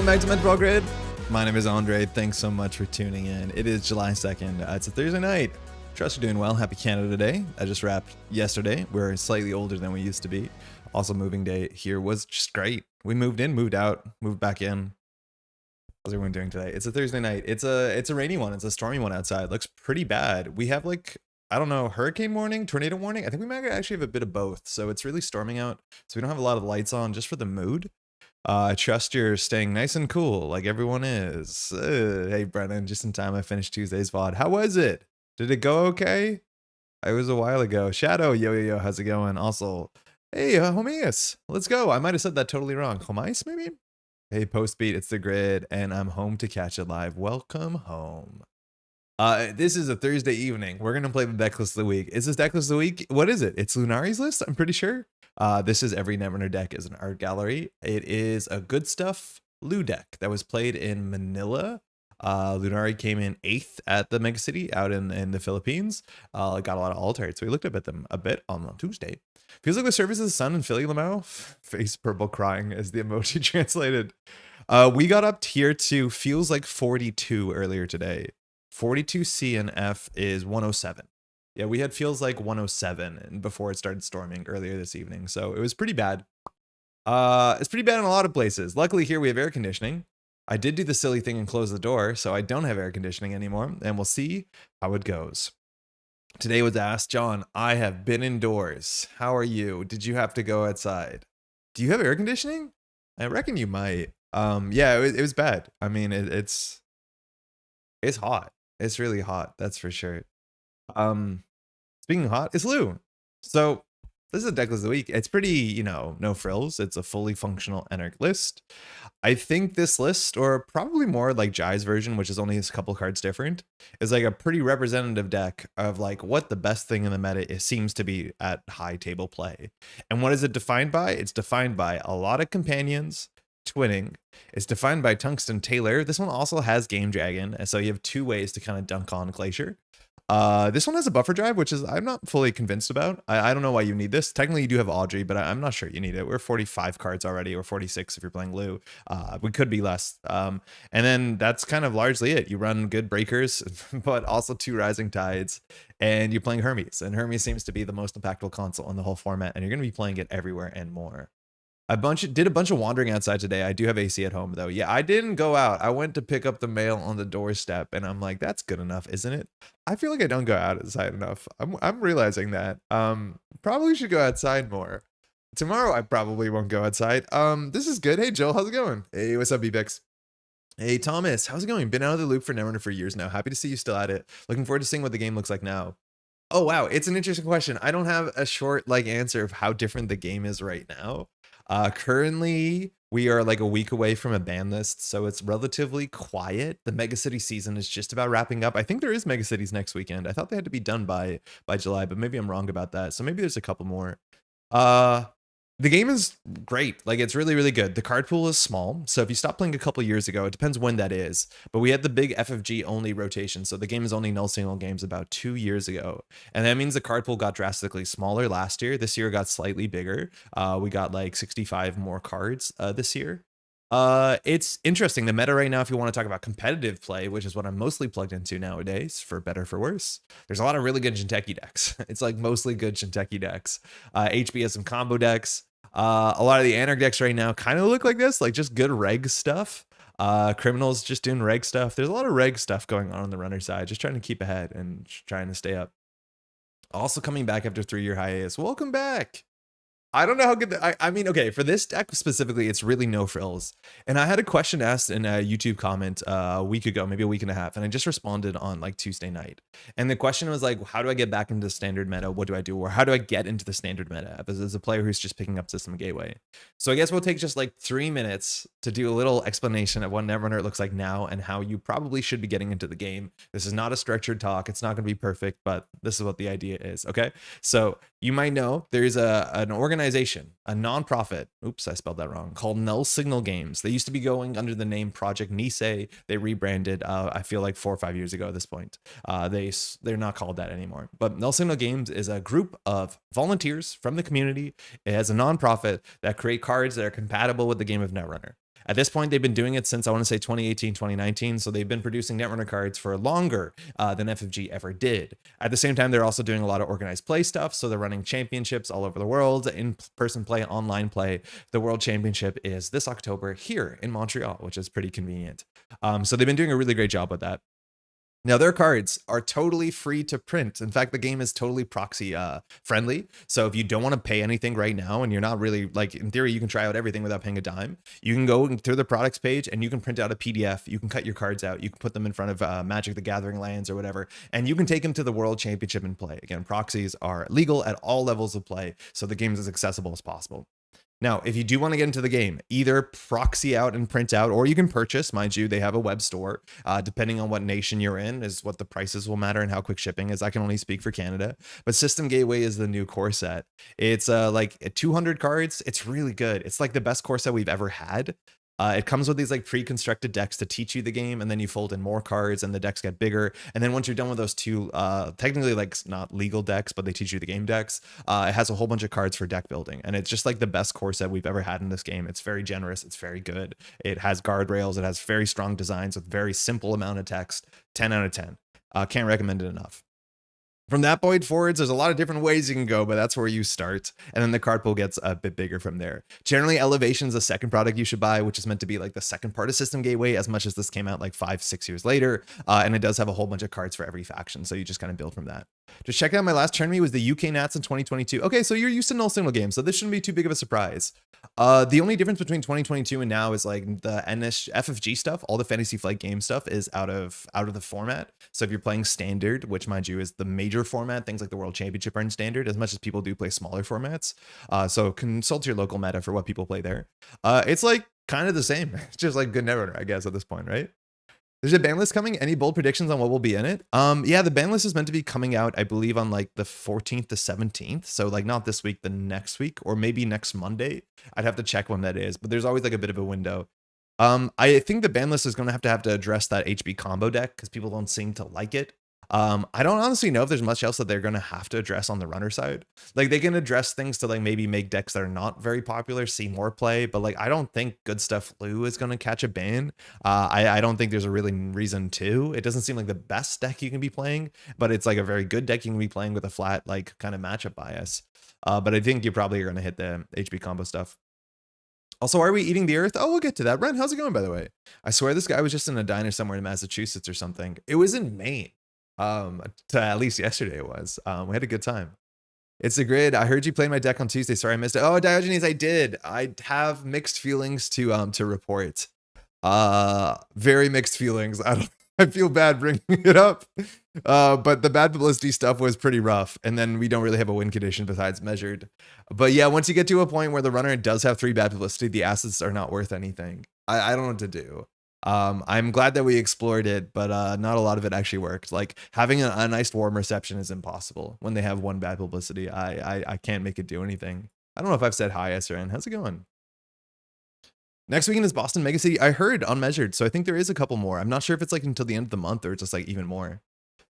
back to Métropole Grid. My name is Andre. Thanks so much for tuning in. It is July 2nd. It's a Thursday night. Trust you're doing well. Happy Canada Day. I just wrapped yesterday. We're slightly older than we used to be. Also, moving day here was just great. We moved in, moved out, moved back in. How's everyone doing today? It's a Thursday night. It's a rainy one. It's a stormy one outside. Looks pretty bad. We have like, I don't know, hurricane warning, tornado warning. I think we might actually have a bit of both. So it's really storming out. So we don't have a lot of lights on just for the mood. I trust you're staying nice and cool like everyone is. Hey, Brennan, just in time I finished Tuesday's VOD. How was it? Did it go okay? It was a while ago. Shadow, yo, how's it going? Also, hey, Homius, let's go. I might have said that totally wrong. Homius, maybe? Hey, Postbeat, it's the Grid, and I'm home to catch it live. Welcome home. This is a Thursday evening. We're going to play the deck list of the week. Is this deck list of the week? What is it? It's Lunari's list, I'm pretty sure. This is every Netrunner deck is an art gallery. It is a good stuff Loup deck that was played in Manila. Lunari came in 8th at the Mega City out in the Philippines. Got a lot of altars, so we looked up at them a bit on Tuesday. Feels like the surface of the sun in Philly, Lamau. Face purple crying as the emoji translated. We got up tier to feels like 42 earlier today. 42 C and F is 107. Yeah, we had feels like 107 and before it started storming earlier this evening. So it was pretty bad. It's pretty bad in a lot of places. Luckily here we have air conditioning. I did do the silly thing and close the door, so I don't have air conditioning anymore, and we'll see how it goes. Today was asked, John, I have been indoors. How are you? Did you have to go outside? Do you have air conditioning? I reckon you might. Yeah, it was bad. I mean, it's hot. It's really hot, that's for sure. Speaking of hot, it's Loup. So this is a deck list of the week. It's pretty, you know, no frills. It's a fully functional Energ list. I think this list, or probably more like Jai's version, which is only a couple cards different, is like a pretty representative deck of like what the best thing in the meta is, seems to be at high table play. And what is it defined by? It's defined by a lot of companions, twinning. It's defined by Tungsten Tailor. This one also has Game Dragon, and so you have two ways to kind of dunk on Glacier. This one has a buffer drive, which is I'm not fully convinced about. I don't know why you need this. Technically, you do have Audrey, but I'm not sure you need it. We're 45 cards already, or 46 if you're playing Loup. We could be less. And then that's kind of largely it. You run good breakers, but also 2 Rising Tides, and you're playing Hermes. And Hermes seems to be the most impactful console in the whole format, and you're going to be playing it everywhere and more. Did a bunch of wandering outside today. I do have AC at home though. Yeah, I didn't go out. I went to pick up the mail on the doorstep, and I'm like, that's good enough, isn't it? I feel like I don't go outside enough. I'm realizing that. Probably should go outside more. Tomorrow I probably won't go outside. This is good. Hey Joel, how's it going? Hey, what's up, BBX? Hey Thomas, how's it going? Been out of the loop for Netrunner for years now. Happy to see you still at it. Looking forward to seeing what the game looks like now. Oh wow, it's an interesting question. I don't have a short like answer of how different the game is right now. Currently we are like a week away from a ban list, so it's relatively quiet. The Mega City season is just about wrapping up. I think there is Mega Cities next weekend. I thought they had to be done by July, but maybe I'm wrong about that. So maybe there's a couple more. The game is great. Like, it's really, really good. The card pool is small. So if you stopped playing a couple years ago, it depends when that is. But we had the big FFG only rotation. So the game is only null signal games about 2 years ago. And that means the card pool got drastically smaller last year. This year got slightly bigger. We got like 65 more cards this year. It's interesting. The meta right now, if you want to talk about competitive play, which is what I'm mostly plugged into nowadays, for better or for worse, there's a lot of really good Jinteki decks. It's like mostly good Jinteki decks. HB has some combo decks. A lot of the Anarch decks right now kind of look like this, like just good reg stuff. Criminals just doing reg stuff. There's a lot of reg stuff going on the runner side, just trying to keep ahead and trying to stay up. Also coming back after 3-year hiatus. Welcome back. I don't know how good I mean, okay, for this deck specifically, it's really no frills. And I had a question asked in a YouTube comment a week ago, maybe a week and a half, and I just responded on like Tuesday night. And the question was like, how do I get back into the standard meta? What do I do? Or how do I get into the standard meta as a player who's just picking up System Gateway? So I guess we'll take just like 3 minutes to do a little explanation of what Netrunner looks like now and how you probably should be getting into the game. This is not a structured talk. It's not going to be perfect, but this is what the idea is, okay? So you might know there's an organization, a nonprofit, oops, I spelled that wrong, called Null Signal Games. They used to be going under the name Project Nisei. They rebranded, I feel like 4 or 5 years ago at this point. They're not called that anymore. But Null Signal Games is a group of volunteers from the community. It has a nonprofit that create cards that are compatible with the game of Netrunner. At this point, they've been doing it since I want to say 2018, 2019. So they've been producing Netrunner cards for longer than FFG ever did. At the same time, they're also doing a lot of organized play stuff. So they're running championships all over the world, in-person play, online play. The World Championship is this October here in Montreal, which is pretty convenient. So they've been doing a really great job with that. Now, their cards are totally free to print. In fact, the game is totally proxy friendly. So if you don't want to pay anything right now, and you're not really, like, in theory, you can try out everything without paying a dime. You can go through the products page and you can print out a PDF. You can cut your cards out. You can put them in front of Magic the Gathering lands or whatever, and you can take them to the World Championship and play. Again, proxies are legal at all levels of play, so the game is as accessible as possible. Now, if you do want to get into the game, either proxy out and print out, or you can purchase. Mind you, they have a web store. Depending on what nation you're in is what the prices will matter and how quick shipping is. I can only speak for Canada. But System Gateway is the new core set. It's like 200 cards. It's really good. It's like the best core set we've ever had. It comes with these like pre-constructed decks to teach you the game, and then you fold in more cards and the decks get bigger. And then once you're done with those two, technically like not legal decks, but they teach you the game decks, it has a whole bunch of cards for deck building. And it's just like the best core set we've ever had in this game. It's very generous. It's very good. It has guardrails. It has very strong designs with very simple amount of text. 10 out of 10. Can't recommend it enough. From that point forwards, there's a lot of different ways you can go, but that's where you start. And then the card pool gets a bit bigger from there. Generally, Elevation's the second product you should buy, which is meant to be like the second part of System Gateway, as much as this came out like 5-6 years later. And it does have a whole bunch of cards for every faction, so you just kind of build from that. Just check out my last tournament was the UK Nats in 2022. Okay, so you're used to null single games, so this shouldn't be too big of a surprise. The only difference between 2022 and now is like the FFG stuff, all the Fantasy Flight game stuff is out of the format. So if you're playing standard, which mind you is the major format, things like the World Championship are in standard, as much as people do play smaller formats. So consult your local meta for what people play there. It's like kind of the same. It's just like good Netrunner, I guess, at this point, right? There's a ban list coming. Any bold predictions on what will be in it? Yeah, the ban list is meant to be coming out, I believe, on like the 14th to 17th. So like not this week, the next week, or maybe next Monday. I'd have to check when that is, but there's always like a bit of a window. I think the ban list is going to have to address that HB combo deck because people don't seem to like it. I don't honestly know if there's much else that they're going to have to address on the runner side. Like they can address things to like maybe make decks that are not very popular see more play, but like I don't think Good Stuff Lou is going to catch a ban. I don't think there's a really reason to. It doesn't seem like the best deck you can be playing, but it's like a very good deck you can be playing with a flat like kind of matchup bias. But I think you probably are going to hit the HB combo stuff. Also, are we eating the earth? Oh, we'll get to that. Ren, how's it going, by the way? I swear this guy was just in a diner somewhere in Massachusetts or something. It was in Maine. To at least yesterday it was. We had a good time. It's the grid. I heard you played my deck on Tuesday. Sorry I missed it. Oh, Diogenes, I did. I have mixed feelings to report. Very mixed feelings. I feel bad bringing it up. But the bad publicity stuff was pretty rough. And then we don't really have a win condition besides measured. But yeah, once you get to a point where the runner does have 3 bad publicity, the assets are not worth anything. I don't know what to do. I'm glad that we explored it, but not a lot of it actually worked. Like having a nice warm reception is impossible when they have 1 bad publicity. I can't make it do anything. I don't know if I've said hi, SRN. How's it going? Next weekend is Boston Mega City. I heard unmeasured, so I think there is a couple more. I'm not sure if it's like until the end of the month or just like even more.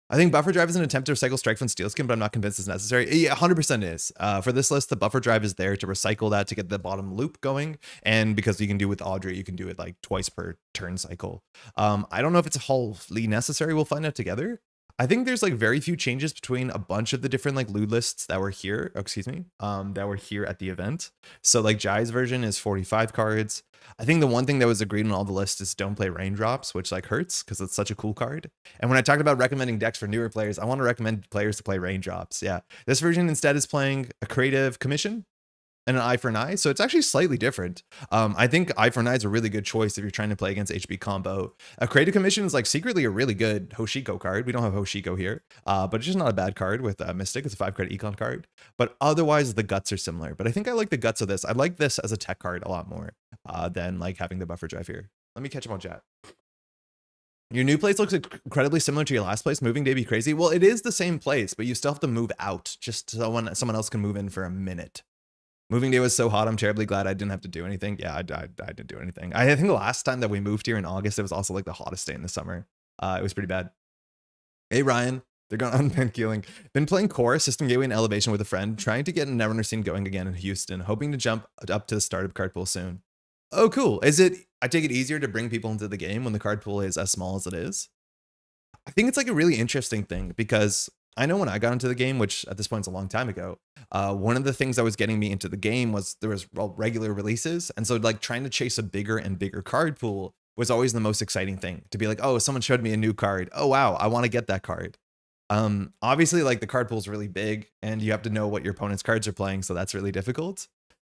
I think Buffer Drive is an attempt to recycle Strike from Steelskin, but I'm not convinced it's necessary. Yeah, 100% is. For this list, the Buffer Drive is there to recycle that to get the bottom loop going. And because you can do with Audrey, you can do it like twice per turn cycle. I don't know if it's wholly necessary. We'll find out together. I think there's like very few changes between a bunch of the different like loot lists that were here. Oh, excuse me. That were here at the event. So like Jai's version is 45 cards. I think the one thing that was agreed on all the lists is don't play Raindrops, which like hurts because it's such a cool card. And when I talked about recommending decks for newer players, I want to recommend players to play Raindrops. Yeah, this version instead is playing a Creative Commission and an Eye for an Eye, so it's actually slightly different. I think Eye for an Eye is a really good choice if you're trying to play against HB combo. A Creative Commission is like secretly a really good Hoshiko card. We don't have Hoshiko here, but it's just not a bad card with Mystic. It's a 5-credit econ card, but otherwise the guts are similar. But I think I like the guts of this. I like this as a tech card a lot more than like having the Buffer Drive here. Let me catch up on chat. Your new place looks incredibly similar to your last place. Moving day be crazy. Well, it is the same place, but you still have to move out just so someone else can move in for a minute. Moving day was so hot. I'm terribly glad I didn't have to do anything. Yeah, I didn't do anything. I think the last time that we moved here in August, it was also like the hottest day in the summer. It was pretty bad. Hey, Ryan. They're going on Keeling. Been playing Core, System Gateway, and Elevation with a friend, trying to get a Netrunner scene going again in Houston, hoping to jump up to the startup card pool soon. Oh, cool. Is it, I take it, easier to bring people into the game when the card pool is as small as it is? I think it's like a really interesting thing because I know when I got into the game, which at this point is a long time ago, one of the things that was getting me into the game was there was regular releases. And so like trying to chase a bigger and bigger card pool was always the most exciting thing, to be like, oh, someone showed me a new card. Oh, wow, I want to get that card. Obviously, like the card pool is really big and you have to know what your opponent's cards are playing. So that's really difficult.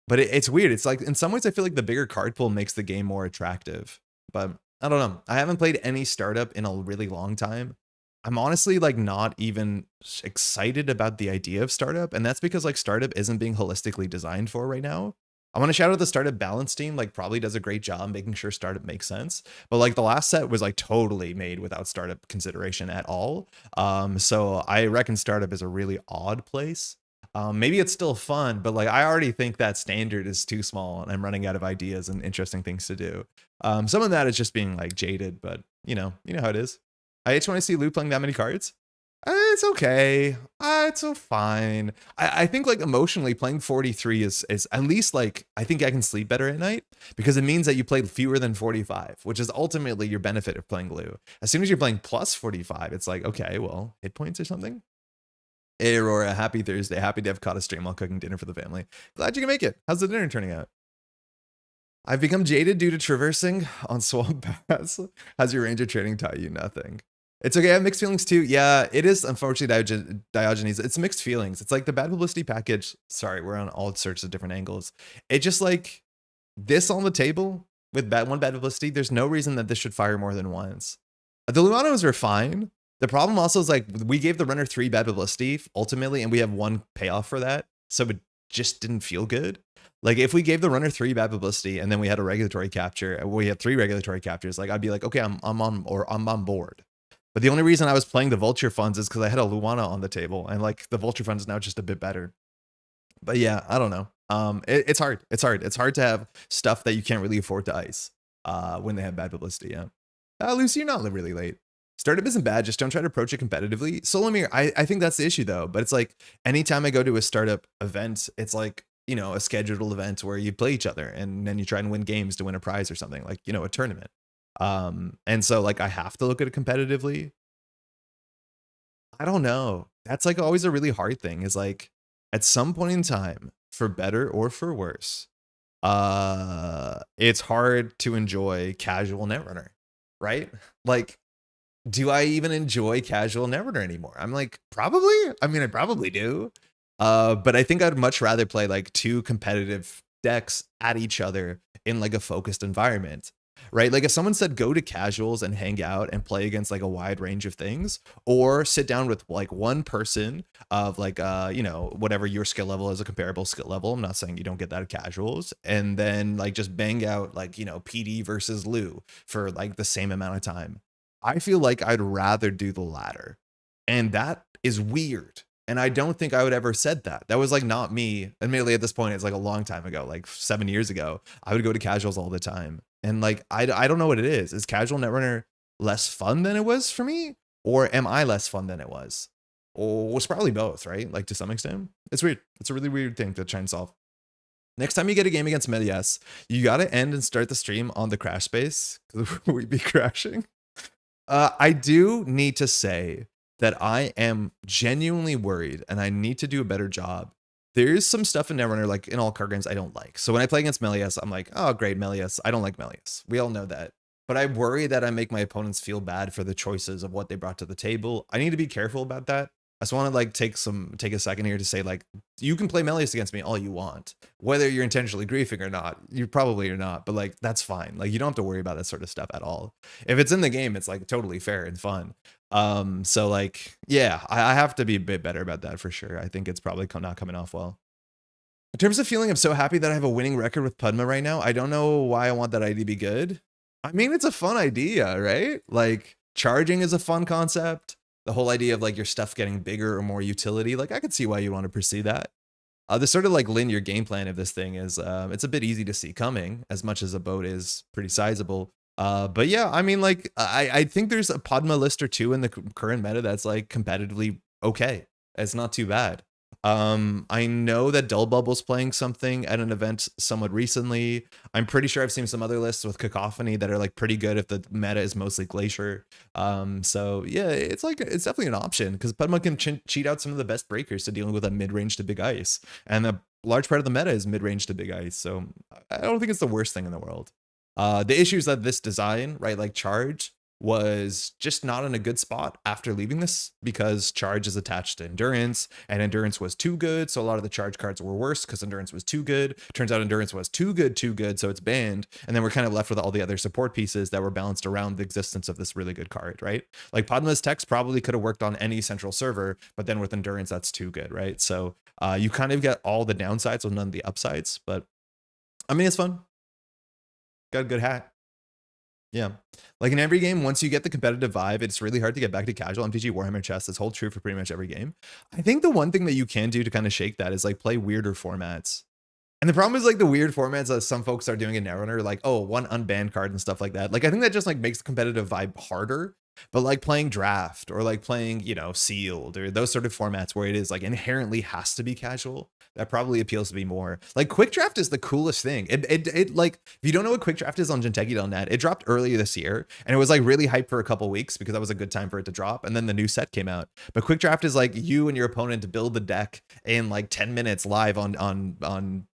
But it's weird. It's like in some ways, I feel like the bigger card pool makes the game more attractive. But I don't know. I haven't played any startup in a really long time. I'm honestly like not even excited about the idea of startup. And that's because like startup isn't being holistically designed for right now. I want to shout out the startup balance team, like probably does a great job making sure startup makes sense. But like the last set was like totally made without startup consideration at all. So I reckon startup is a really odd place. Maybe it's still fun, but like I already think that standard is too small and I'm running out of ideas and interesting things to do. Some of that is just being like jaded, but you know how it is. I just want to see Loup playing that many cards. It's okay. It's so fine. I think like emotionally playing 43 is at least like, I think I can sleep better at night because it means that you played fewer than 45, which is ultimately your benefit of playing Lou. As soon as you're playing plus 45, it's like, okay, well, hit points or something. Hey, Aurora, happy Thursday. Happy to have caught a stream while cooking dinner for the family. Glad you can make it. How's the dinner turning out? I've become jaded due to traversing on Swamp Pass. How's your ranger training taught you? Nothing. It's okay. I have mixed feelings too. Yeah, it is unfortunately Diogenes. It's mixed feelings. It's like the bad publicity package. Sorry, we're on all sorts of different angles. It just like this on the table with one bad publicity. There's no reason that this should fire more than once. The Luanos are fine. The problem also is like we gave the runner 3 bad publicity ultimately, and we have 1 payoff for that. So it just didn't feel good. Like if we gave the runner 3 bad publicity and then we had a regulatory capture, we had 3 regulatory captures, like I'd be like, okay, I'm on board. But the only reason I was playing the vulture funds is because I had a Luana on the table, and like the vulture fund is now just a bit better. But yeah, I don't know. It's hard. It's hard to have stuff that you can't really afford to ice when they have bad publicity. Yeah. Lucy, you're not really late. Startup isn't bad, just don't try to approach it competitively. Solomir, I think that's the issue though. But it's like anytime I go to a startup event, it's like, you know, a scheduled event where you play each other and then you try and win games to win a prize or something, like, you know, a tournament. And so like I have to look at it competitively. I don't know. That's like always a really hard thing, is like at some point in time, for better or for worse, it's hard to enjoy casual Netrunner, right? Like, do I even enjoy casual Netrunner anymore? I'm like, probably. I mean, I probably do. But I think I'd much rather play like 2 competitive decks at each other in like a focused environment, right? Like if someone said go to casuals and hang out and play against like a wide range of things, or sit down with like one person of like, you know, whatever your skill level is, a comparable skill level. I'm not saying you don't get that at casuals, and then like just bang out like, you know, PD versus Lou for like the same amount of time. I feel like I'd rather do the latter. And that is weird. And I don't think I would ever said that. That was like not me. Admittedly, at this point, it's like a long time ago, like 7 years ago. I would go to casuals all the time. And like, I don't know what it is. Is casual Netrunner less fun than it was for me? Or am I less fun than it was? Or it's probably both, right? Like to some extent. It's weird. It's a really weird thing to try and solve. Next time you get a game against Melias, you got to end and start the stream on the crash space, because we'd be crashing. I do need to say that I am genuinely worried, and I need to do a better job. There's some stuff in Netrunner, like in all card games, I don't like. So when I play against Melias, I'm like, oh, great, Melias. I don't like Melias. We all know that. But I worry that I make my opponents feel bad for the choices of what they brought to the table. I need to be careful about that. I just want to like take a second here to say, like, you can play Melias against me all you want, whether you're intentionally griefing or not. You probably are not, but like that's fine. Like you don't have to worry about that sort of stuff at all. If it's in the game, it's like totally fair and fun. So like, yeah, I have to be a bit better about that for sure. I think it's probably not coming off well. In terms of feeling, I'm so happy that I have a winning record with Pudma right now. I don't know why I want that ID to be good. I mean, it's a fun idea, right? Like charging is a fun concept. The whole idea of like your stuff getting bigger or more utility, like I could see why you want to pursue that. The sort of like linear game plan of this thing is it's a bit easy to see coming, as much as a boat is pretty sizable. But yeah, I mean, like I think there's a Padma list or two in the current meta that's like competitively okay. It's not too bad. I know that Dull Bubble's playing something at an event somewhat recently. I'm pretty sure I've seen some other lists with Cacophony that are like pretty good if the meta is mostly Glacier. So yeah, it's like it's definitely an option because Pudma can cheat out some of the best breakers to dealing with a mid-range to big ice, and a large part of the meta is mid-range to big ice. So I don't think it's the worst thing in the world. The issues that this design, right, like Charge, was just not in a good spot after leaving this because Charge is attached to Endurance, and Endurance was too good, so a lot of the Charge cards were worse because Endurance was too good. Turns out Endurance was too good, so it's banned, and then we're kind of left with all the other support pieces that were balanced around the existence of this really good card, right? Like Padma's text probably could have worked on any central server, but then with Endurance, that's too good, right? So you kind of get all the downsides with none of the upsides, but I mean, it's fun. Got a good hat. Yeah. Like in every game, once you get the competitive vibe, it's really hard to get back to casual. MTG Warhammer Chess, this holds true for pretty much every game. I think the one thing that you can do to kind of shake that is like play weirder formats. And the problem is like the weird formats that some folks are doing in Netrunner, like, oh, one unbanned card and stuff like that. Like, I think that just like makes the competitive vibe harder. But like playing draft or like playing, you know, sealed or those sort of formats where it is like inherently has to be casual, that probably appeals to me more. Like quick draft is the coolest thing. It like, if you don't know what quick draft is on Jinteki.net, it dropped earlier this year and it was like really hyped for a couple weeks because that was a good time for it to drop. And then the new set came out. But quick draft is like you and your opponent build the deck in like 10 minutes live on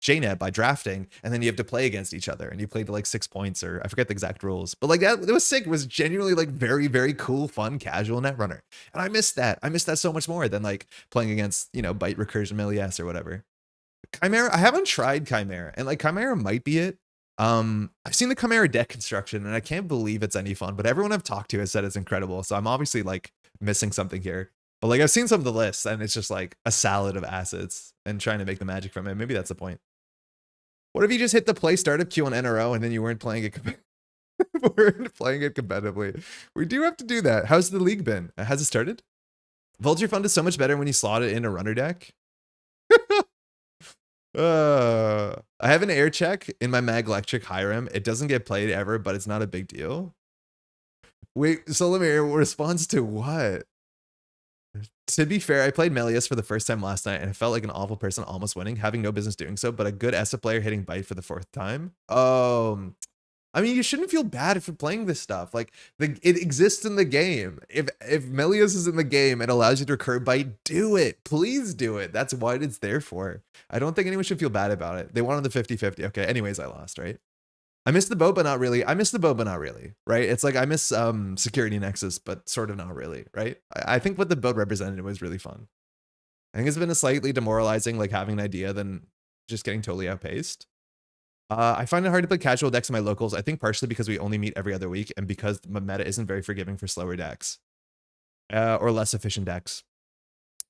JNet by drafting. And then you have to play against each other and you play to like 6 points or I forget the exact rules. But like that, it was sick. It was genuinely like very, very cool, fun, casual Netrunner. And I missed that. I missed that so much more than like playing against, you know, Byte Recursion Milias or whatever. Chimera, I haven't tried Chimera, and like Chimera might be it. I've seen the Chimera deck construction, and I can't believe it's any fun. But everyone I've talked to has said it's incredible, so I'm obviously like missing something here. But like I've seen some of the lists, and it's just like a salad of assets and trying to make the magic from it. Maybe that's the point. What if you just hit the play startup queue on NRO and then you weren't playing it? Weren't playing it competitively. We do have to do that. How's the league been? Has it started? Vulture Fund is so much better when you slot it in a runner deck. I have an air check in my Mag Electric Hiram. It doesn't get played ever, but it's not a big deal. Wait, Solamir, responds to what? To be fair, I played Melius for the first time last night and it felt like an awful person almost winning, having no business doing so, but a good ESA player hitting Bite for the 4th time. I mean, you shouldn't feel bad if you're playing this stuff. Like, it exists in the game. If Melius is in the game and allows you to recur Bite, do it. Please do it. That's what it's there for. I don't think anyone should feel bad about it. They wanted the 50-50. Okay, anyways, I lost, right? I miss the boat, but not really. I miss the boat, but not really, right? It's like I miss Security Nexus, but sort of not really, right? I think what the boat represented was really fun. I think it's been a slightly demoralizing, like having an idea than just getting totally outpaced. I find it hard to play casual decks in my locals. I think partially because we only meet every other week and because the meta isn't very forgiving for slower decks or less efficient decks.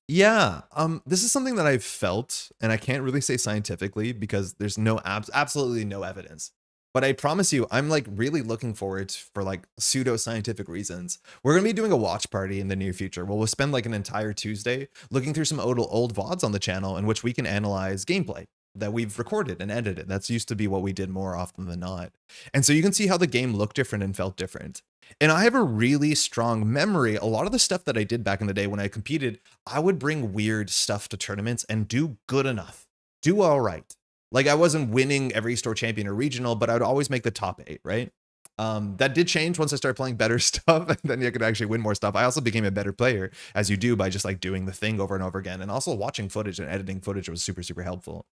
Yeah, this is something that I've felt, and I can't really say scientifically because there's no absolutely no evidence. But I promise you, I'm like really looking forward for like pseudo-scientific reasons. We're gonna be doing a watch party in the near future. We'll spend like an entire Tuesday looking through some old VODs on the channel in which we can analyze gameplay that we've recorded and edited. That's used to be what we did more often than not. And so you can see how the game looked different and felt different. And I have a really strong memory. A lot of the stuff that I did back in the day when I competed, I would bring weird stuff to tournaments and do good enough, do all right. Like I wasn't winning every store champion or regional, but I would always make the top 8, right? That did change once I started playing better stuff, and then you could actually win more stuff. I also became a better player, as you do by just like doing the thing over and over again. And also watching footage and editing footage was super, super helpful.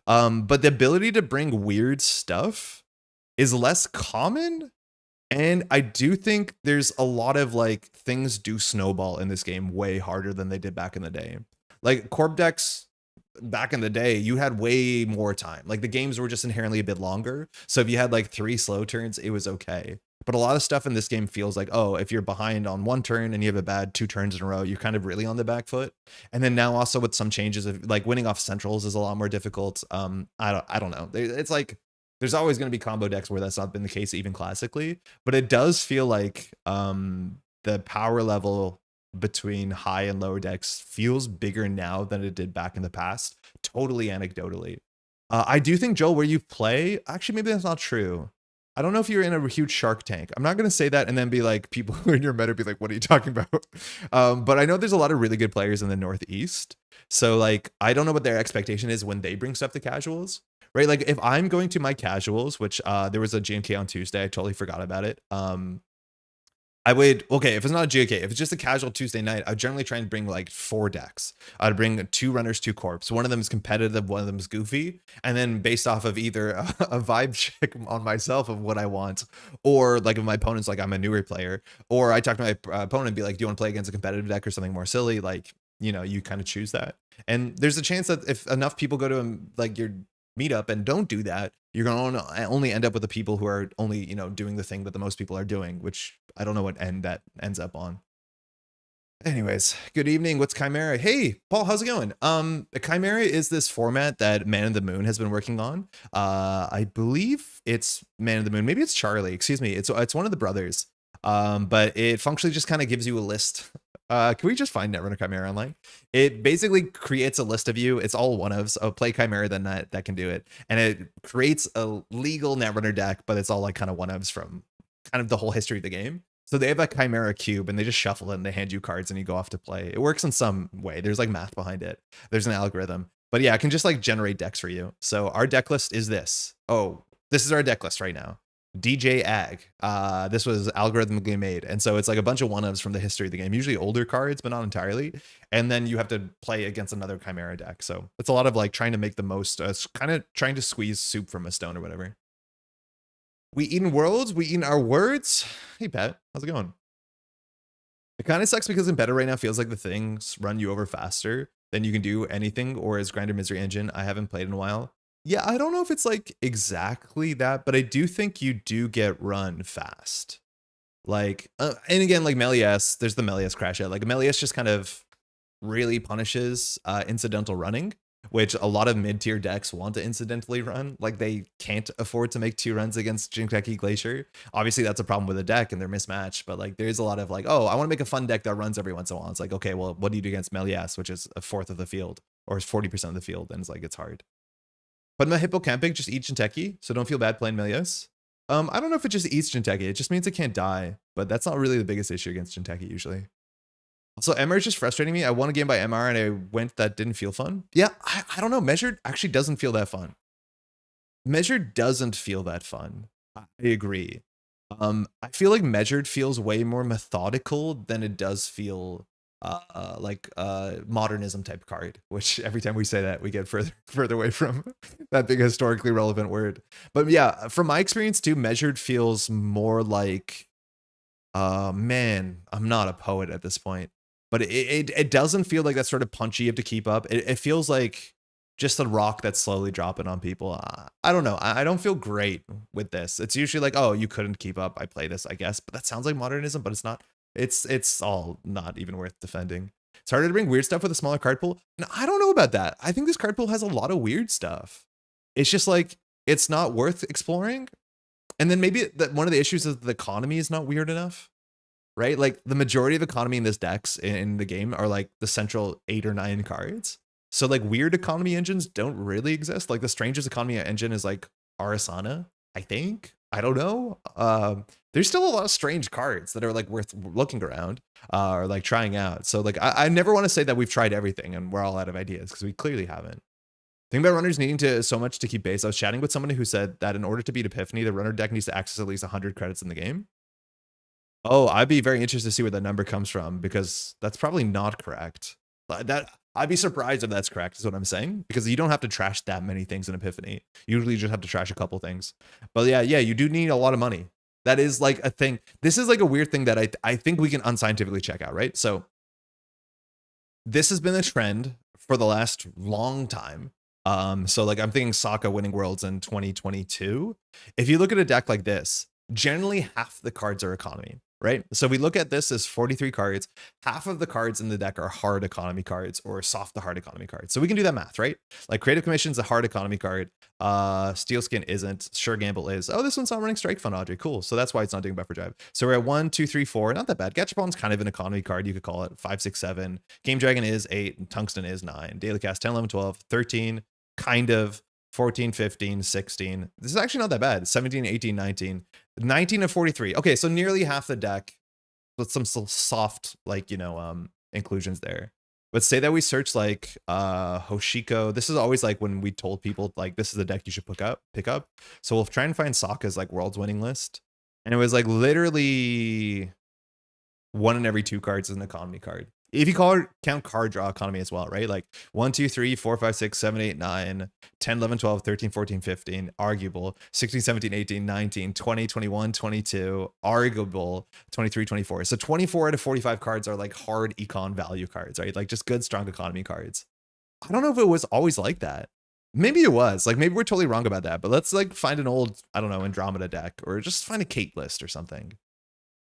But the ability to bring weird stuff is less common. And I do think there's a lot of like things do snowball in this game way harder than they did back in the day. Like Corp decks back in the day, you had way more time. Like the games were just inherently a bit longer. So if you had like 3 slow turns, it was okay. But a lot of stuff in this game feels like, oh, if you're behind on 1 turn and you have a bad 2 turns in a row, you're kind of really on the back foot. And then now also with some changes of like winning off centrals is a lot more difficult. I don't know. It's like there's always going to be combo decks where that's not been the case even classically, but it does feel like the power level between high and lower decks feels bigger now than it did back in the past. Totally anecdotally. I do think, Joel, where you play, actually maybe that's not true. I don't know if you're in a huge Shark Tank. I'm not going to say that and then be like, people who are in your meta be like, what are you talking about? But I know there's a lot of really good players in the Northeast. So like, I don't know what their expectation is when they bring stuff to casuals, right? Like if I'm going to my casuals, which there was a GMK on Tuesday, I totally forgot about it. I would, okay, if it's not a GK, if it's just a casual Tuesday night, I would generally try and bring like 4 decks. I'd bring 2 runners, 2 corps. One of them is competitive, one of them is goofy. And then based off of either a vibe check on myself of what I want, or like if my opponent's like, I'm a newer player, or I talk to my opponent and be like, do you want to play against a competitive deck or something more silly? Like, you know, you kind of choose that. And there's a chance that if enough people go to like your meetup and don't do that, you're going to only end up with the people who are only, you know, doing the thing that the most people are doing, which I don't know what end that ends up on. Anyways, good evening. What's Chimera? Hey, Paul, how's it going? Chimera is this format that Man of the Moon has been working on. I believe it's Man of the Moon. Maybe it's Charlie. Excuse me. It's one of the brothers. But it functionally just kind of gives you a list. Can we just find Netrunner Chimera online? It basically creates a list of you. It's all one-ofs. Oh, play Chimera, then that can do it. And it creates a legal Netrunner deck, but it's all like kind of one-ofs from kind of the whole history of the game. So they have a Chimera cube and they just shuffle it and they hand you cards and you go off to play. It works in some way. There's like math behind it. There's an algorithm. But yeah, it can just like generate decks for you. So our deck list is this. Oh, this is our deck list right now. DJ Ag. This was algorithmically made. And so it's like a bunch of one-ofs from the history of the game, usually older cards, but not entirely. And then you have to play against another Chimera deck. So it's a lot of like trying to make the most, kind of trying to squeeze soup from a stone or whatever. We eating worlds, we eating our words. Hey, Pat, how's it going? It kind of sucks because in beta right now feels like the things run you over faster than you can do anything, or as Grinder Misery Engine. I haven't played in a while. Yeah, I don't know if it's like exactly that, but I do think you do get run fast. Like, and again, like Melias, there's the Melias crash out. Like Melias just kind of really punishes incidental running, which a lot of mid-tier decks want to incidentally run. Like they can't afford to make 2 runs against Jinkeki Glacier. Obviously that's a problem with the deck and they're mismatched, but like there's a lot of like, oh, I want to make a fun deck that runs every once in a while. It's like, okay, well, what do you do against Melias, which is 1/4 of the field or 40% of the field? And it's like, it's hard. But my Hippocamping just eats Jinteki, so don't feel bad playing Melias. I don't know if it just eats Jinteki. It just means it can't die, but that's not really the biggest issue against Jinteki usually. So MR is just frustrating me. I won a game by MR and I went that didn't feel fun. Yeah, I don't know. Measured actually doesn't feel that fun. Measured doesn't feel that fun. I agree. I feel like Measured feels way more methodical than it does feel like modernism type card, which every time we say that we get further away from that big historically relevant word. But yeah, from my experience too, Measured feels more like man, I'm not a poet at this point, but it doesn't feel like that sort of punchy you have to keep up. It feels like just a rock that's slowly dropping on people. I don't know. I don't feel great with this. It's usually like, oh, you couldn't keep up, I play this, I guess. But that sounds like modernism, but it's not. It's all not even worth defending. It's harder to bring weird stuff with a smaller card pool. And I don't know about that. I think this card pool has a lot of weird stuff. It's just like, it's not worth exploring. And then maybe that one of the issues is the economy is not weird enough, right? Like the majority of economy in this decks in the game are like the central 8 or 9 cards. So like weird economy engines don't really exist. Like the strangest economy engine is like Arasana, I think. I don't know. There's still a lot of strange cards that are like worth looking around or like trying out. So like I never want to say that we've tried everything and we're all out of ideas because we clearly haven't. Thing about runners needing to so much to keep base. I was chatting with someone who said that in order to beat Epiphany, the runner deck needs to access at least 100 credits in the game. Oh, I'd be very interested to see where that number comes from because that's probably not correct. I'd be surprised if that's correct, is what I'm saying, because you don't have to trash that many things in Epiphany. You usually just have to trash a couple things. But yeah, you do need a lot of money. That is like a thing. This is like a weird thing that I think we can unscientifically check out, right? So this has been a trend for the last long time. So like I'm thinking Sokka winning Worlds in 2022. If you look at a deck like this, generally half the cards are economy. Right? So we look at this as 43 cards. Half of the cards in the deck are hard economy cards or soft to hard economy cards. So we can do that math, right? Like Creative Commission's a hard economy card. Steelskin isn't. Sure Gamble is. Oh, this one's not running Strike Fund, Audrey. Cool. So that's why it's not doing Buffer Drive. So we're at 1, 2, 3, 4. Not that bad. Gachapon's kind of an economy card, you could call it. 5, 6, 7. Game Dragon is 8. And Tungsten is 9. Daily Cast 10, 11, 12, 13. Kind of. 14, 15, 16. This is actually not that bad. 17, 18, 19. 19 of 43. Okay, so nearly half the deck with some soft, like, you know, inclusions there. But say that we search like Hoshiko. This is always like when we told people like this is the deck you should pick up. So we'll try and find Sokka's like world's winning list. And it was like literally 1 in every 2 cards is an economy card. If you count card draw economy as well, right? Like 1, 2, 3, 4, 5, 6, 7, 8, 9, 10, 11, 12, 13, 14, 15, arguable, 16, 17, 18, 19, 20, 21, 22, arguable, 23, 24. So 24 out of 45 cards are like hard econ value cards, right? Like just good, strong economy cards. I don't know if it was always like that. Maybe it was. Like maybe we're totally wrong about that, but let's like find an old, I don't know, Andromeda deck or just find a Kate list or something.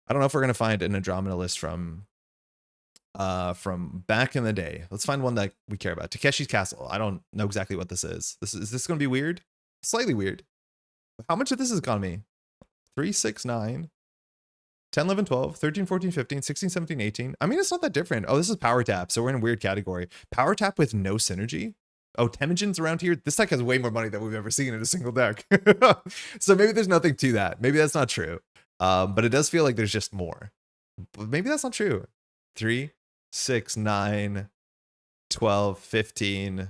I don't know if we're going to find an Andromeda list from back in the day. Let's find one that we care about. Takeshi's Castle. I don't know exactly what this is. Is this going to be weird? Slightly weird. How much of this is economy? 3, 6, 9, 10, 11, 12, 13, 14, 15, 16, 17, 18. I mean, it's not that different. Oh, this is Power Tap. So we're in a weird category. Power Tap with no synergy. Oh, Temujin's around here. This deck has way more money than we've ever seen in a single deck. So maybe there's nothing to that. Maybe that's not true. But it does feel like there's just more. But maybe that's not true. 3, 6, 9, 12, 15,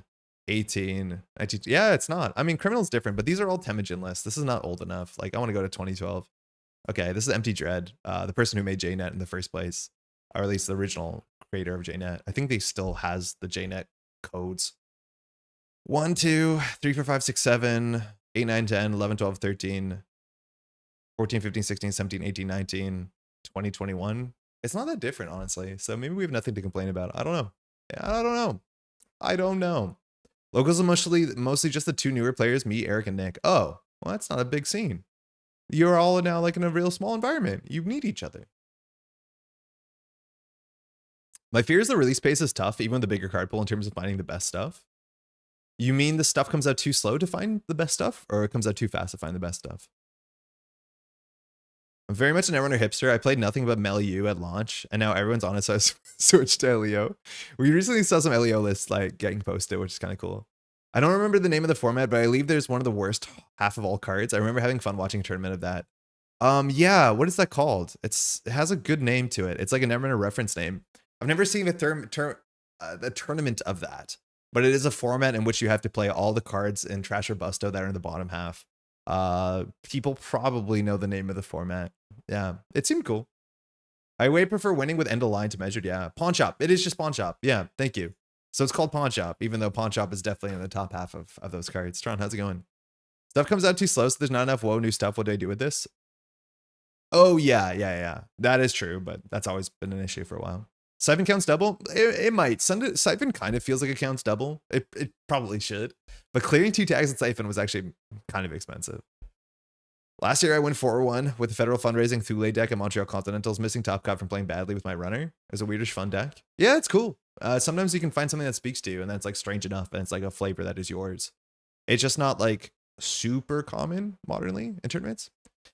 18, 19. Yeah, it's not. I mean, Criminal's different, but these are all Temujin lists. This is not old enough. Like, I want to go to 2012. Okay, this is Empty Dread, the person who made JNet in the first place, or at least the original creator of JNet. I think they still has the JNet codes. 1, 2, 3, 4, 5, 6, 7, 8, 9, 10, 11, 12, 13, 14, 15, 16, 17, 18, 19, 20, 21. It's not that different, honestly. So maybe we have nothing to complain about. I don't know. I don't know. Locals are mostly just the 2 newer players, me, Eric, and Nick. Oh, well, that's not a big scene. You're all now like in a real small environment. You need each other. My fear is the release pace is tough, even with the bigger card pool in terms of finding the best stuff. You mean the stuff comes out too slow to find the best stuff, or it comes out too fast to find the best stuff? I'm very much an Netrunner hipster. I played nothing but Melu at launch, and now everyone's on it, so I switched to LEO. We recently saw some LEO lists like getting posted, which is kind of cool. I don't remember the name of the format, but I believe there's one of the worst half of all cards. I remember having fun watching a tournament of that. Yeah, what is that called? It has a good name to it. It's like a Netrunner reference name. I've never seen a the tournament of that, but it is a format in which you have to play all the cards in Trash or Busto that are in the bottom half. People probably know the name of the format. Yeah, it seemed cool. I way prefer winning with end of line to measured. Yeah, Pawn Shop. It is just Pawn Shop. Yeah, thank you. So it's called Pawn Shop, even though Pawn Shop is definitely in the top half of those cards. Tron, how's it going? Stuff comes out too slow, so there's not enough new stuff. What do I do with this? Oh, yeah. That is true, but that's always been an issue for a while. Siphon counts double? It might. Siphon kind of feels like it counts double. It probably should. But clearing 2 tags in Siphon was actually kind of expensive. Last year, I went 4-1 with the Federal Fundraising Thule deck at Montreal Continentals, missing top cut from playing badly with my runner. It was a weirdish fun deck. Yeah, it's cool. Sometimes you can find something that speaks to you, and that's like strange enough, and it's like a flavor that is yours. It's just not like super common modernly in tournaments.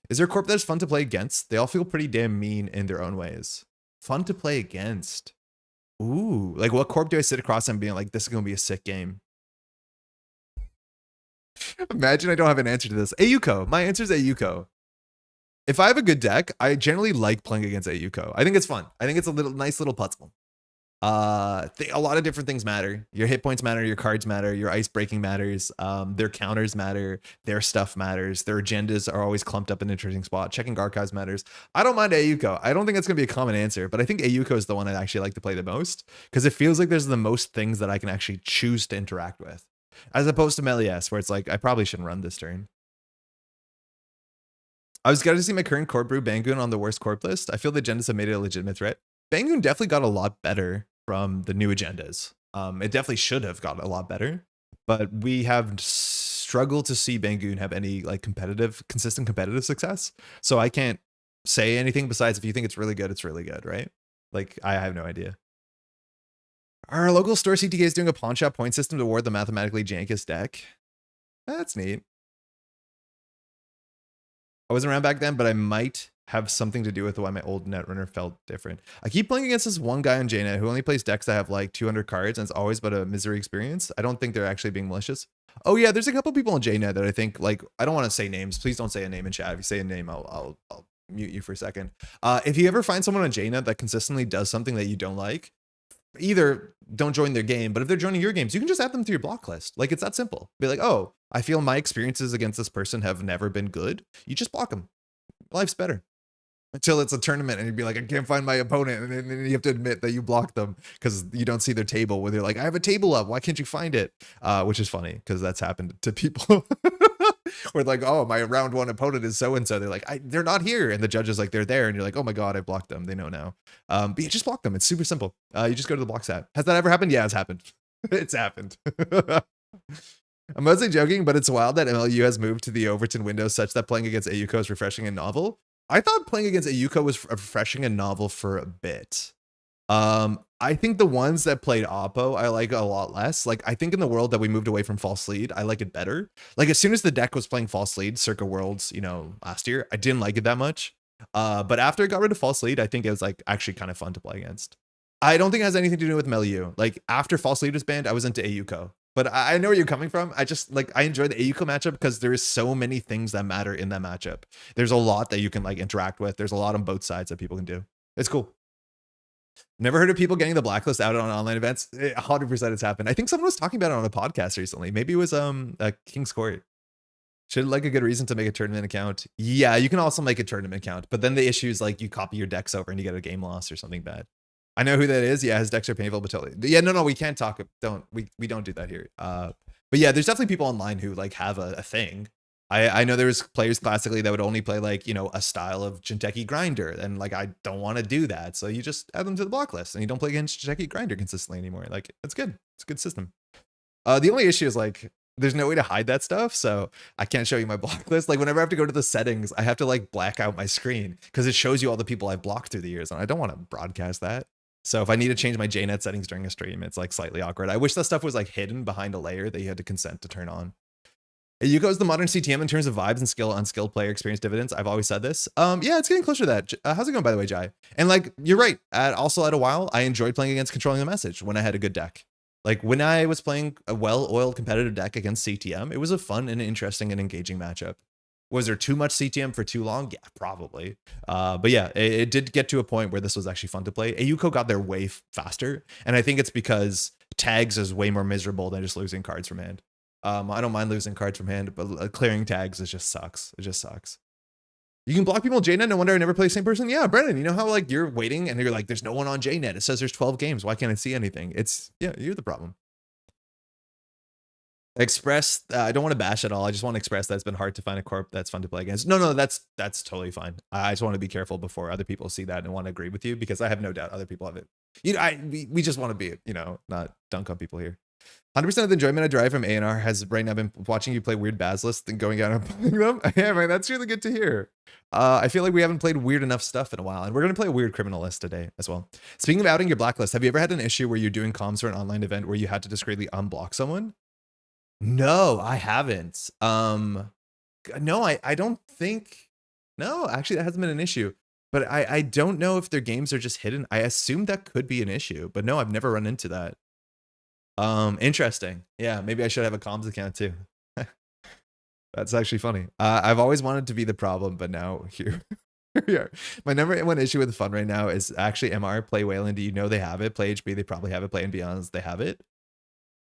Is there a corp that's fun to play against? They all feel pretty damn mean in their own ways. Fun to play against. Ooh, like what corp do I sit across and being like, this is going to be a sick game? Imagine I don't have an answer to this. Ayuko. My answer is Ayuko. If I have a good deck, I generally like playing against Ayuko. I think it's fun. I think it's a nice little puzzle. A lot of different things matter. Your hit points matter, your cards matter, your ice breaking matters, their counters matter, their stuff matters, their agendas are always clumped up in an interesting spot. Checking archives matters. I don't mind Ayuko. I don't think it's gonna be a common answer, but I think Ayuko is the one I actually like to play the most because it feels like there's the most things that I can actually choose to interact with, as opposed to Melies, where it's like I probably shouldn't run this turn. I was glad to see my current corp brew Bangoon on the worst corp list. I feel the agendas have made it a legitimate threat. Bangoon definitely got a lot better from the new agendas. It definitely should have gotten a lot better, but we have struggled to see Bangoon have any like consistent competitive success. So I can't say anything besides if you think it's really good, right? Like I have no idea. Our local store CTK is doing a pawn shop point system to award the mathematically jankest deck. That's neat. I wasn't around back then, but I might have something to do with why my old Netrunner felt different. I keep playing against this one guy on JNet who only plays decks that have like 200 cards and it's always but a misery experience. I don't think they're actually being malicious. Oh yeah, there's a couple people on JNet that I think, like, I don't want to say names. Please don't say a name in chat. If you say a name, I'll mute you for a second. If you ever find someone on JNet that consistently does something that you don't like, either don't join their game, but if they're joining your games, you can just add them to your block list. Like, it's that simple. Be like, oh, I feel my experiences against this person have never been good. You just block them. Life's better. Until it's a tournament and you'd be like, I can't find my opponent. And then you have to admit that you blocked them because you don't see their table where they're like, I have a table up. Why can't you find it? Which is funny because that's happened to people. Where like, oh, my round one opponent is so-and-so. They're like, they're not here. And the judge is like, they're there. And you're like, oh my God, I blocked them. They know now. But you just block them. It's super simple. You just go to the block stat. Has that ever happened? Yeah, it's happened. It's happened. I'm mostly joking, but it's wild that MLU has moved to the Overton window such that playing against AUCO is refreshing and novel. I thought playing against AUCO was refreshing and novel for a bit. I think the ones that played Oppo, I like a lot less. Like, I think in the world that we moved away from false lead, I like it better. Like, as soon as the deck was playing false lead, circa worlds, you know, last year, I didn't like it that much. But after it got rid of false lead, I think it was like actually kind of fun to play against. I don't think it has anything to do with MLU. Like, after false lead was banned, I was into AUCO. But I know where you're coming from. I just like, I enjoy the AUCO matchup because there is so many things that matter in that matchup. There's a lot that you can like interact with. There's a lot on both sides that people can do. It's cool. Never heard of people getting the blacklist out on online events. 100% it's happened. I think someone was talking about it on a podcast recently. Maybe it was King's Court. Should like a good reason to make a tournament account. Yeah, you can also make a tournament account, but then the issue is like you copy your decks over and you get a game loss or something bad. I know who that is. Yeah, his decks are painful, but totally. Yeah, no, we can't talk. We don't do that here. But yeah, there's definitely people online who like have a thing. I know there's players classically that would only play like, you know, a style of Jinteki Grinder. And like, I don't want to do that. So you just add them to the block list and you don't play against Jinteki Grinder consistently anymore. Like, it's good. It's a good system. The only issue is like, there's no way to hide that stuff. So I can't show you my block list. Like whenever I have to go to the settings, I have to like black out my screen because it shows you all the people I've blocked through the years. And I don't want to broadcast that. So if I need to change my JNet settings during a stream, it's like slightly awkward. I wish that stuff was like hidden behind a layer that you had to consent to turn on. Yuko is the modern CTM in terms of vibes and skill, unskilled player experience dividends. I've always said this. Yeah, it's getting closer to that. How's it going, by the way, Jai? And like, you're right. Also at a while, I enjoyed playing against controlling the message when I had a good deck. Like when I was playing a well-oiled competitive deck against CTM, it was a fun and interesting and engaging matchup. Was there too much CTM for too long? Yeah, probably. But yeah, it did get to a point where this was actually fun to play. Ayuko got there way faster. And I think it's because tags is way more miserable than just losing cards from hand. I don't mind losing cards from hand, but clearing tags, it just sucks. It just sucks. You can block people on JNet. No wonder I never play the same person. Yeah, Brennan, you know how like you're waiting and you're like, there's no one on JNet. It says there's 12 games. Why can't I see anything? It's, yeah, you're the problem. Express, I don't want to bash at all. I just want to express that it's been hard to find a corp that's fun to play against. No, that's totally fine. I just want to be careful before other people see that and want to agree with you because I have no doubt other people have it. You know, we just want to be, you know, not dunk on people here. 100% of the enjoyment I derive from A&R has right now been watching you play weird Basilisk and going out and playing them. Yeah, man, that's really good to hear. I feel like we haven't played weird enough stuff in a while, and we're going to play a weird criminal list today as well. Speaking of outing your blacklist, have you ever had an issue where you're doing comms for an online event where you had to discreetly unblock someone? No, I haven't. No, I don't think. No, actually, that hasn't been an issue. But I don't know if their games are just hidden. I assume that could be an issue, but no, I've never run into that. Interesting. Yeah, maybe I should have a comms account too. That's actually funny. I've always wanted to be the problem, but now here we are. My number one issue with fun right now is actually MR, play Wayland. Do you know they have it? Play HB, they probably have it. Play and Beyonds, they have it.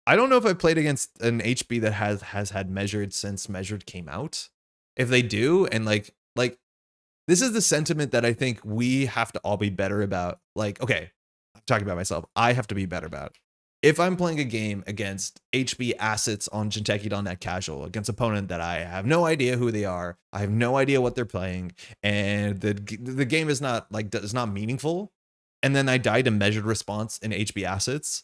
I don't know if I played against an HB that has had measured since measured came out. If they do, and like this is the sentiment that I think we have to all be better about. Like, okay, I'm talking about myself. I have to be better about. If I'm playing a game against HB assets on Jinteki.net casual against an opponent that I have no idea who they are, I have no idea what they're playing, and the game is not meaningful, and then I die to measured response in HB assets,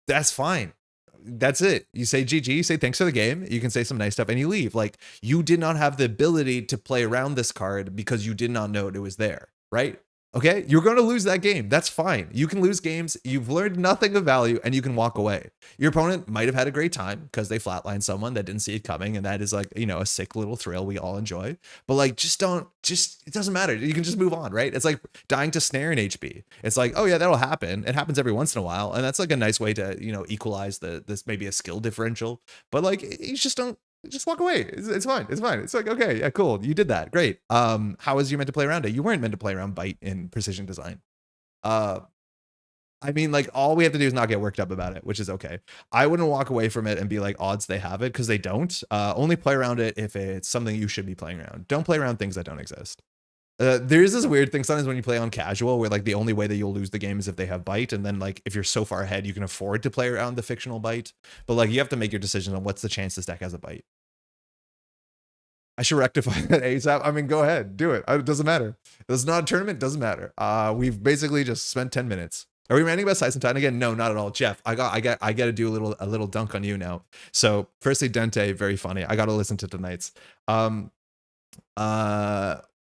that's fine. That's it. You say GG, you say thanks for the game, you can say some nice stuff, and you leave. Like, you did not have the ability to play around this card because you did not know it was there, right? Okay, you're going to lose that game. That's fine. You can lose games. You've learned nothing of value and you can walk away. Your opponent might have had a great time because they flatlined someone that didn't see it coming. And that is like, you know, a sick little thrill we all enjoy. But like, it doesn't matter. You can just move on, right? It's like dying to snare in HB. It's like, oh yeah, that'll happen. It happens every once in a while. And that's like a nice way to, you know, equalize this maybe a skill differential. But like, you just walk away. It's fine. It's fine. It's like, okay, yeah, cool. You did that. Great. How was you meant to play around it? You weren't meant to play around bite in precision design. I mean, like, all we have to do is not get worked up about it, which is okay. I wouldn't walk away from it and be like, odds they have it, because they don't. Only play around it if it's something you should be playing around. Don't play around things that don't exist. There is this weird thing sometimes when you play on casual where like the only way that you'll lose the game is if they have bite, and then like if you're so far ahead you can afford to play around the fictional bite, but like you have to make your decision on what's the chance this deck has a bite. I should rectify that ASAP. I mean, go ahead, do it. It doesn't matter. It's not a tournament, doesn't matter. We've basically just spent 10 minutes. Are we ranting about Size and Time again? No, not at all. Jeff, I got to do a little dunk on you now. So firstly, Dente, very funny. I got to listen to tonight's.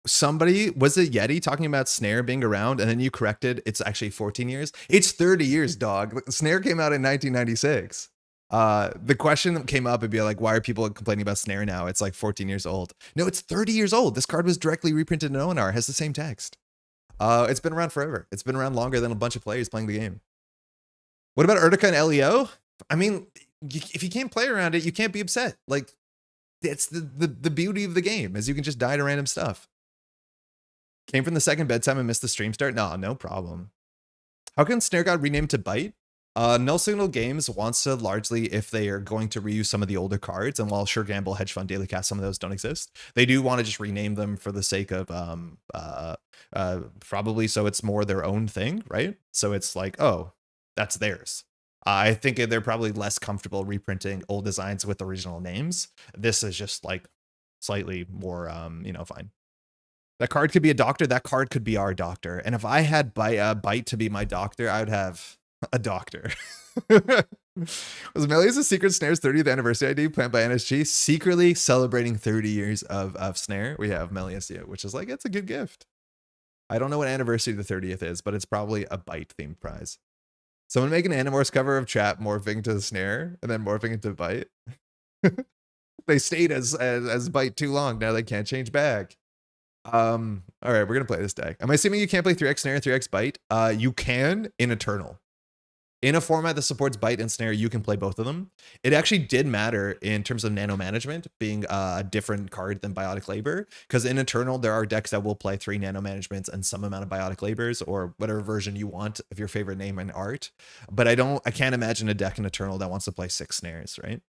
Somebody, was it Yeti, talking about Snare being around, and then you corrected it's actually 14 years. It's 30 years, dog. Snare came out in 1996. The question that came up would be like, why are people complaining about Snare now? It's like 14 years old. No, it's 30 years old. This card was directly reprinted in ONR. It has the same text. It's been around forever. It's been around longer than a bunch of players playing the game. What about Urtica and LEO? I mean, if you can't play around it, you can't be upset. Like, it's the beauty of the game is you can just die to random stuff. Came from the second bedtime and missed the stream start? No problem. How can Snare got renamed to Bite? Null Signal Games wants to largely, if they are going to reuse some of the older cards, and while Sure Gamble, Hedge Fund, Daily Cast, some of those don't exist, they do want to just rename them for the sake of probably so it's more their own thing, right? So it's like, oh, that's theirs. I think they're probably less comfortable reprinting old designs with original names. This is just like slightly more, you know, fine. That card could be a doctor. That card could be our doctor. And if I had Bite to be my doctor, I would have a doctor. Was Melius' Secret Snare's 30th anniversary ID planned by NSG? Secretly celebrating 30 years of Snare. We have Melius here, which is like, it's a good gift. I don't know what anniversary the 30th is, but it's probably a Bite themed prize. Someone make an Animorphs cover of chat morphing to Snare and then morphing into Bite. They stayed as Bite too long. Now they can't change back. All right, we're gonna play this deck. Am I assuming you can't play 3x Snare and 3x Bite? You can in Eternal. In a format that supports Bite and Snare, you can play both of them. It actually did matter in terms of nano management being a different card than Biotic Labor, because in Eternal, there are decks that will play 3 nano managements and some amount of Biotic Labors, or whatever version you want of your favorite name and art. But I can't imagine a deck in Eternal that wants to play 6 snares, right?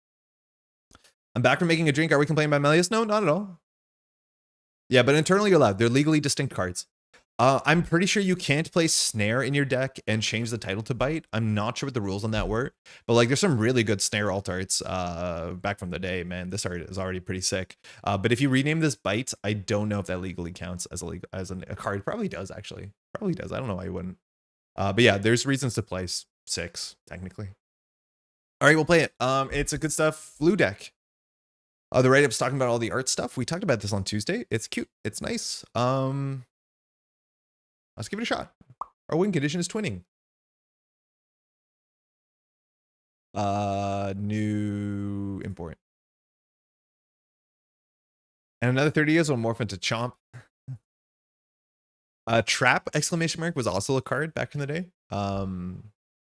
I'm back from making a drink. Are we complaining about Melius? No, not at all. Yeah, but internally you're allowed. They're legally distinct cards. I'm pretty sure you can't play Snare in your deck and change the title to Bite. I'm not sure what the rules on that were, but like there's some really good Snare alt arts back from the day, man. This art is already pretty sick. But if you rename this Bite, I don't know if that legally counts as a card. Probably does, actually. Probably does. I don't know why you wouldn't. But yeah, there's reasons to play 6, technically. All right, we'll play it. It's a good stuff Blue deck. The write-up's talking about all the art stuff. We talked about this on Tuesday. It's cute. It's nice. Let's give it a shot. Our win condition is twinning. New import. And another 30 years will morph into Chomp. Trap exclamation mark was also a card back in the day.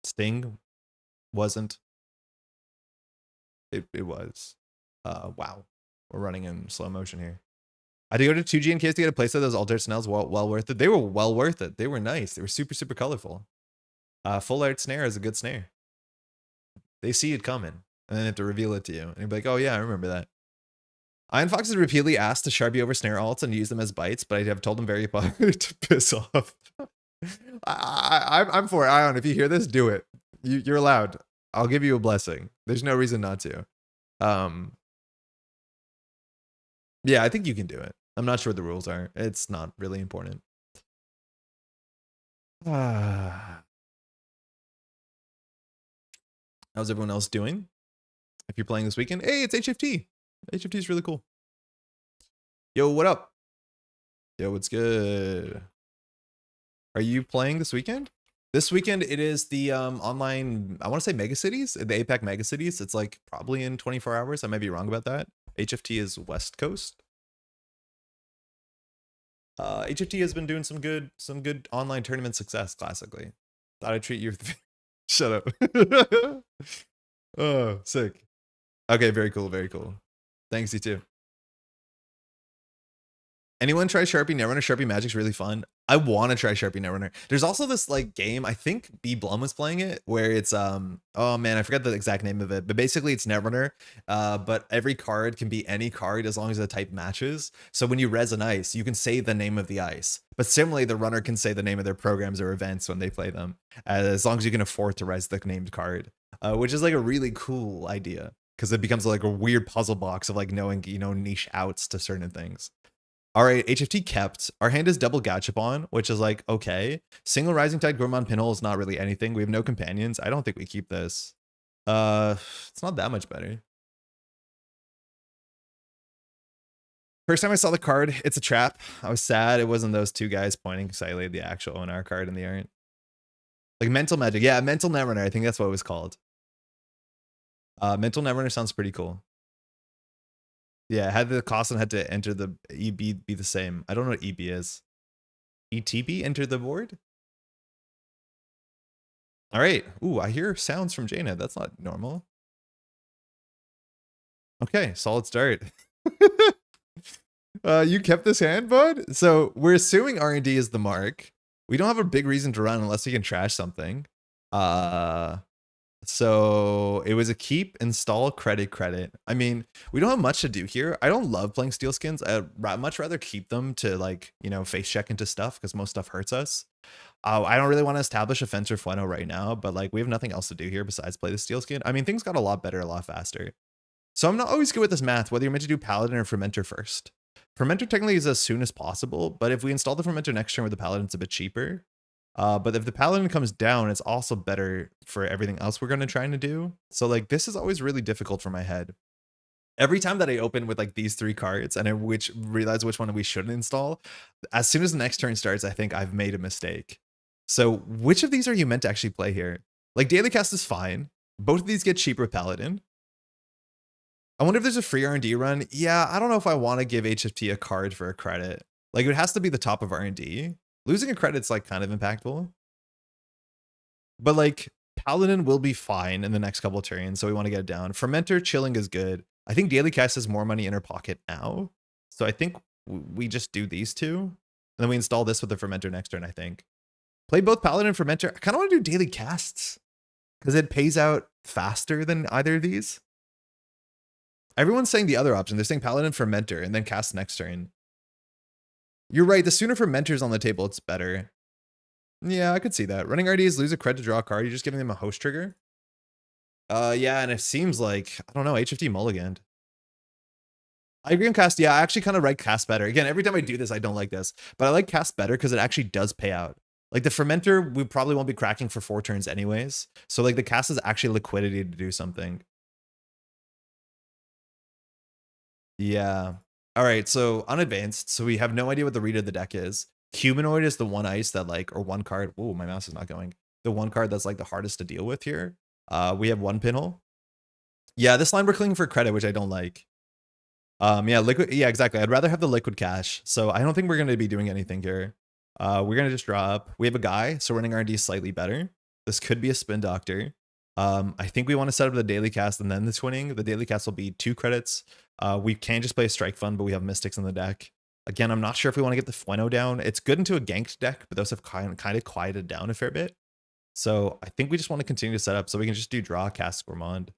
Sting wasn't. It was. Wow. We're running in slow motion here. I had to go to 2G in case to get a playset of those Alter Snells. Well worth it. They were well worth it. They were nice. They were super, super colorful. Full art snare is a good snare. They see it coming, and then they have to reveal it to you. And you'll be like, oh yeah, I remember that. Iron Fox has repeatedly asked to Sharpie over snare alts and use them as bites, but I have told him very publicly to piss off. I'm for it. Ion, if you hear this, do it. You're allowed. I'll give you a blessing. There's no reason not to. Yeah, I think you can do it. I'm not sure what the rules are. It's not really important. How's everyone else doing? If you're playing this weekend, hey, it's HFT. HFT is really cool. Yo, what up? Yo, what's good? Are you playing this weekend? This weekend it is the online, I want to say Mega Cities, the APAC Mega Cities. It's like probably in 24 hours. I might be wrong about that. HFT is West Coast. HFT has been doing some good online tournament success classically. Thought I'd treat you with shut up. Oh, sick. Okay, very cool, very cool. Thanks, you too. Anyone try Sharpie Netrunner? Sharpie Magic's really fun. I want to try Sharpie Netrunner. There's also this like game, I think B Blum was playing it, where it's oh man, I forgot the exact name of it, but basically it's Netrunner. But every card can be any card as long as the type matches. So when you res an ice, you can say the name of the ice. But similarly, the runner can say the name of their programs or events when they play them, as long as you can afford to res the named card, which is like a really cool idea because it becomes like a weird puzzle box of like knowing, you know, niche outs to certain things. All right, HFT kept. Our hand is double Gachapon, which is like, okay. Single Rising Tide Gourmand Pinhole is not really anything. We have no companions. I don't think we keep this. It's not that much better. First time I saw the card, it's a trap. I was sad it wasn't those two guys pointing because I laid the actual ONR card in the art. Like Mental Magic. Yeah, Mental Netrunner. I think that's what it was called. Mental Netrunner sounds pretty cool. Yeah, had the cost and had to enter the EB be the same. I don't know what EB is. ETB, enter the board? All right. Ooh, I hear sounds from JNet. That's not normal. Okay, solid start. You kept this hand, bud? So we're assuming R&D is the mark. We don't have a big reason to run unless we can trash something. So it was a keep, install, credit. I mean, we don't have much to do here. I don't love playing steel skins. I'd much rather keep them to like, you know, face check into stuff because most stuff hurts us. I don't really want to establish a fence or Fueno right now, but like we have nothing else to do here besides play the steel skin. I mean, things got a lot better, a lot faster. So I'm not always good with this math, whether you're meant to do Paladin or Fermenter first. Fermenter technically is as soon as possible, but if we install the Fermenter next turn with the Paladin, it's a bit cheaper. But if the Paladin comes down, it's also better for everything else we're going to try to do. So like this is always really difficult for my head. Every time that I open with like these three cards and I realize which one we shouldn't install, as soon as the next turn starts, I think I've made a mistake. So which of these are you meant to actually play here? Like Daily Cast is fine. Both of these get cheaper Paladin. I wonder if there's a free R&D run. Yeah, I don't know if I want to give HFT a card for a credit. Like it has to be the top of R&D. Losing a credit's like kind of impactful. But like Paladin will be fine in the next couple of turns, so we want to get it down. Fermenter chilling is good. I think Daily Cast has more money in her pocket now. So I think we just do these two. And then we install this with the Fermenter next turn, I think. Play both Paladin and Fermenter. I kind of want to do Daily Casts because it pays out faster than either of these. Everyone's saying the other option. They're saying Paladin, Fermenter, and then cast next turn. You're right. The sooner Fermenter's on the table, it's better. Yeah, I could see that. Running RDs lose a cred to draw a card. You're just giving them a host trigger. Yeah, and it seems like, I don't know, HFT mulliganed. I agree on cast. Yeah, I actually kind of like cast better. Again, every time I do this, I don't like this. But I like cast better because it actually does pay out. Like the Fermenter, we probably won't be cracking for 4 turns anyways. So like the cast is actually liquidity to do something. Yeah. All right, so unadvanced. So we have no idea what the read of the deck is. Humanoid is the one ice that like, or one card. Oh, my mouse is not going. The one card that's like the hardest to deal with here. We have one pinhole. Yeah, this line we're clicking for credit, which I don't like. Yeah, liquid. Yeah, exactly. I'd rather have the liquid cash. So I don't think we're going to be doing anything here. We're going to just draw up. We have a guy, so running R&D is slightly better. This could be a spin doctor. I think we want to set up the daily cast and then the twinning. The daily cast will be 2 credits. We can just play a strike fund, but we have mystics in the deck. Again, I'm not sure if we want to get the Fueno down. It's good into a ganked deck, but those have kind of quieted down a fair bit. So I think we just want to continue to set up so we can just do draw, cast, Gourmand.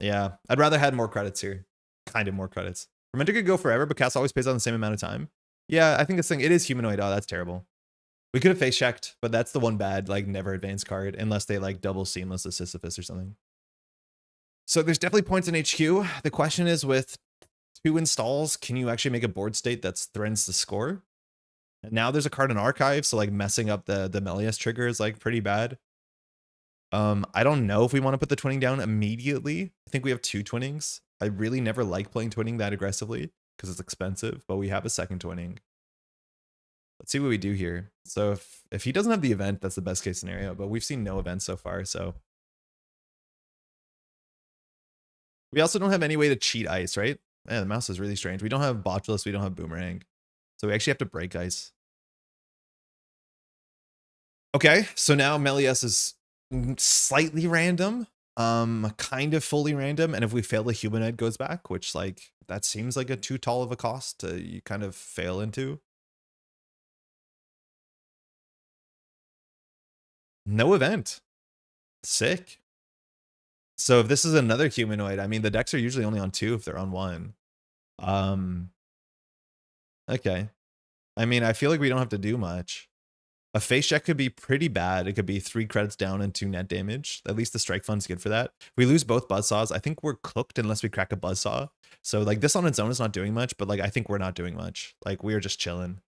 Yeah, I'd rather had more credits here. Kind of more credits. Fermenter could go forever, but cast always pays out the same amount of time. Yeah, I think this thing, it is humanoid. Oh, that's terrible. We could have face checked, but that's the one bad, like, never advanced card, unless they, like, double seamless the Sisyphus or something. So there's definitely points in HQ. The question is, with 2 installs, can you actually make a board state that threatens the score? And now there's a card in Archive, so, like, messing up the Melius trigger is, like, pretty bad. I don't know if we want to put the twinning down immediately. I think we have 2 twinnings. I really never like playing twinning that aggressively because it's expensive, but we have a second twinning. Let's see what we do here. So if he doesn't have the event, that's the best case scenario, but we've seen no events so far, so. We also don't have any way to cheat ice, right? Man, the mouse is really strange. We don't have botulus, we don't have boomerang. So we actually have to break ice. Okay, so now Melius is slightly random, kind of fully random, and if we fail, the humanoid goes back, which like that seems like a too tall of a cost to you kind of fail into. No event. Sick. So if this is another humanoid, I mean the decks are usually only on 2 if they're on 1. Okay. I mean, I feel like we don't have to do much. A face check could be pretty bad. It could be 3 credits down and 2 net damage. At least the strike fund's good for that. If we lose both buzzsaws, I think we're cooked unless we crack a buzzsaw. So like this on its own is not doing much, but like I think we're not doing much. Like we are just chilling.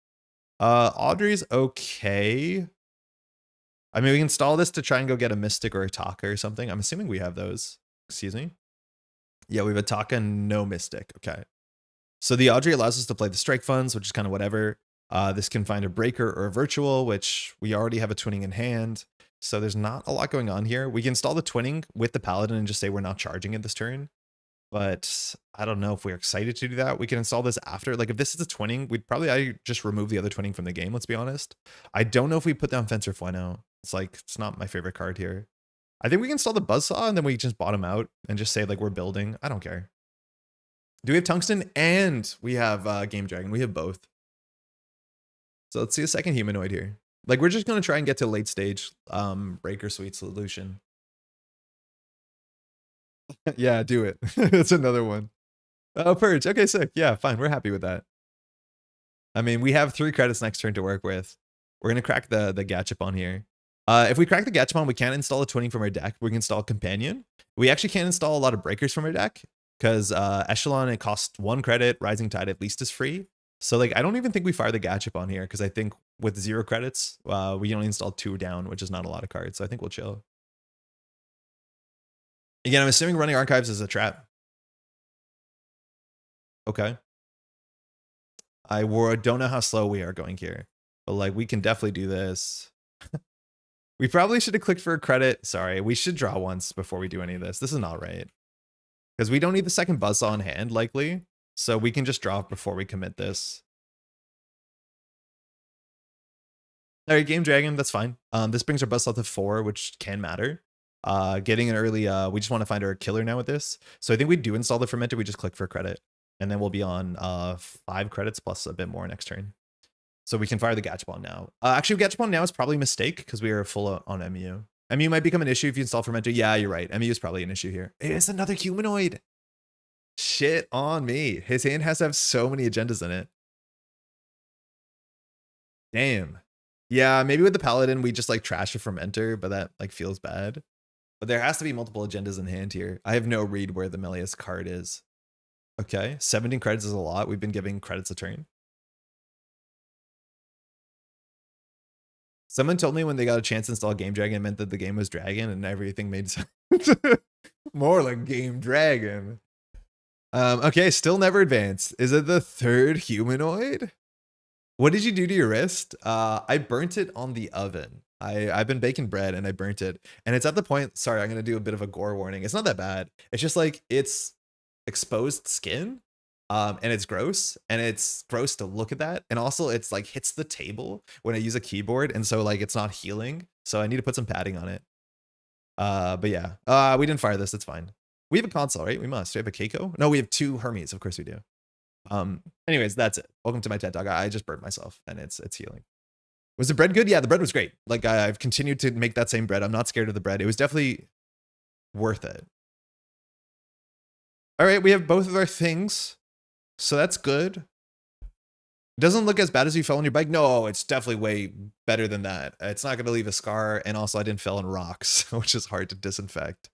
Audrey's okay. I mean, we can install this to try and go get a Mystic or a Taka or something. I'm assuming we have those. Excuse me. Yeah, we have a Taka and no Mystic. Okay. So the Audrey allows us to play the strike funds, which is kind of whatever. This can find a breaker or a virtual, which we already have a twinning in hand. So there's not a lot going on here. We can install the twinning with the paladin and just say we're not charging it this turn. But I don't know if we're excited to do that. We can install this after. Like if this is a twinning, we'd probably just remove the other twinning from the game, let's be honest. I don't know if we put down Fencer Fueno. It's like, it's not my favorite card here. I think we can install the Buzzsaw and then we just bottom out and just say like we're building. I don't care. Do we have Tungsten and we have Game Dragon? We have both. So let's see a second humanoid here. Like we're just going to try and get to late stage breaker suite solution. Yeah, do it. It's another one. Oh, Purge. Okay, sick. Yeah, fine. We're happy with that. I mean, we have 3 credits next turn to work with. We're going to crack the Gachapon here. If we crack the Gachapon, we can't install a twinning from our deck. We can install Companion. We actually can't install a lot of breakers from our deck because Echelon, it costs 1 credit. Rising Tide at least is free. So like, I don't even think we fire the Gachapon here because I think with 0 credits, we only install 2 down, which is not a lot of cards. So I think we'll chill. Again, I'm assuming running archives is a trap. Okay. I don't know how slow we are going here, but like we can definitely do this. We probably should have clicked for a credit. Sorry, we should draw once before we do any of this. This is not right. Because we don't need the second buzzsaw in hand, likely. So we can just draw before we commit this. All right, Game Dragon, that's fine. This brings our buzzsaw to 4, which can matter. Getting an early, we just want to find our killer now with this. So I think we do install the Fermenter, we just click for credit. And then we'll be on 5 credits plus a bit more next turn. So we can fire the Gachapon now. Actually, Gachapon now is probably a mistake because we are full on MU. MU might become an issue if you install Fermenter. Yeah, you're right. MU is probably an issue here. It's another humanoid. Shit on me. His hand has to have so many agendas in it. Damn. Yeah, maybe with the Paladin, we just like trash a Fermenter, but that like feels bad. But there has to be multiple agendas in hand here. I have no read where the Melius card is. Okay, 17 credits is a lot. We've been giving credits a turn. Someone told me when they got a chance to install Game Dragon meant that the game was Dragon and everything made sense. More like Game Dragon. Okay, still never advanced. Is it the 3rd humanoid? What did you do to your wrist? I burnt it on the oven. I've been baking bread and I burnt it. And it's at the point, sorry, I'm going to do a bit of a gore warning. It's not that bad. It's just like, it's exposed skin. And it's gross to look at that. And also it's like hits the table when I use a keyboard. And so like, it's not healing. So I need to put some padding on it. But yeah, we didn't fire this. It's fine. We have a console, right? We must. We have a Keiko. No, we have 2 Hermes. Of course we do. Anyways, that's it. Welcome to my TED Talk. I just burnt myself and it's healing. Was the bread good? Yeah, the bread was great. Like I've continued to make that same bread. I'm not scared of the bread. It was definitely worth it. All right, we have both of our things. So that's good. It doesn't look as bad as you fell on your bike. No, it's definitely way better than that. It's not going to leave a scar. And also I didn't fall on rocks, which is hard to disinfect.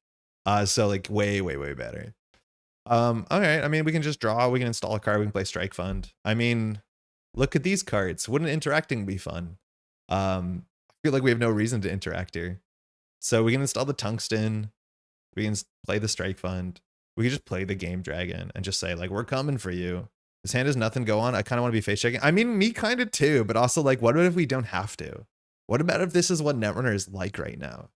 So like way, way, way better. All right. I mean, we can just draw. We can install a card. We can play Strike Fund. I mean, look at these cards. Wouldn't interacting be fun? I feel like we have no reason to interact here. So we can install the Tungsten. We can play the Strike Fund. We can just play the Game Dragon and just say like, we're coming for you. This hand has nothing to go on. I kind of want to be face checking. I mean, me kind of too, but also like, what if we don't have to? What about if this is what Netrunner is like right now?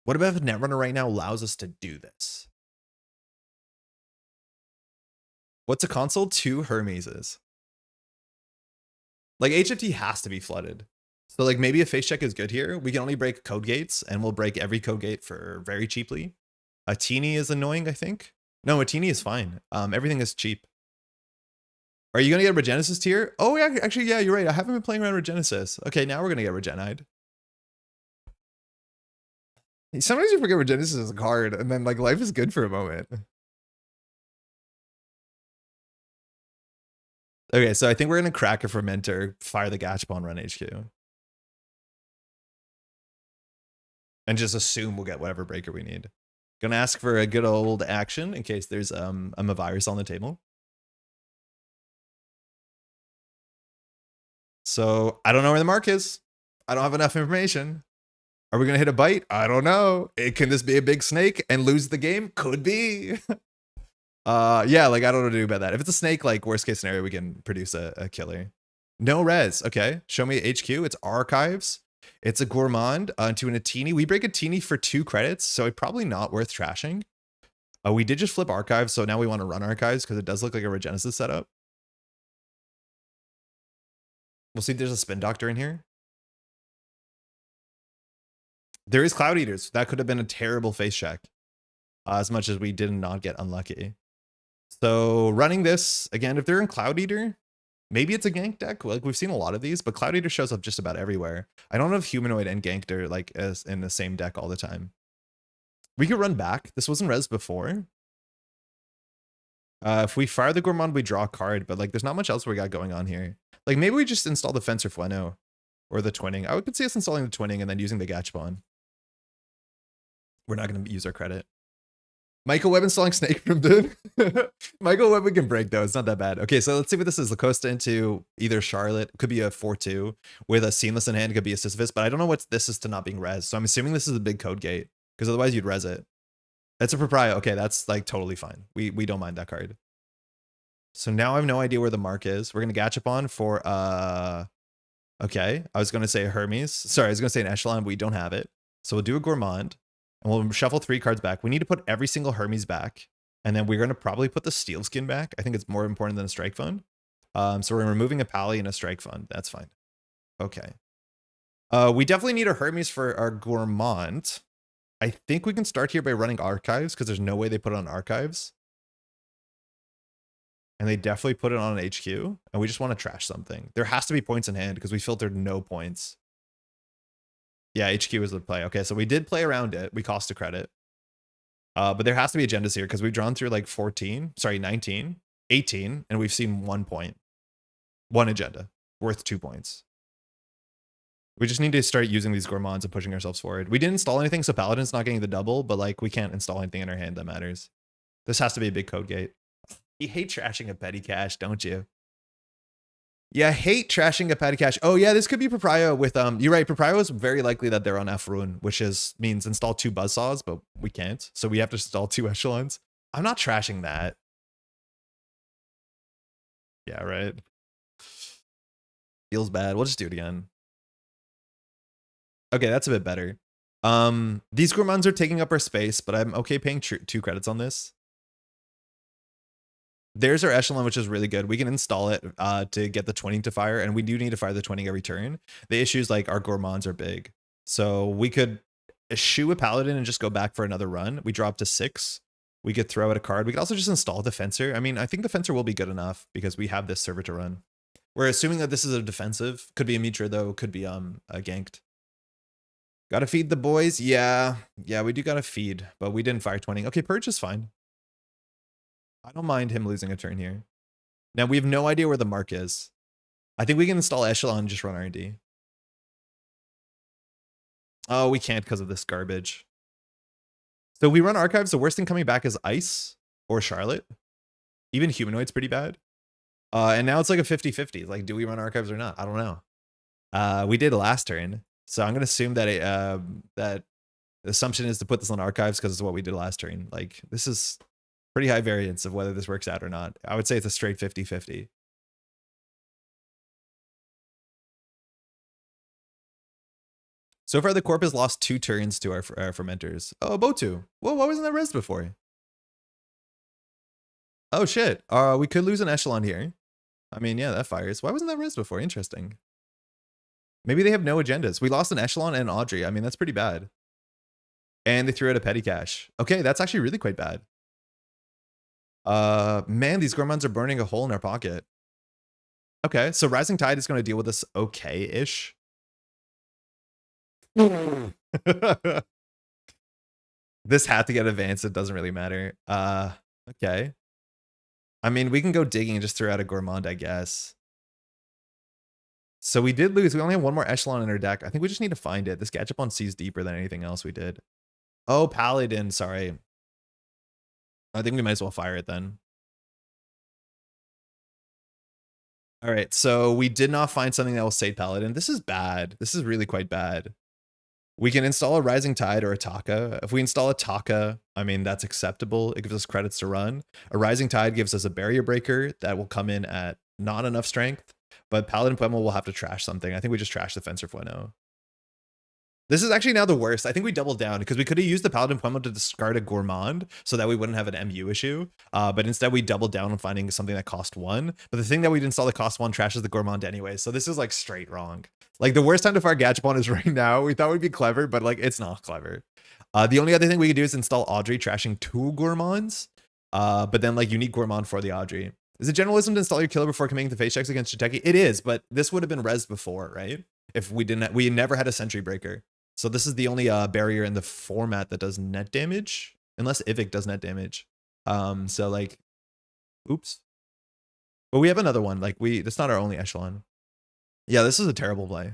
What about if Netrunner right now allows us to do this? What's a console? 2 Hermeses. Like HFT has to be flooded. So like maybe a face check is good here. We can only break code gates and we'll break every code gate for very cheaply. A teeny is annoying, I think. No, a teeny is fine. Everything is cheap. Are you going to get Regenesis tier? Oh, yeah, actually, yeah, you're right. I haven't been playing around Regenesis. Okay, now we're going to get Regenide. Sometimes you forget Regenesis is a card, and then like life is good for a moment. Okay, so I think we're going to crack a Fermenter, fire the Gachapon, run HQ. And just assume we'll get whatever breaker we need. Gonna ask for a good old action in case there's a virus on the table. So I don't know where the mark is. I don't have enough information. Are we gonna hit a bite? I don't know. Can this be a big snake and lose the game? Could be. Yeah, like I don't know what to do about that. If it's a snake, like worst case scenario, we can produce a killer. No res. Okay, show me HQ. It's archives. It's a gourmand into an Atini. We break a teeny for 2 credits, so it's probably not worth trashing. We did just flip archives, so now we want to run archives because it does look like a Regenesis setup. We'll see if there's a spin doctor in here. There is Cloud Eaters. That could have been a terrible face check. As much as we did not get unlucky. So running this, again, if they're in Cloud Eater, maybe it's a gank deck. Like we've seen a lot of these, but Cloud Eater shows up just about everywhere. I don't know if Humanoid and Ganked are like as in the same deck all the time. We could run back. This wasn't res before. If we fire the Gourmand, we draw a card, but like there's not much else we got going on here. Like maybe we just install the Fencer Flueno or the Twinning. I could see us installing the Twinning and then using the Gachapon. We're not going to use our credit. Michael Webb installing Snake from Dune. Michael Webb we can break though. It's not that bad. Okay, so let's see what this is. Lacosta into either Charlotte. Could be a 4-2 with a Seamless in hand. Could be a Sisyphus, but I don't know what this is to not being res. So I'm assuming this is a big code gate because otherwise you'd res it. That's a Proprio. Okay, that's like totally fine. We don't mind that card. So now I have no idea where the mark is. We're going to Gachapon for, okay. I was going to say a Hermes. Sorry, I was going to say an Echelon, but we don't have it. So we'll do a Gourmand. And we'll shuffle 3 cards back. We need to put every single Hermes back. And then we're going to probably put the Steel Skin back. I think it's more important than a Strike Fund. So we're removing a Pally and a Strike Fund. That's fine. Okay. We definitely need a Hermes for our Gourmand. I think we can start here by running Archives because there's no way they put it on Archives. And they definitely put it on an HQ. And we just want to trash something. There has to be points in hand because we filtered no points. Yeah, HQ is the play. Okay, so we did play around it. We cost a credit. But there has to be agendas here because we've drawn through like 19, 18, and we've seen 1 point. 1 agenda worth 2 points. We just need to start using these Gourmands and pushing ourselves forward. We didn't install anything, so Paladin's not getting the double, but like we can't install anything in our hand that matters. This has to be a big code gate. You hate trashing a petty cash, don't you? Yeah, I hate trashing a petty cache. Oh yeah, this could be Proprio with you're right, Proprio is very likely that they're on F Rune, which means install 2 Buzzsaws, but we can't. So we have to install 2 Echelons. I'm not trashing that. Yeah, right. Feels bad. We'll just do it again. Okay, that's a bit better. These Gourmands are taking up our space, but I'm okay paying 2 credits on this. There's our Echelon, which is really good. We can install it to get the Twinning to fire, and we do need to fire the Twinning every turn. The issue is like our Gourmands are big. So we could eschew a Paladin and just go back for another run. We drop to 6. We could throw out a card. We could also just install the Fencer. I mean, I think the Fencer will be good enough because we have this server to run. We're assuming that this is a defensive. Could be a Mitra though, could be a ganked. Gotta feed the boys. Yeah, we do gotta feed, but we didn't fire Twinning. Okay, Purge is fine. I don't mind him losing a turn here. Now, we have no idea where the mark is. I think we can install Echelon and just run R&D. Oh, we can't because of this garbage. So we run Archives. The worst thing coming back is Ice or Charlotte. Even Humanoid's pretty bad. And now it's like a 50-50. Like, do we run Archives or not? I don't know. We did last turn. So I'm going to assume that that the assumption is to put this on Archives because it's what we did last turn. Like, this is... Pretty high variance of whether this works out or not. I would say it's a straight 50-50. So far, the Corp has lost 2 turns to our fermenters. Oh, Botu. Whoa, why wasn't that res before? Oh, shit. We could lose an echelon here. I mean, yeah, that fires. Why wasn't that res before? Interesting. Maybe they have no agendas. We lost an echelon and Audrey. I mean, that's pretty bad. And they threw out a petty cache. Okay, that's actually really quite bad. Man, these gourmands are burning a hole in our pocket. Okay, so Rising Tide is going to deal with this okay-ish. This had to get advanced. It doesn't really matter. Okay. I mean, we can go digging and just throw out a gourmand, I guess. So we did lose. We only have 1 more echelon in our deck. I think we just need to find it. This Gachapon sees deeper than anything else we did. Oh, Paladin. Sorry. I think we might as well fire it then. All right. So we did not find something that will save Paladin. This is bad. This is really quite bad. We can install a Rising Tide or a Taka. If we install a Taka, I mean, that's acceptable. It gives us credits to run. A Rising Tide gives us a Barrier Breaker that will come in at not enough strength. But Paladin Puemo will have to trash something. I think we just trashed the Fencer Fueno. This is actually now the worst. I think we doubled down because we could have used the Paladin Puemo to discard a Gourmand so that we wouldn't have an MU issue. But instead we doubled down on finding something that cost 1. But the thing that we'd install that cost 1 trashes the Gourmand anyway. So this is like straight wrong. Like the worst time to fire Gachapon is right now. We thought we'd be clever, but like it's not clever. The only other thing we could do is install Audrey, trashing 2 Gourmands. But then like unique Gourmand for the Audrey. Is it generalism to install your killer before committing to face checks against Jiteki? It is, but this would have been res before, right? If we didn't, we never had a Sentry Breaker. So this is the only barrier in the format that does net damage, unless Vic does net damage. So like, oops. But we have another one. Like that's not our only echelon. Yeah, this is a terrible play.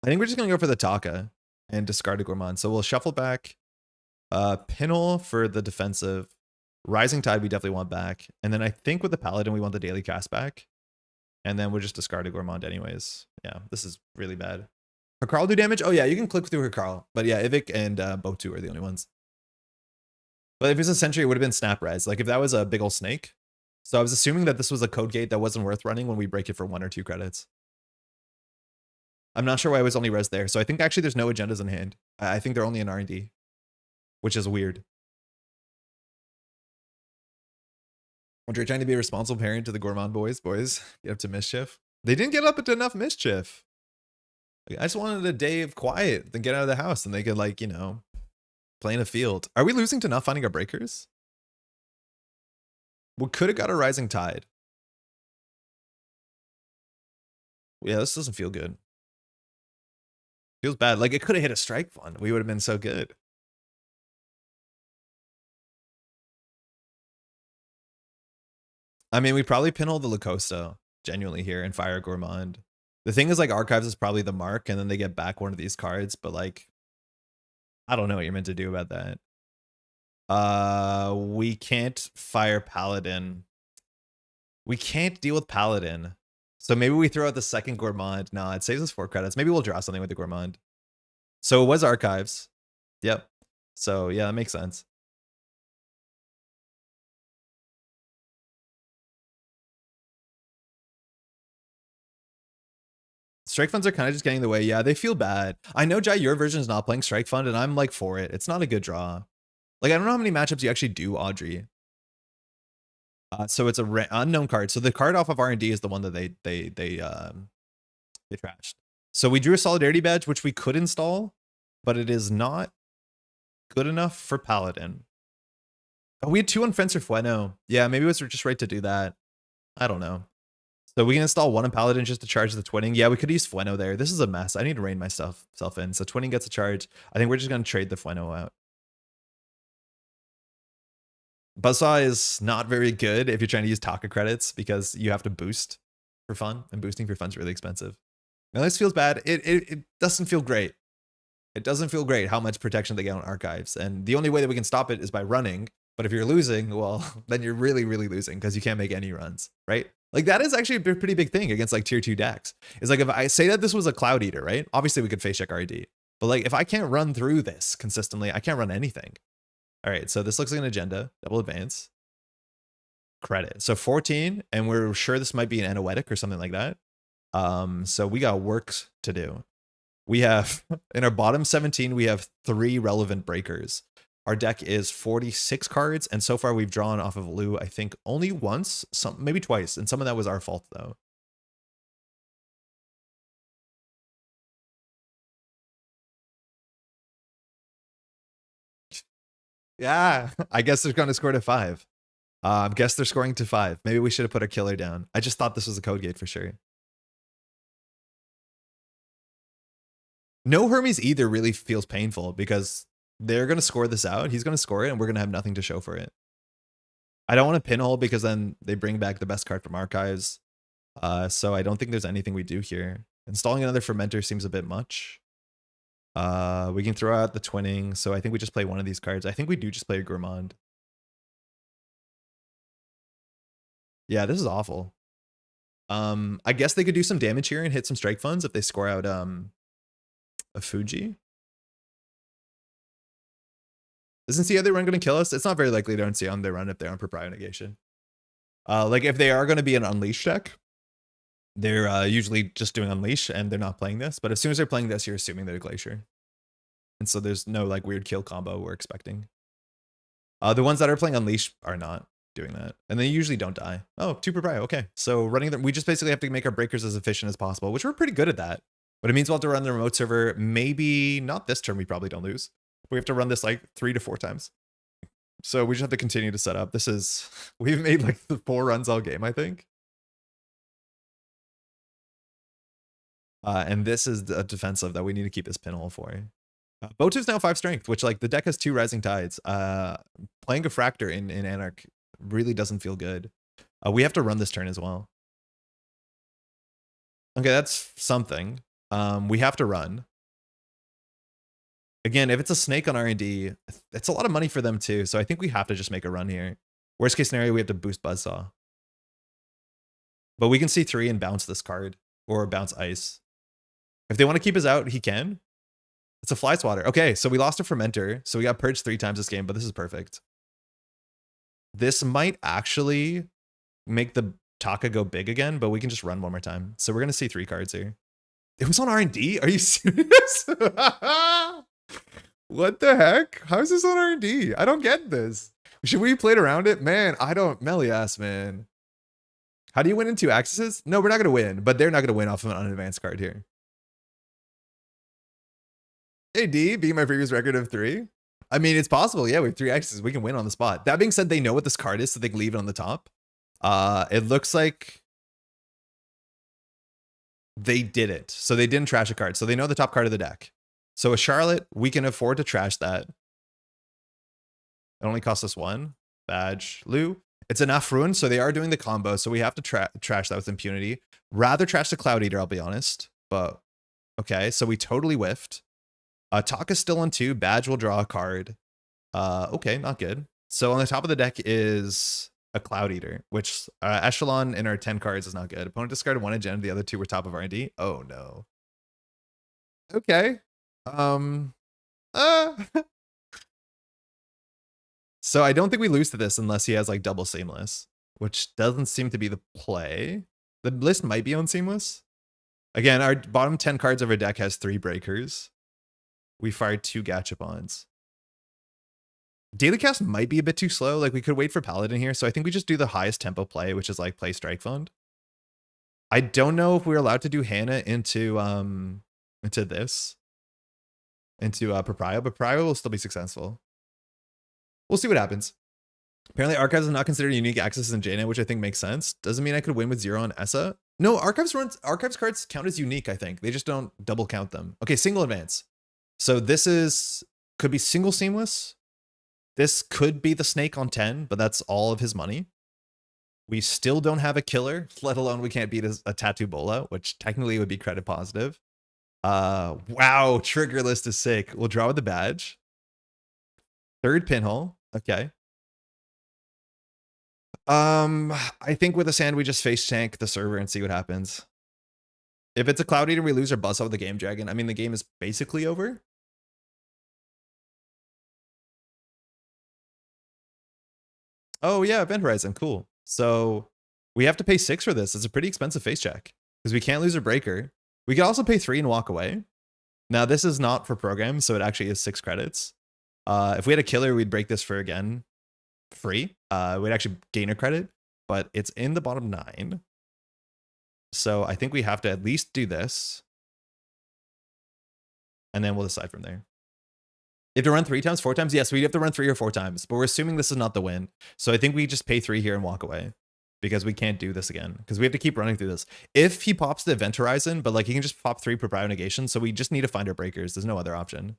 I think we're just gonna go for the Taka and discard a Gourmand. So we'll shuffle back, Pinel for the defensive. Rising Tide we definitely want back. And then I think with the Paladin we want the daily cast back. And then we'll just discard a Gourmand anyways. Yeah, this is really bad. Hakarl do damage? Oh yeah, you can click through Hakarl. But yeah, Vic and Botu are the only ones. But if it's a Sentry, it would have been Snap Res. Like if that was a big ol' snake. So I was assuming that this was a code gate that wasn't worth running when we break it for 1 or 2 credits. I'm not sure why it was only res there. So I think actually there's no agendas in hand. I think they're only in R&D, which is weird. When you're trying to be a responsible parent to the Gourmand boys, get up to mischief. They didn't get up to enough mischief. Like, I just wanted a day of quiet, then get out of the house and they could like, you know, play in a field. Are we losing to not finding our breakers? We could have got a Rising Tide. Yeah, this doesn't feel good. Feels bad. Like it could have hit a strike fund. We would have been so good. I mean, we probably pinhole the Lacosta genuinely here and fire Gourmand. The thing is like Archives is probably the mark and then they get back one of these cards, but like, I don't know what you're meant to do about that. We can't fire Paladin. We can't deal with Paladin. So maybe we throw out the second Gourmand. No, it saves us 4 credits. Maybe we'll draw something with the Gourmand. So it was Archives. Yep. So yeah, that makes sense. Strike funds are kind of just getting in the way. Yeah, they feel bad. I know, Jai, your version is not playing Strike Fund, and I'm like for it. It's not a good draw. Like, I don't know how many matchups you actually do Audrey. So it's a unknown card. So the card off of R&D is the one that they trashed. So we drew a Solidarity Badge, which we could install, but it is not good enough for Paladin. Oh, we had 2 on Fencer Fueno. Yeah, maybe it was just right to do that. I don't know. So we can install 1 on Paladin just to charge the twinning. Yeah, we could use Fueno there. This is a mess. I need to rein myself in. So twinning gets a charge. I think we're just going to trade the Fueno out. Buzzsaw is not very good if you're trying to use Taka credits because you have to boost for fun, and boosting for fun is really expensive. Now this feels bad. It doesn't feel great. It doesn't feel great how much protection they get on Archives. And the only way that we can stop it is by running. But if you're losing, well, then you're really, really losing because you can't make any runs, right? Like that is actually a pretty big thing against like tier 2 decks. It's like if I say that this was a Cloud Eater, right? Obviously we could face check RD. But like if I can't run through this consistently, I can't run anything. All right, so this looks like an agenda. Double advance. Credit. So 14, and we're sure this might be an anoetic or something like that. So we got works to do. We have, in our bottom 17, we have 3 relevant breakers. Our deck is 46 cards, and so far we've drawn off of Loup, I think, only once, maybe twice, and some of that was our fault, though. Yeah, I guess they're going to score to 5. Guess they're scoring to 5. Maybe we should have put a killer down. I just thought this was a code gate for sure. No Hermes either really feels painful because they're going to score this out. He's going to score it, and we're going to have nothing to show for it. I don't want to pinhole because then they bring back the best card from archives. So I don't think there's anything we do here. Installing another fermenter seems a bit much. We can throw out the twinning, so I think we just play one of these cards. I think we do just play a Gourmand. Yeah, this is awful. I guess they could do some damage here and hit some strike funds if they score out a Fuji. Isn't the other run going to kill us? It's not very likely they don't see on their run if they're on Proprio Negation. Like if they are going to be an Unleash deck, they're usually just doing Unleash and they're not playing this. But as soon as they're playing this, you're assuming they're Glacier. And so there's no like weird kill combo we're expecting. The ones that are playing Unleash are not doing that. And they usually don't die. Oh, 2 Proprio. Okay. So running them, we just basically have to make our breakers as efficient as possible, which we're pretty good at that. But it means we'll have to run the remote server. Maybe not this turn. We probably don't lose. We have to run this like 3 to 4 times. So we just have to continue to set up. This is, we've made like the 4 runs all game, I think. And this is a defensive that we need to keep this pinhole for. Botu's now 5 strength, which like the deck has 2 rising tides. Playing Gefractor in Anarch really doesn't feel good. We have to run this turn as well. Okay, that's something. We have to run. Again, if it's a snake on R&D, it's a lot of money for them too. So I think we have to just make a run here. Worst case scenario, we have to boost Buzzsaw. But we can see 3 and bounce this card or bounce Ice. If they want to keep us out, he can. It's a Fly Swatter. Okay, so we lost a Fermenter. So we got purged 3 times this game, but this is perfect. This might actually make the Taka go big again, but we can just run one more time. So we're going to see 3 cards here. It was on R&D? Are you serious? What the heck? How is this on R&D? I don't get this. Should we play around it? Man, I don't. Melias, man. How do you win in 2 accesses? No, we're not going to win, but they're not going to win off of an unadvanced card here. Hey, D, beat my previous record of 3. I mean, it's possible. Yeah, we have 3 accesses. We can win on the spot. That being said, they know what this card is, so they can leave it on the top. It looks like they did it. So they didn't trash a card. So they know the top card of the deck. So a Charlotte, we can afford to trash that. It only costs us 1. Badge. Loup. It's enough ruin, so they are doing the combo. So we have to trash that with impunity. Rather trash the Cloud Eater, I'll be honest. But okay, so we totally whiffed. Taka's still on 2. Badge will draw a card. Okay, not good. So on the top of the deck is a Cloud Eater, which Echelon in our 10 cards is not good. Opponent discarded 1 agenda. The other 2 were top of R&D. Oh, no. Okay. So I don't think we lose to this unless he has like double Seamless, which doesn't seem to be the play. The list might be on Seamless. Again, our bottom 10 cards of our deck has 3 breakers. We fired 2 Gachapons. Daily Cast might be a bit too slow. Like we could wait for Paladin here. So I think we just do the highest tempo play, which is like play Strike Fund. I don't know if we're allowed to do Hannah into this. Into Proprio, but Proprio will still be successful. We'll see what happens. Apparently Archives is not considered unique access in JNet, which I think makes sense. Doesn't mean I could win with 0 on ESA. No, Archives cards count as unique, I think. They just don't double count them. Okay, single advance. So this could be single Seamless. This could be the snake on 10, but that's all of his money. We still don't have a killer, let alone we can't beat a Tattoo Bola, which technically would be credit positive. Wow, trigger list is sick. We'll draw with the badge. 3rd pinhole. Okay. I think with a sand, we just face tank the server and see what happens. If it's a Cloud Eater, we lose our buzz out with the Game Dragon. I mean, the game is basically over. Oh yeah, Event Horizon, cool. So we have to pay 6 for this. It's a pretty expensive face check because we can't lose a breaker. We can also pay 3 and walk away. Now this is not for programs, so it actually is 6 credits. If we had a killer, we'd break this for again free. We'd actually gain a credit, but it's in the bottom 9. So I think we have to at least do this. And then we'll decide from there. You have to run 3 times, 4 times? Yes, we have to run 3 or 4 times, but we're assuming this is not the win. So I think we just pay 3 here and walk away because we can't do this again because we have to keep running through this. If he pops the Event Horizon, but like he can just pop 3 per prior negation, so we just need to find our breakers. There's no other option.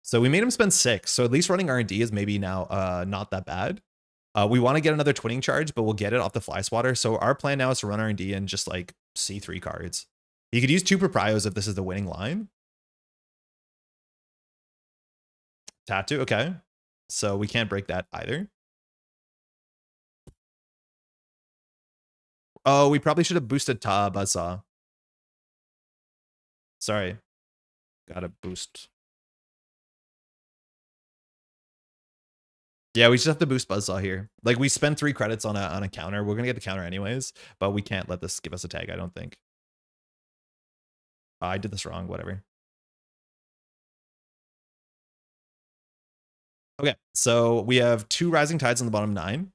So we made him spend 6. So at least running R&D is maybe now not that bad. We want to get another twinning charge, but we'll get it off the fly swatter. So our plan now is to run R&D and just like see 3 cards. You could use 2 proprios if this is the winning line. Tattoo, okay. So we can't break that either. Oh, we probably should have boosted Buzzsaw. Sorry. Gotta boost. Yeah, we just have to boost Buzzsaw here. Like we spend 3 credits on a counter. We're gonna get the counter anyways, but we can't let this give us a tag, I don't think. I did this wrong, whatever. Okay, so we have 2 Rising Tides on the bottom 9.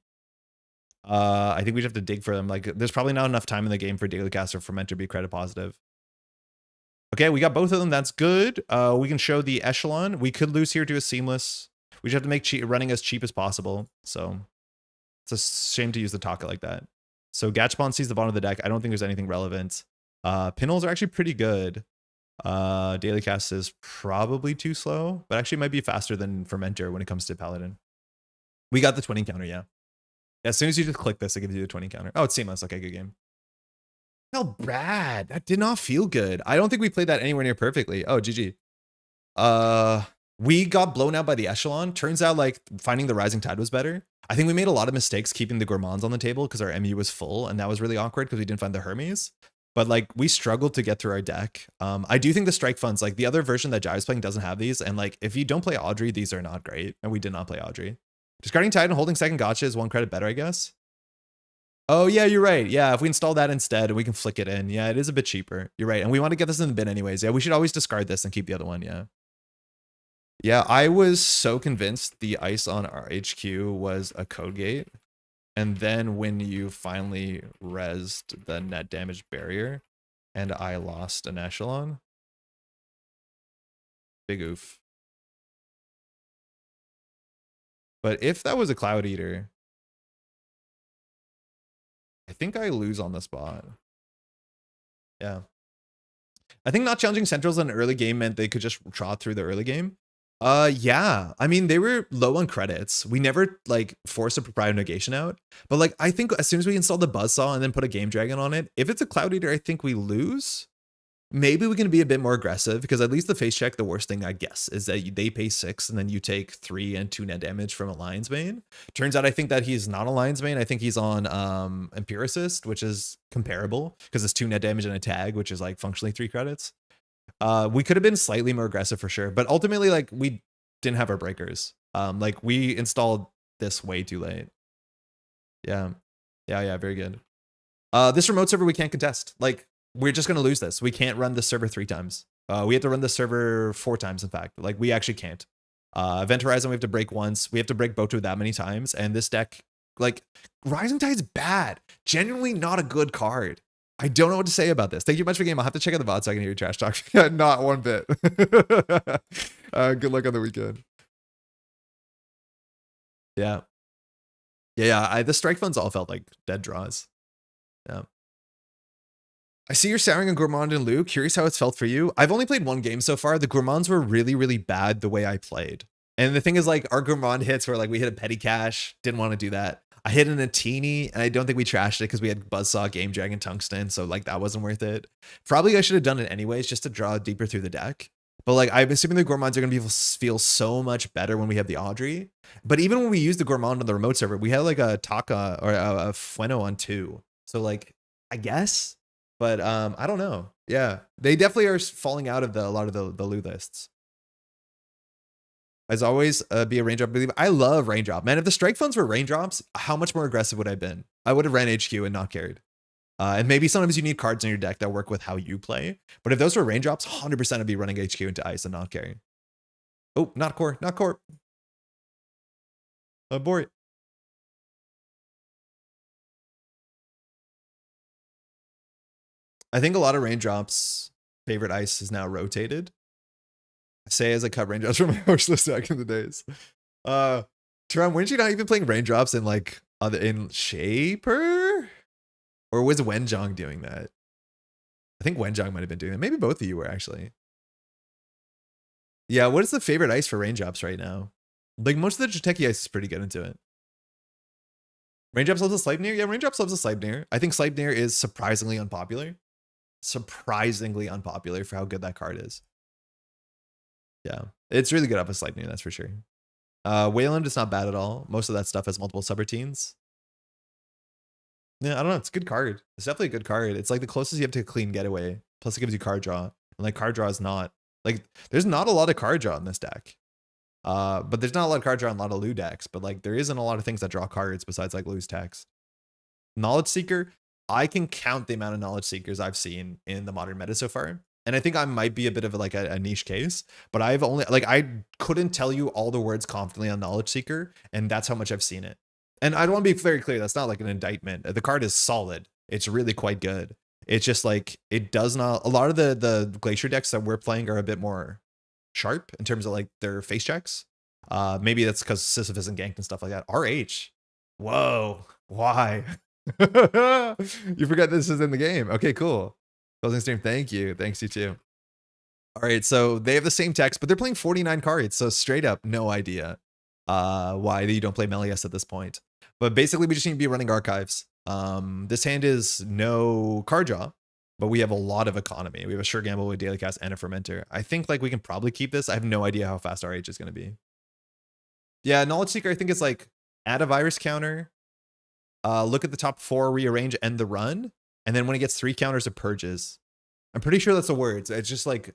I think we just have to dig for them. Like, there's probably not enough time in the game for Daily Cast or Ferment to be credit positive. Okay, we got both of them. That's good. We can show the Echelon. We could lose here to a Seamless. We just have to make running as cheap as possible. So it's a shame to use the Taka like that. So Gachapon sees the bottom of the deck. I don't think there's anything relevant. Pinholes are actually pretty good. Daily Cast is probably too slow, but actually might be faster than Fermenter when it comes to Paladin. We got the twinning counter, yeah. As soon as you just click this, it gives you the twinning counter. Oh, it's seamless. Okay, good game. Felt bad. That did not feel good. I don't think we played that anywhere near perfectly. Oh, GG. We got blown out by the Echelon. Turns out like finding the Rising Tide was better. I think we made a lot of mistakes keeping the Gourmands on the table because our MU was full, and that was really awkward because we didn't find the Hermes. But like we struggled to get through our deck. I do think the strike funds, like the other version that Jai's playing doesn't have these. And like if you don't play Audrey, these are not great. And we did not play Audrey. Discarding Tide and holding second gotcha is 1 credit better, I guess. Oh yeah, you're right. Yeah, if we install that instead, we can flick it in. Yeah, it is a bit cheaper. You're right. And we want to get this in the bin anyways. Yeah, we should always discard this and keep the other one. Yeah. Yeah, I was so convinced the ice on our HQ was a code gate. And then when you finally rezzed the net damage barrier and I lost an Echelon. Big oof. But if that was a Cloud Eater, I think I lose on the spot. Yeah. I think not challenging Centrals in an early game meant they could just trot through the early game. Yeah. I mean, they were low on credits. We never like forced a proprietary negation out. But like, I think as soon as we install the Buzzsaw and then put a Game Dragon on it, if it's a Cloud Eater, I think we lose. Maybe we can be a bit more aggressive because at least the face check, the worst thing I guess is that they pay 6 and then you take 3 and 2 net damage from a Lion's Mane. Turns out I think that he's not a Lion's Mane. I think he's on Empiricist, which is comparable because it's 2 net damage and a tag, which is like functionally 3 credits. We could have been slightly more aggressive for sure, but ultimately like we didn't have our breakers. Like we installed this way too late. Yeah, very good. This remote server we can't contest. Like we're just gonna lose this. We can't run this server 3 times. We have to run this server 4 times. In fact, like we actually can't. Event Horizon we have to break once. We have to break Boto that many times, and this deck, like Rising Tide's bad. Genuinely not a good card. I don't know what to say about this. Thank you much for the game. I'll have to check out the VOD so I can hear your trash talk. Not one bit. Good luck on the weekend. Yeah. The strike funds all felt like dead draws. Yeah. I see you're souring on Gourmand and Loup. Curious how it's felt for you. I've only played 1 game so far. The Gourmands were really, really bad the way I played. And the thing is, like, our Gourmand hits were like we hit a petty cash. Didn't want to do that. I hit an Atini, and I don't think we trashed it because we had Buzzsaw, Game Dragon, Tungsten, so like that wasn't worth it. Probably I should have done it anyways just to draw deeper through the deck. But like I'm assuming the Gourmands are going to feel so much better when we have the Audrey. But even when we use the Gourmand on the remote server, we had like a Taka or a Fueno on 2. So like I guess, but I don't know. Yeah, they definitely are falling out of a lot of the Loup lists. As always, be a raindrop believer. I love raindrop. Man, if the strike funds were raindrops, how much more aggressive would I have been? I would have ran HQ and not cared. And maybe sometimes you need cards in your deck that work with how you play. But if those were raindrops, 100% I'd be running HQ into ice and not caring. Oh, not core, not core. Abort. I think a lot of raindrops favorite ice is now rotated. I say as I cut raindrops from my horse list back in the days. Tron, weren't you not even playing raindrops in like in Shaper? Or was Wenjong doing that? I think Wenjong might have been doing that. Maybe both of you were actually. Yeah, what is the favorite ice for raindrops right now? Like most of the Jateki ice is pretty good into it. Raindrops loves a Sleipnir? Yeah, Raindrops loves a Sleipnir. I think Sleipnir is surprisingly unpopular. Surprisingly unpopular for how good that card is. Yeah, it's really good up a Sleipnir, that's for sure. Wayland is not bad at all. Most of that stuff has multiple subroutines. Yeah, I don't know. It's a good card. It's definitely a good card. It's like the closest you have to a clean getaway. Plus it gives you card draw. And like card draw is not like there's not a lot of card draw in this deck. But there's not a lot of card draw in a lot of Loup decks, but like there isn't a lot of things that draw cards besides like Lou's text. Knowledge Seeker, I can count the amount of Knowledge Seekers I've seen in the modern meta so far. And I think I might be a bit of like a niche case, but I've only like I couldn't tell you all the words confidently on Knowledge Seeker, and that's how much I've seen it. And I want to be very clear, that's not like an indictment. The card is solid. It's really quite good. It's just like it does not. A lot of the Glacier decks that we're playing are a bit more sharp in terms of like their face checks. Maybe that's because Sisyphus and ganked and stuff like that. RH. Whoa. Why? You forgot this is in the game. Okay, cool. Closing stream. Thank you. Thanks, you too. All right, so they have the same text, but they're playing 49 cards. So straight up, no idea why you don't play Melius at this point. But basically, we just need to be running archives. This hand is no card draw, but we have a lot of economy. We have a sure gamble with daily cast and a fermenter. I think like we can probably keep this. I have no idea how fast RH is going to be. Yeah, Knowledge Seeker, I think it's like add a virus counter, look at the top 4, rearrange, end the run, and then when it gets 3 counters, it purges. I'm pretty sure that's the words. It's just like,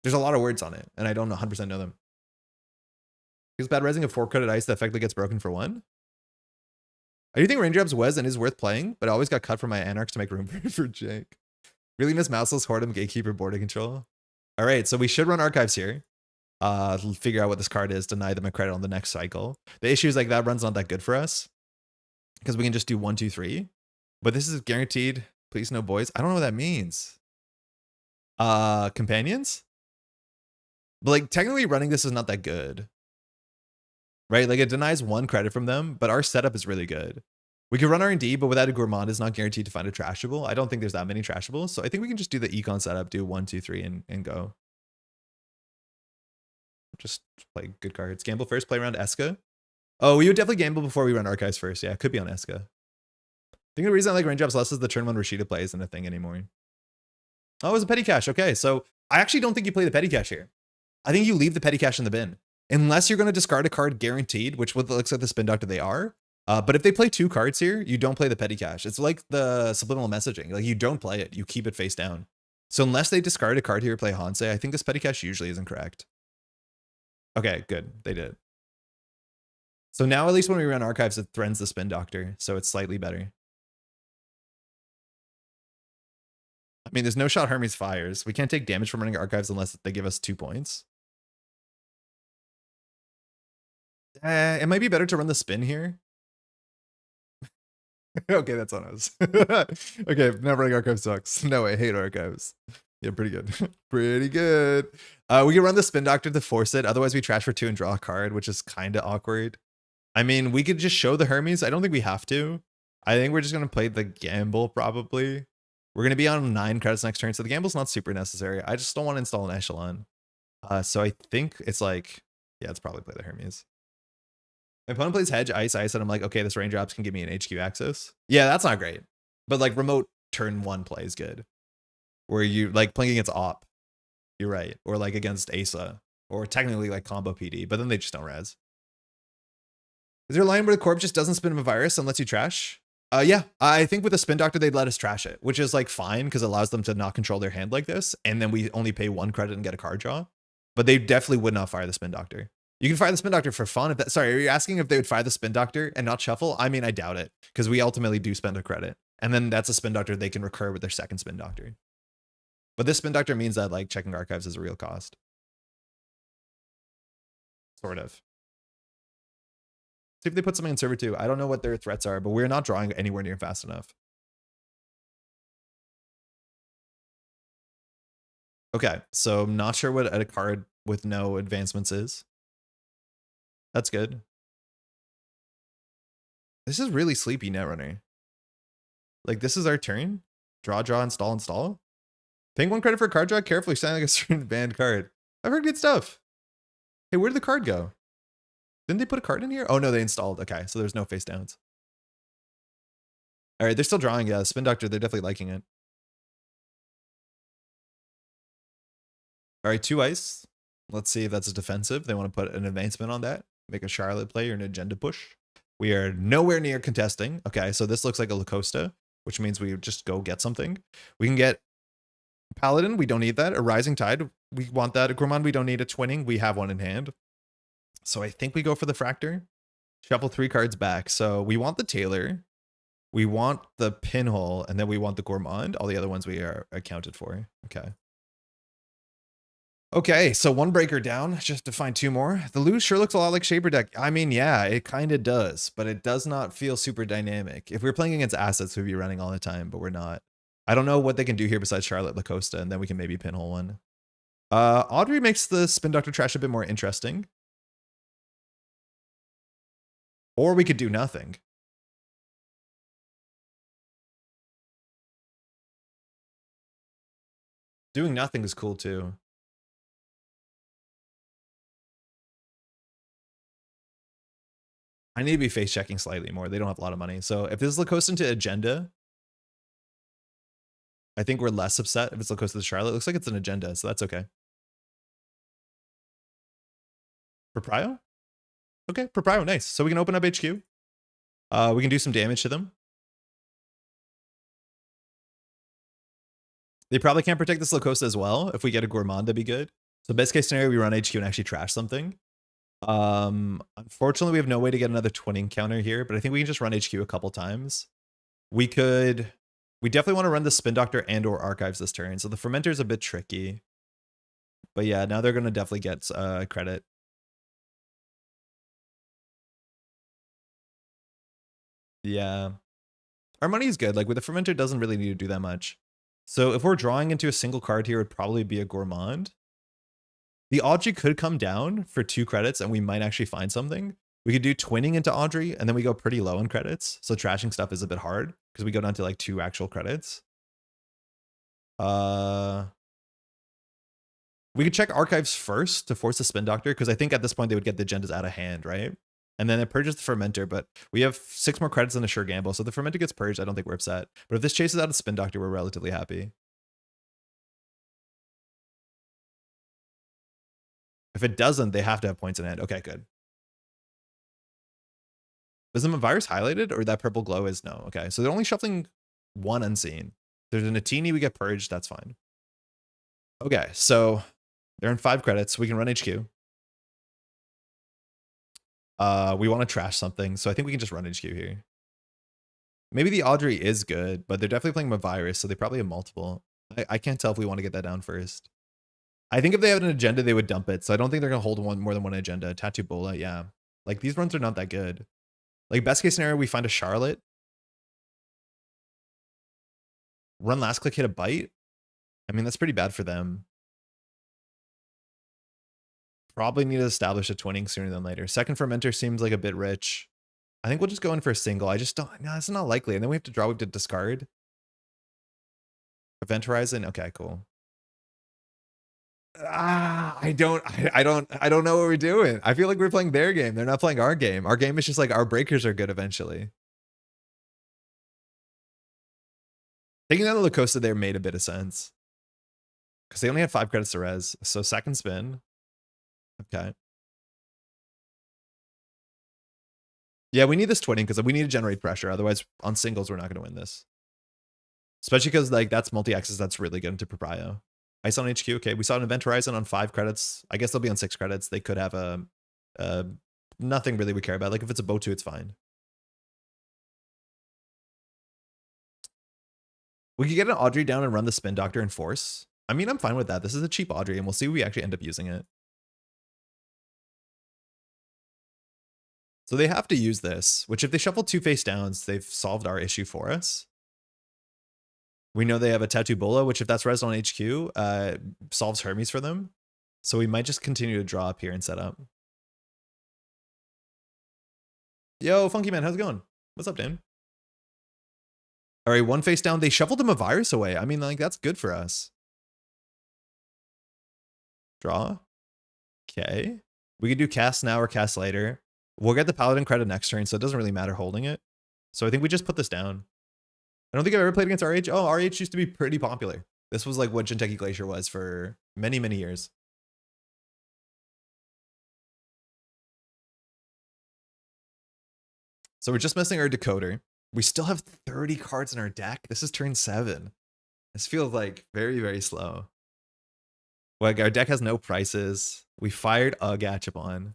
there's a lot of words on it, and I don't 100% know them. Is bad resing of 4-coded ice that effectively gets broken for 1? I do think Raindrops was and is worth playing, but I always got cut from my Anarchs to make room for Jake. Really miss Mouseless, Hoard'em, Gatekeeper, Border Control. All right, so we should run archives here. Figure out what this card is, deny them a credit on the next cycle. The issue is like that run's not that good for us because we can just do 1, 2, 3. But this is guaranteed. Please no boys. I don't know what that means. Companions? But like technically running this is not that good. Right? Like it denies 1 credit from them, but our setup is really good. We could run R&D, but without a Gourmand, it's not guaranteed to find a trashable. I don't think there's that many trashables. So I think we can just do the econ setup, do 1, 2, 3 and go. Just play good cards. Gamble first, play around Eska. Oh, we would definitely gamble before we run archives first. Yeah, it could be on Eska. I think the reason I like Raindrops less is the turn 1 Rashida play isn't a thing anymore. Oh, it was a petty cash. Okay, so I actually don't think you play the petty cash here. I think you leave the petty cash in the bin. Unless you're going to discard a card guaranteed, which what looks like the spin doctor they are. But if they play 2 cards here, you don't play the petty cash. It's like the subliminal messaging. Like you don't play it. You keep it face down. So unless they discard a card here, play Hansei, I think this petty cash usually isn't correct. Okay, good. They did. So now at least when we run archives, it threatens the spin doctor. So it's slightly better. I mean, there's no shot Hermes fires. We can't take damage from running archives unless they give us 2 points. It might be better to run the spin here. Okay, that's on us. Okay, now running archives sucks. No, I hate archives. Yeah, pretty good. Pretty good. We can run the spin doctor to force it. Otherwise, we trash for 2 and draw a card, which is kind of awkward. I mean, we could just show the Hermes. I don't think we have to. I think we're just going to play the gamble, probably. We're going to be on 9 credits next turn, so the gamble's not super necessary. I just don't want to install an Echelon. So I think it's like, yeah, it's probably play the Hermes. My opponent plays hedge, ice, and I'm like, okay, this raindrops can give me an HQ access. Yeah, that's not great. But like remote turn 1 play is good. Where you like playing against Op. You're right. Or like against Asa. Or technically like combo PD, but then they just don't res. Is there a line where the corpse just doesn't spin him a virus and lets you trash? Yeah, I think with the spin doctor, they'd let us trash it, which is like fine because it allows them to not control their hand like this. And then we only pay 1 credit and get a card draw. But they definitely would not fire the spin doctor. You can fire the Spin Doctor for fun. If that, sorry, are you asking if they would fire the Spin Doctor and not shuffle? I mean, I doubt it, because we ultimately do spend a credit. And then that's a Spin Doctor they can recur with their second Spin Doctor. But this Spin Doctor means that like checking archives is a real cost. Sort of. See if they put something in server 2. I don't know what their threats are, but we're not drawing anywhere near fast enough. Okay, so I'm not sure what a card with no advancements is. That's good. This is really sleepy, Netrunner. Like, this is our turn. Draw, install, install. Paying 1 credit for a card draw, carefully sounding like a certain banned card. I've heard good stuff. Hey, where did the card go? Didn't they put a card in here? Oh no, they installed. Okay, so there's no face downs. All right, they're still drawing. Yeah, Spin Doctor, they're definitely liking it. All right, 2 ice. Let's see if that's a defensive. They want to put an advancement on that. Make a Charlotte play or an agenda push. We are nowhere near contesting. Okay, so this looks like a Lacosta, which means we just go get something. We can get Paladin. We don't need that. A Rising Tide. We want that. A Gourmand. We don't need a Twinning. We have one in hand. So I think we go for the Fractor. Shuffle 3 cards back. So we want the Tailor. We want the Pinhole. And then we want the Gourmand. All the other ones we are accounted for. Okay. Okay, so 1 breaker down, just to find 2 more. The Loup sure looks a lot like Shaper deck. I mean, yeah, it kind of does, but it does not feel super dynamic. If we were playing against assets, we'd be running all the time, but we're not. I don't know what they can do here besides Charlotte Lacosta, and then we can maybe pinhole one. Audrey makes the Spin Doctor trash a bit more interesting. Or we could do nothing. Doing nothing is cool too. I need to be face checking slightly more. They don't have a lot of money. So if this is Lacosta into Agenda, I think we're less upset if it's Lacosta to Charlotte. It looks like it's an Agenda, so that's okay. Proprio? Okay, Proprio, nice. So we can open up HQ. We can do some damage to them. They probably can't protect this Lacosta as well. If we get a Gourmand, that'd be good. So best case scenario, we run HQ and actually trash something. Unfortunately, we have no way to get another twinning counter here, but I think we can just run HQ a couple times. We definitely want to run the Spin Doctor and or Archives this turn. So the Fermenter is a bit tricky. But yeah, now they're going to definitely get credit. Yeah. Our money is good. Like with the Fermenter, doesn't really need to do that much. So if we're drawing into a single card here, it would probably be a Gourmand. The Audrey could come down for 2 credits and we might actually find something. We could do twinning into Audrey and then we go pretty low in credits. So trashing stuff is a bit hard because we go down to like 2 actual credits. We could check Archives first to force the Spin Doctor because I think at this point they would get the agendas out of hand, right? And then it purges the Fermenter, but we have 6 more credits than a sure gamble. So if the Fermenter gets purged, I don't think we're upset. But if this chases out a Spin Doctor, we're relatively happy. If it doesn't, they have to have points in hand. Okay, good. Is the virus highlighted or that purple glow is? No. Okay, so they're only shuffling 1 unseen. There's an Atini, we get purged, that's fine. Okay, so they're in 5 credits. We can run HQ. We want to trash something, so I think we can just run HQ here. Maybe the Audrey is good, but they're definitely playing Mavirus, so they probably have multiple. I can't tell if we want to get that down first. I think if they have an agenda, they would dump it. So I don't think they're going to hold more than 1 agenda. Tattoo Bola, yeah. Like, these runs are not that good. Like, best case scenario, we find a Charlotte. Run last click, hit a bite. I mean, that's pretty bad for them. Probably need to establish a twinning sooner than later. Second Fermenter seems like a bit rich. I think we'll just go in for a single. I just don't, no, it's not likely. And then we have to draw, we have to discard. Event Horizon, okay, cool. I don't know what we're doing. I feel like we're playing their game. They're not playing our game. Our game is just like our breakers are good eventually. Taking down the Lacosta there made a bit of sense. Because they only had 5 credits to res. So second spin. Okay. Yeah, we need this twinning because we need to generate pressure. Otherwise, on singles, we're not going to win this. Especially because like that's multi-axis. That's really good into Proprio. Ice on HQ. Okay, we saw an Event Horizon on 5 credits. I guess they'll be on 6 credits. They could have a Nothing really we care about. Like if it's a bow 2, it's fine. We could get an Audrey down and run the Spin Doctor and Force. I mean, I'm fine with that. This is a cheap Audrey, and we'll see if we actually end up using it. So they have to use this, which if they shuffle 2 face downs, they've solved our issue for us. We know they have a Tattoo Bola, which if that's res on HQ, solves Hermes for them. So we might just continue to draw up here and set up. Yo, Funky Man, how's it going? What's up, Dan? All right, 1 face down. They shuffled him a virus away. I mean, like, that's good for us. Draw. Okay. We can do cast now or cast later. We'll get the Paladin credit next turn, so it doesn't really matter holding it. So I think we just put this down. I don't think I've ever played against RH. Oh, RH used to be pretty popular. This was like what Jinteki Glacier was for many, many years. So we're just missing our decoder. We still have 30 cards in our deck. This is turn 7. This feels like very, very slow. Like our deck has no prices. We fired a Gachapon.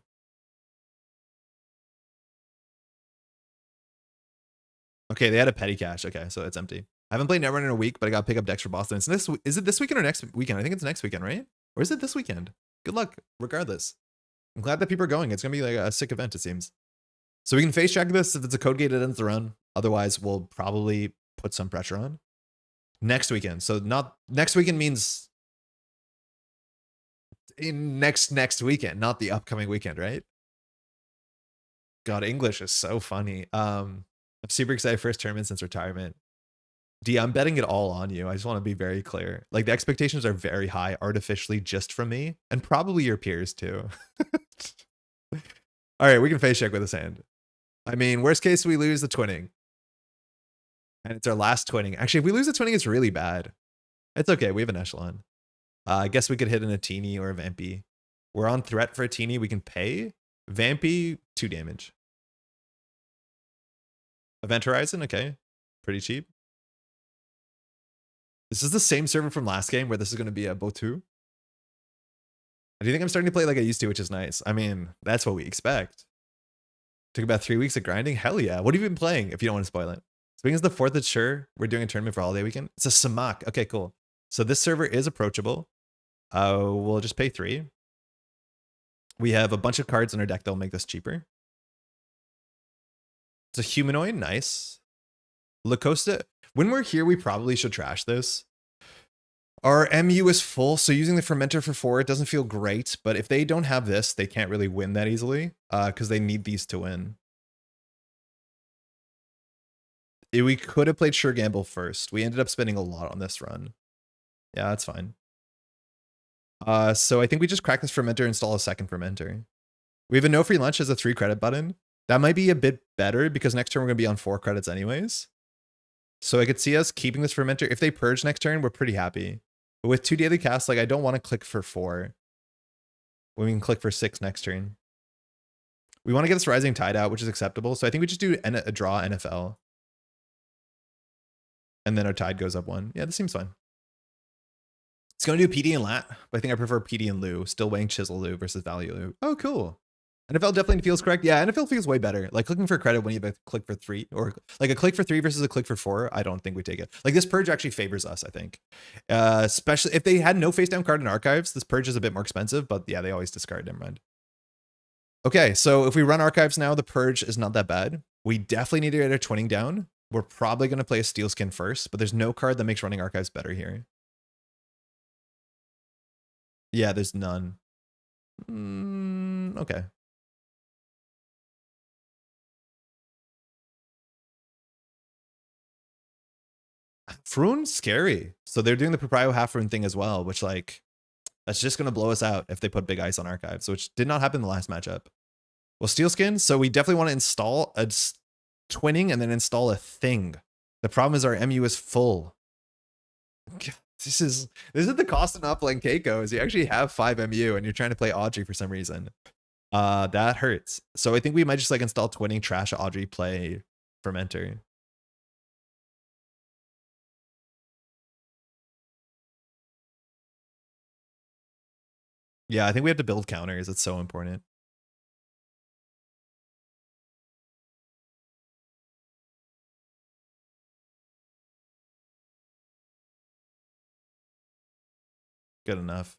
Okay, they had a petty cash. Okay, so it's empty. I haven't played Netrunner in a week, but I got to pick up decks for Boston. So is it this weekend or next weekend? I think it's next weekend, right? Or is it this weekend? Good luck, regardless. I'm glad that people are going. It's going to be like a sick event, it seems. So we can face check this. If it's a code gate, it ends the run. Otherwise, we'll probably put some pressure on. Next weekend. So not next weekend means in next weekend, not the upcoming weekend, right? God, English is so funny. I'm super excited for his tournament since retirement. D, I'm betting it all on you. I just want to be very clear. Like the expectations are very high artificially just from me and probably your peers too. All right, we can face check with his hand. I mean, worst case, we lose the twinning. And it's our last twinning. Actually, if we lose the twinning, it's really bad. It's okay. We have an echelon. I guess we could hit in a teeny or a vampy. We're on threat for a teeny. We can pay. Vampy, 2 damage. Event Horizon, okay. Pretty cheap. This is the same server from last game where this is going to be a Botu. I do think I'm starting to play like I used to, which is nice. I mean, that's what we expect. Took about 3 weeks of grinding. Hell yeah. What have you been playing if you don't want to spoil it? Speaking as the 4th, it's sure we're doing a tournament for holiday weekend. It's a Samak. Okay, cool. So this server is approachable. We'll just pay 3. We have a bunch of cards in our deck that'll make this cheaper. It's a humanoid. Nice. Lacosta. When we're here, we probably should trash this. Our MU is full, so using the Fermenter for 4, it doesn't feel great. But if they don't have this, they can't really win that easily because they need these to win. We could have played Sure Gamble first. We ended up spending a lot on this run. Yeah, that's fine. So I think we just crack this Fermenter, install a second Fermenter. We have a no free lunch as a 3 credit button. That might be a bit better because next turn we're going to be on 4 credits anyways. So I could see us keeping this Fermenter. If they purge next turn, we're pretty happy. But with 2 daily casts, like I don't want to click for 4. We can click for 6 next turn. We want to get this Rising Tide out, which is acceptable. So I think we just do a draw NFL. And then our Tide goes up 1. Yeah, this seems fine. It's going to do PD and Lat, but I think I prefer PD and Lou. Still weighing Chisel Lou versus Value Lou. Oh, cool. NFL definitely feels correct. Yeah, NFL feels way better. Like clicking for credit when you have a click for 3 or like a click for 3 versus a click for 4. I don't think we take it. Like this purge actually favors us, I think. Especially if they had no face down card in archives, this purge is a bit more expensive, but yeah, they always discard. Never mind. Okay, so if we run archives now, the purge is not that bad. We definitely need to get our twinning down. We're probably going to play a steel skin first, but there's no card that makes running archives better here. Yeah, there's none. Okay. Froon's scary. So they're doing the Proprio half rune thing as well, which like, that's just going to blow us out if they put big ice on archives, which did not happen in the last matchup. Well, steel skin. So we definitely want to install a twinning and then install a thing. The problem is our MU is full. This is the cost of not playing Keiko is you actually have 5 MU and you're trying to play Audrey for some reason. That hurts. So I think we might just like install twinning, trash Audrey, play Fermenter. Yeah, I think we have to build counters. It's so important. Good enough.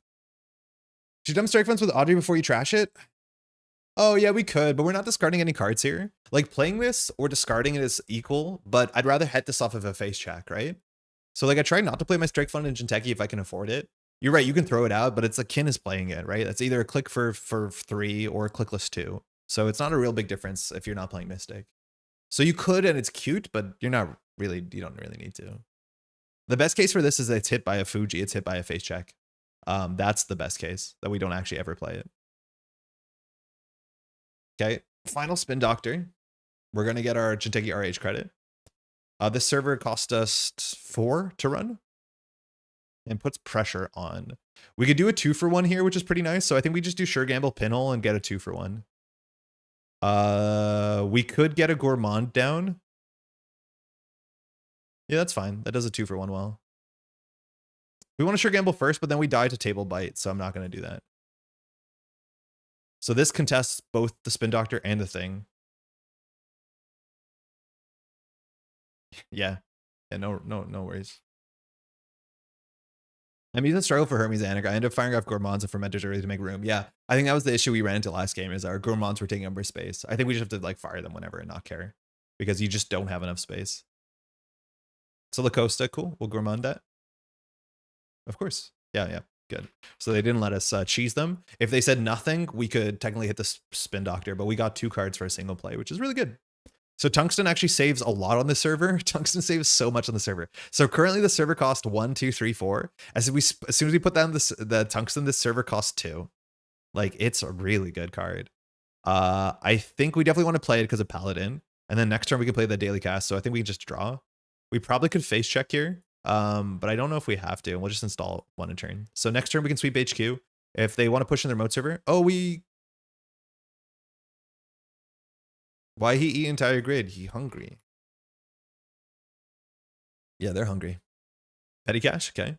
Should you dump strike funds with Audrey before you trash it? Oh yeah, we could, but we're not discarding any cards here. Like playing this or discarding it is equal, but I'd rather head this off of a face check, right? So like I try not to play my strike fund in Jinteki if I can afford it. You're right, you can throw it out, but it's like Kin is playing it, right? That's either a click for 3 or a clickless 2. So it's not a real big difference if you're not playing Mystic. So you could, and it's cute, but you don't really need to. The best case for this is that it's hit by a Fuji, it's hit by a face check. That's the best case, that we don't actually ever play it. Okay, final Spin Doctor. We're gonna get our Jinteki RH credit. This server cost us 4 to run and puts pressure on. We could do a 2-for-1 here, which is pretty nice. So I think we just do Sure Gamble Pinhole and get a 2-for-1. We could get a Gourmand down. Yeah, that's fine. That does a 2-for-1 well. We want to Sure Gamble first, but then we die to Table Bite, so I'm not going to do that. So this contests both the Spin Doctor and the thing. Yeah. Yeah, no worries. I'm using Struggle for Hermes Anarch. I ended up firing off Gourmands and Fermenters early to make room. Yeah, I think that was the issue we ran into last game, is our Gourmands were taking up more space. I think we just have to like fire them whenever and not care, because you just don't have enough space. So La Costa, cool. We'll Gourmand that. Of course. Yeah, good. So they didn't let us cheese them. If they said nothing, we could technically hit the Spin Doctor, but we got 2 cards for a single play, which is really good. So Tungsten actually saves a lot on the server. Tungsten saves so much on the server. So currently the server cost 1, 2, 3, 4. As soon as we put down the Tungsten, this server costs 2. Like, it's a really good card. I think we definitely want to play it because of Paladin. And then next turn we can play the daily cast. So I think we can just draw. We probably could face check here. But I don't know if we have to. We'll just install 1 a turn. So next turn we can sweep HQ. If they want to push in their remote server. Oh, why he eat entire grid? He hungry. Yeah, they're hungry. Petty cash, okay.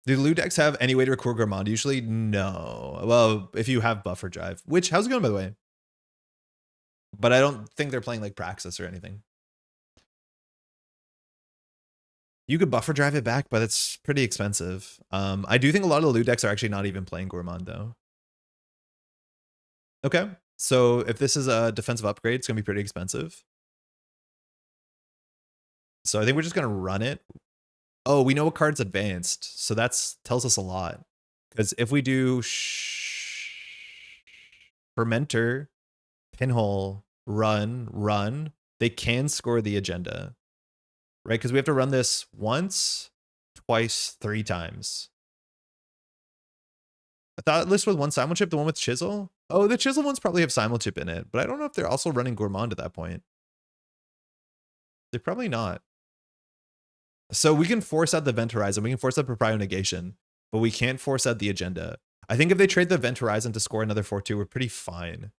Do Loup decks have any way to record Gourmand? Usually, no. Well, if you have buffer drive. Which, how's it going, by the way? But I don't think they're playing like Praxis or anything. You could buffer drive it back, but it's pretty expensive. I do think a lot of the Loup decks are actually not even playing Gourmand, though. Okay, so if this is a defensive upgrade, it's going to be pretty expensive. So I think we're just going to run it. Oh, we know what card's advanced, so that tells us a lot. Because if we do Fermenter, Pinhole, run, they can score the agenda. Right? Because we have to run this once, twice, 3 times. I thought list with 1 Simulchip, the one with Chisel. Oh, the Chisel ones probably have Simulchip in it, but I don't know if they're also running Gourmand at that point. They're probably not. So we can force out the Vent Horizon, we can force out Proprio Negation, but we can't force out the agenda. I think if they trade the Vent Horizon to score another 4-2, we're pretty fine.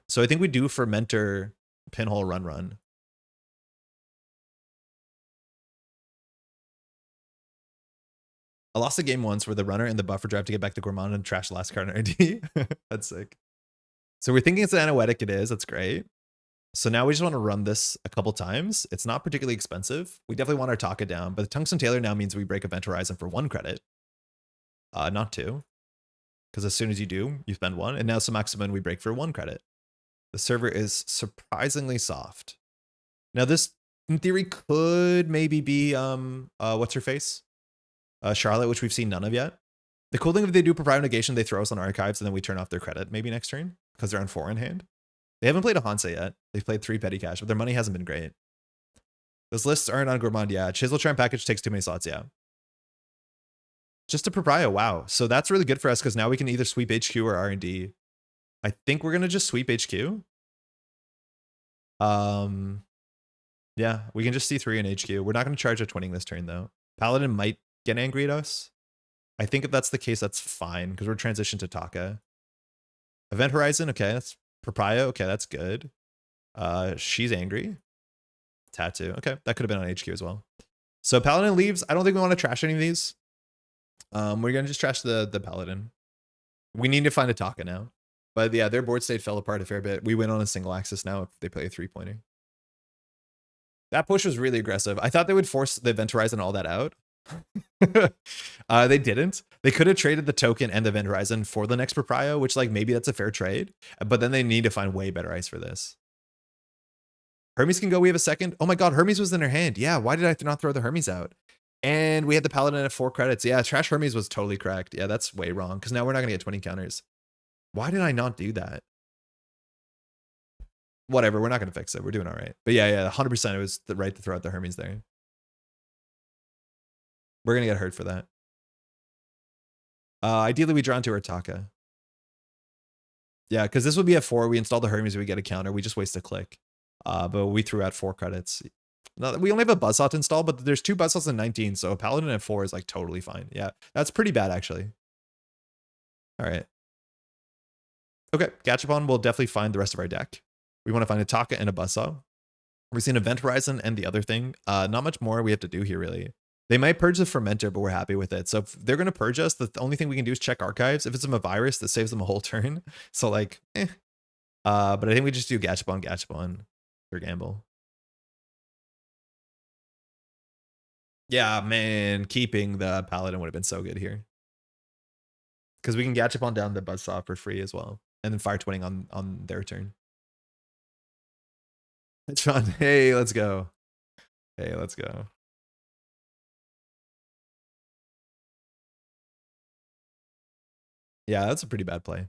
So I think we do Fermenter, Pinhole, run. I lost a game once where the runner and the buffer drive to get back to Gourmand and trash the last card in RD. That's sick. So we're thinking it's an Anoetic. It is. That's great. So now we just want to run this a couple times. It's not particularly expensive. We definitely want our Taka down, but the Tungsten Tailor now means we break Event Horizon for 1 credit. Not 2. Because as soon as you do, you spend 1. And now Samaximum we break for 1 credit. The server is surprisingly soft. Now this, in theory, could maybe be, what's her face? Charlotte, which we've seen none of yet. The cool thing if they do Proprio Negation, they throw us on archives and then we turn off their credit maybe next turn because they're on 4 in hand. They haven't played a Hanse yet. They've played 3 petty cash, but their money hasn't been great. Those lists aren't on Gourmand, yeah. Chisel Charm Package takes too many slots, yeah. Just a Proprio, wow. So that's really good for us because now we can either sweep HQ or R&D. I think we're going to just sweep HQ. Yeah, we can just C3 in HQ. We're not going to charge a twinning this turn though. Paladin might get angry at us. I think if that's the case, that's fine because we're transitioned to Taka. Event Horizon, okay, that's Proprio, okay, that's good. She's angry. Tattoo, okay, that could have been on HQ as well. So Paladin leaves. I don't think we want to trash any of these. We're gonna just trash the Paladin. We need to find a Taka now. But yeah, their board state fell apart a fair bit. We win on a single axis now if they play a 3-pointer. That push was really aggressive. I thought they would force the Event Horizon all that out. They didn't. They could have traded the token and the Event Horizon for the next Proprio, which like maybe that's a fair trade, but then they need to find way better ice for this. Hermes can go. We have a second. Oh my God, Hermes was in her hand. Yeah, why did I not throw the Hermes out? And we had the Paladin at 4 credits. Yeah, Trash Hermes was totally correct. Yeah, that's way wrong because now we're not going to get 20 counters. Why did I not do that? Whatever, we're not going to fix it. We're doing all right. But yeah, 100% it was the right to throw out the Hermes there. We're going to get hurt for that. Ideally, we draw into our Taka. Yeah, because this would be a 4. We install the Hermes, we get a counter. We just waste a click. But we threw out 4 credits. No, we only have a Buzzsaw to install, but there's 2 Buzzsaws in 19, so a Paladin at 4 is like totally fine. Yeah, that's pretty bad actually. All right. Okay, Gachapon will definitely find the rest of our deck. We want to find a Taka and a Buzzsaw. We've seen Event Horizon and the other thing. Not much more we have to do here really. They might purge the Fermenter, but we're happy with it. So if they're going to purge us, the only thing we can do is check archives. If it's a virus, that saves them a whole turn. So like, but I think we just do Gachapon for gamble. Yeah, man, keeping the Paladin would have been so good here. Because we can Gachapon down the Buzzsaw for free as well. And then Fire Twinning on their turn. It's fun. Hey, let's go. Hey, let's go. Yeah, that's a pretty bad play.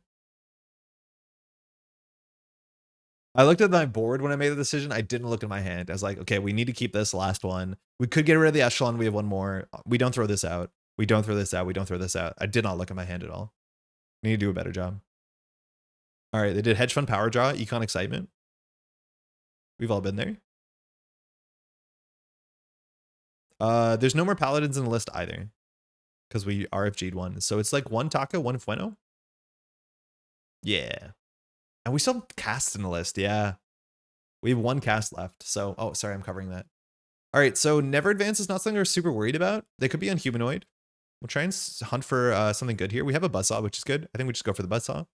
I looked at my board when I made the decision. I didn't look at my hand. I was like, okay, we need to keep this last one. We could get rid of the Echelon. We have one more. We don't throw this out. We don't throw this out. We don't throw this out. I did not look at my hand at all. We need to do a better job. All right, they did Hedge Fund Power Draw, Econ Excitement. We've all been there. There's no more Paladins in the list either. Because we RFG'd one. So it's like 1 Taka, 1 Fueno. Yeah. And we still have casts in the list. Yeah. We have 1 cast left. So, oh, sorry, I'm covering that. All right, so Never Advance is not something we're super worried about. They could be on Humanoid. We'll try and hunt for something good here. We have a Buzzsaw, which is good. I think we just go for the Buzzsaw.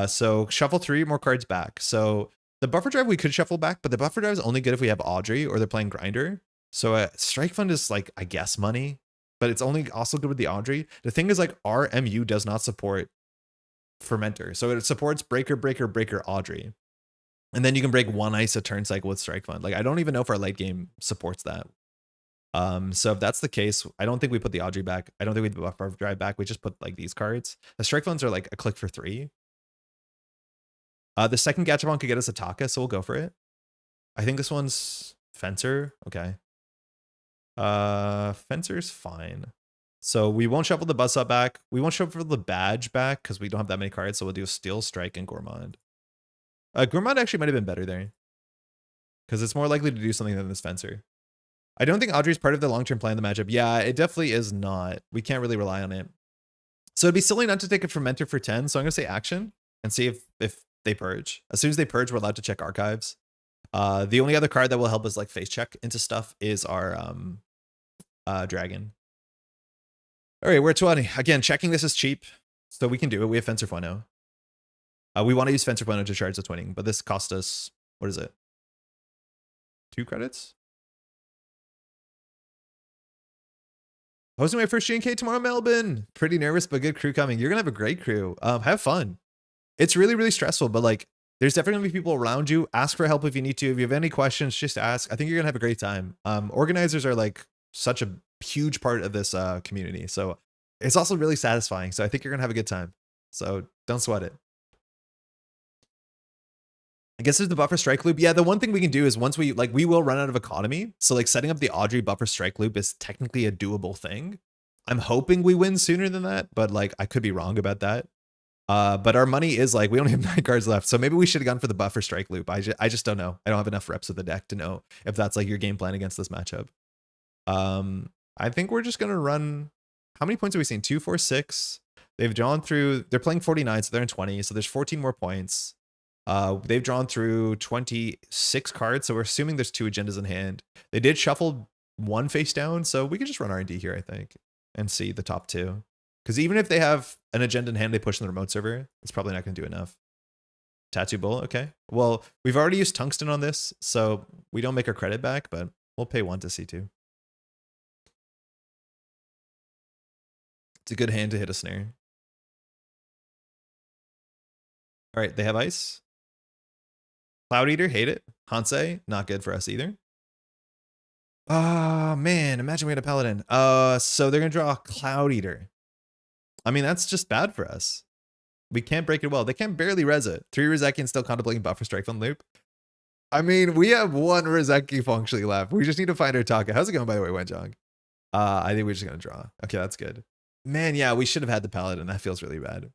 So shuffle 3 more cards back. So the Buffer Drive we could shuffle back, but the Buffer Drive is only good if we have Audrey or they're playing Grinder. So Strike Fund is like, I guess, money, but it's only also good with the Audrey. The thing is like our MU does not support Fermenter. So it supports Breaker, Breaker, Breaker, Audrey. And then you can break 1 ice a turn cycle with Strike Fund. Like, I don't even know if our late game supports that. So if that's the case, I don't think we put the Audrey back. I don't think we put Buffer Drive back. We just put like these cards. The Strike Funds are like a click for 3. The second Gachapon could get us a Taka, so we'll go for it. I think this one's Fencer. Okay. Fencer's fine. So we won't shuffle the Buzzsaw back. We won't shuffle the Badge back because we don't have that many cards. So we'll do Steel, Strike, and Gourmand. Gourmand actually might have been better there because it's more likely to do something than this Fencer. I don't think Audrey's part of the long-term plan of the matchup. Yeah, it definitely is not. We can't really rely on it. So it'd be silly not to take a Fermenter for 10. So I'm going to say action and see if they purge. As soon as they purge, we're allowed to check archives. The only other card that will help us like face check into stuff is our dragon. All right, we're at 20. Again, checking this is cheap, so we can do it. We have Fencer Fueno. We want to use Fencer Fueno to charge the twinning, but this cost us, what is it? 2 credits? Hosting my first GNK tomorrow, Melbourne. Pretty nervous, but good crew coming. You're going to have a great crew. Have fun. It's really, really stressful, but like, there's definitely going to be people around you. Ask for help if you need to. If you have any questions, just ask. I think you're going to have a great time. Organizers are like such a huge part of this community. So it's also really satisfying. So I think you're going to have a good time. So don't sweat it. I guess there's the Buffer Strike Loop. Yeah, the one thing we can do is once we will run out of economy. So like setting up the Audrey Buffer Strike Loop is technically a doable thing. I'm hoping we win sooner than that, but like I could be wrong about that. But our money is like, we only have 9 cards left. So maybe we should have gone for the Buffer Strike Loop. I just don't know. I don't have enough reps with the deck to know if that's like your game plan against this matchup. I think we're just going to run. How many points have we seen? 2, 4, 6. They've drawn through, they're playing 49, so they're in 20. So there's 14 more points. They've drawn through 26 cards. So we're assuming there's 2 agendas in hand. They did shuffle 1 face down. So we could just run R&D here, I think, and see the top 2. Because even if they have an agenda in hand, they push in the remote server, it's probably not going to do enough. Tattoo Bull, okay. Well, we've already used Tungsten on this, so we don't make our credit back, but we'll pay 1 to C2. It's a good hand to hit a snare. All right, they have ice. Cloud Eater, hate it. Hansei, not good for us either. Oh, man, imagine we had a Paladin. So they're going to draw Cloud Eater. I mean, that's just bad for us. We can't break it well. They can barely res it. 3 Rizeki and still contemplating buffer strike on Loup. I mean, we have 1 Rizeki functionally left. We just need to find our Taka. How's it going, by the way, Wenjong? I think we're just going to draw. Okay, that's good. Man, yeah, we should have had the Paladin. That feels really bad.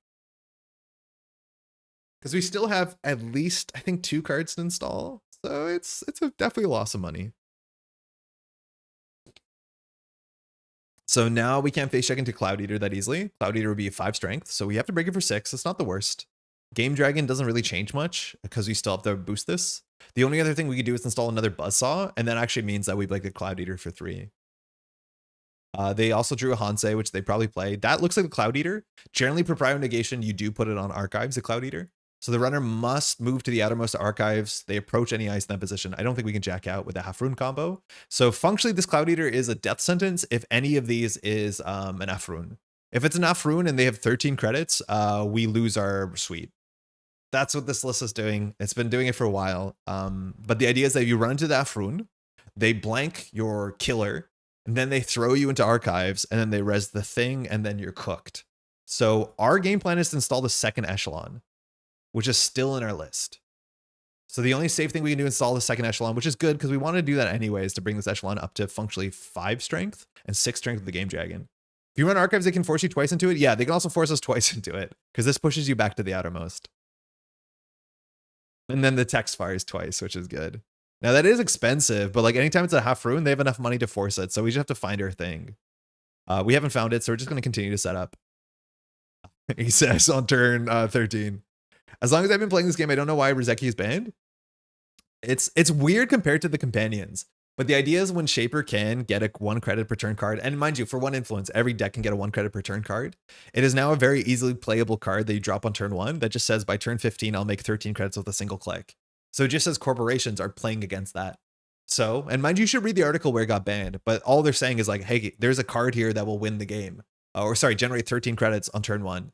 Because we still have at least, I think, 2 cards to install. So it's definitely a loss of money. So now we can't face check into Cloud Eater that easily. Cloud Eater would be 5 strength, so we have to break it for 6. It's not the worst. Game Dragon doesn't really change much because we still have to boost this. The only other thing we could do is install another Buzzsaw, and that actually means that we break the Cloud Eater for 3. They also drew a Hansei, which they probably play. That looks like the Cloud Eater. Generally, per prior negation, you do put it on archives, the Cloud Eater. So the runner must move to the outermost archives. They approach any ice in that position. I don't think we can jack out with a half rune combo. So functionally, this Cloud Eater is a death sentence if any of these is an F rune. If it's an F rune and they have 13 credits, we lose our suite. That's what this list is doing. It's been doing it for a while. But the idea is that you run into the F rune, they blank your killer, and then they throw you into archives, and then they res the thing, and then you're cooked. So our game plan is to install the second echelon, which is still in our list. So the only safe thing we can do is install the second echelon, which is good because we want to do that anyways to bring this echelon up to functionally 5 strength and 6 strength of the Game Dragon. If you run archives, they can force you twice into it. Yeah, they can also force us twice into it because this pushes you back to the outermost. And then the text fires twice, which is good. Now that is expensive, but like anytime it's a half rune, they have enough money to force it. So we just have to find our thing. We haven't found it, so we're just going to continue to set up. He says on turn 13. As long as I've been playing this game, I don't know why Rizeki is banned. It's weird compared to the companions. But the idea is when Shaper can get a 1 credit per turn card, and mind you, for 1 influence, every deck can get a 1 credit per turn card. It is now a very easily playable card that you drop on turn 1 that just says by turn 15, I'll make 13 credits with a single click. So it just says corporations are playing against that. So, and mind you, should read the article where it got banned, but all they're saying is like, hey, there's a card here that will win the game. Or sorry, generate 13 credits on turn 1.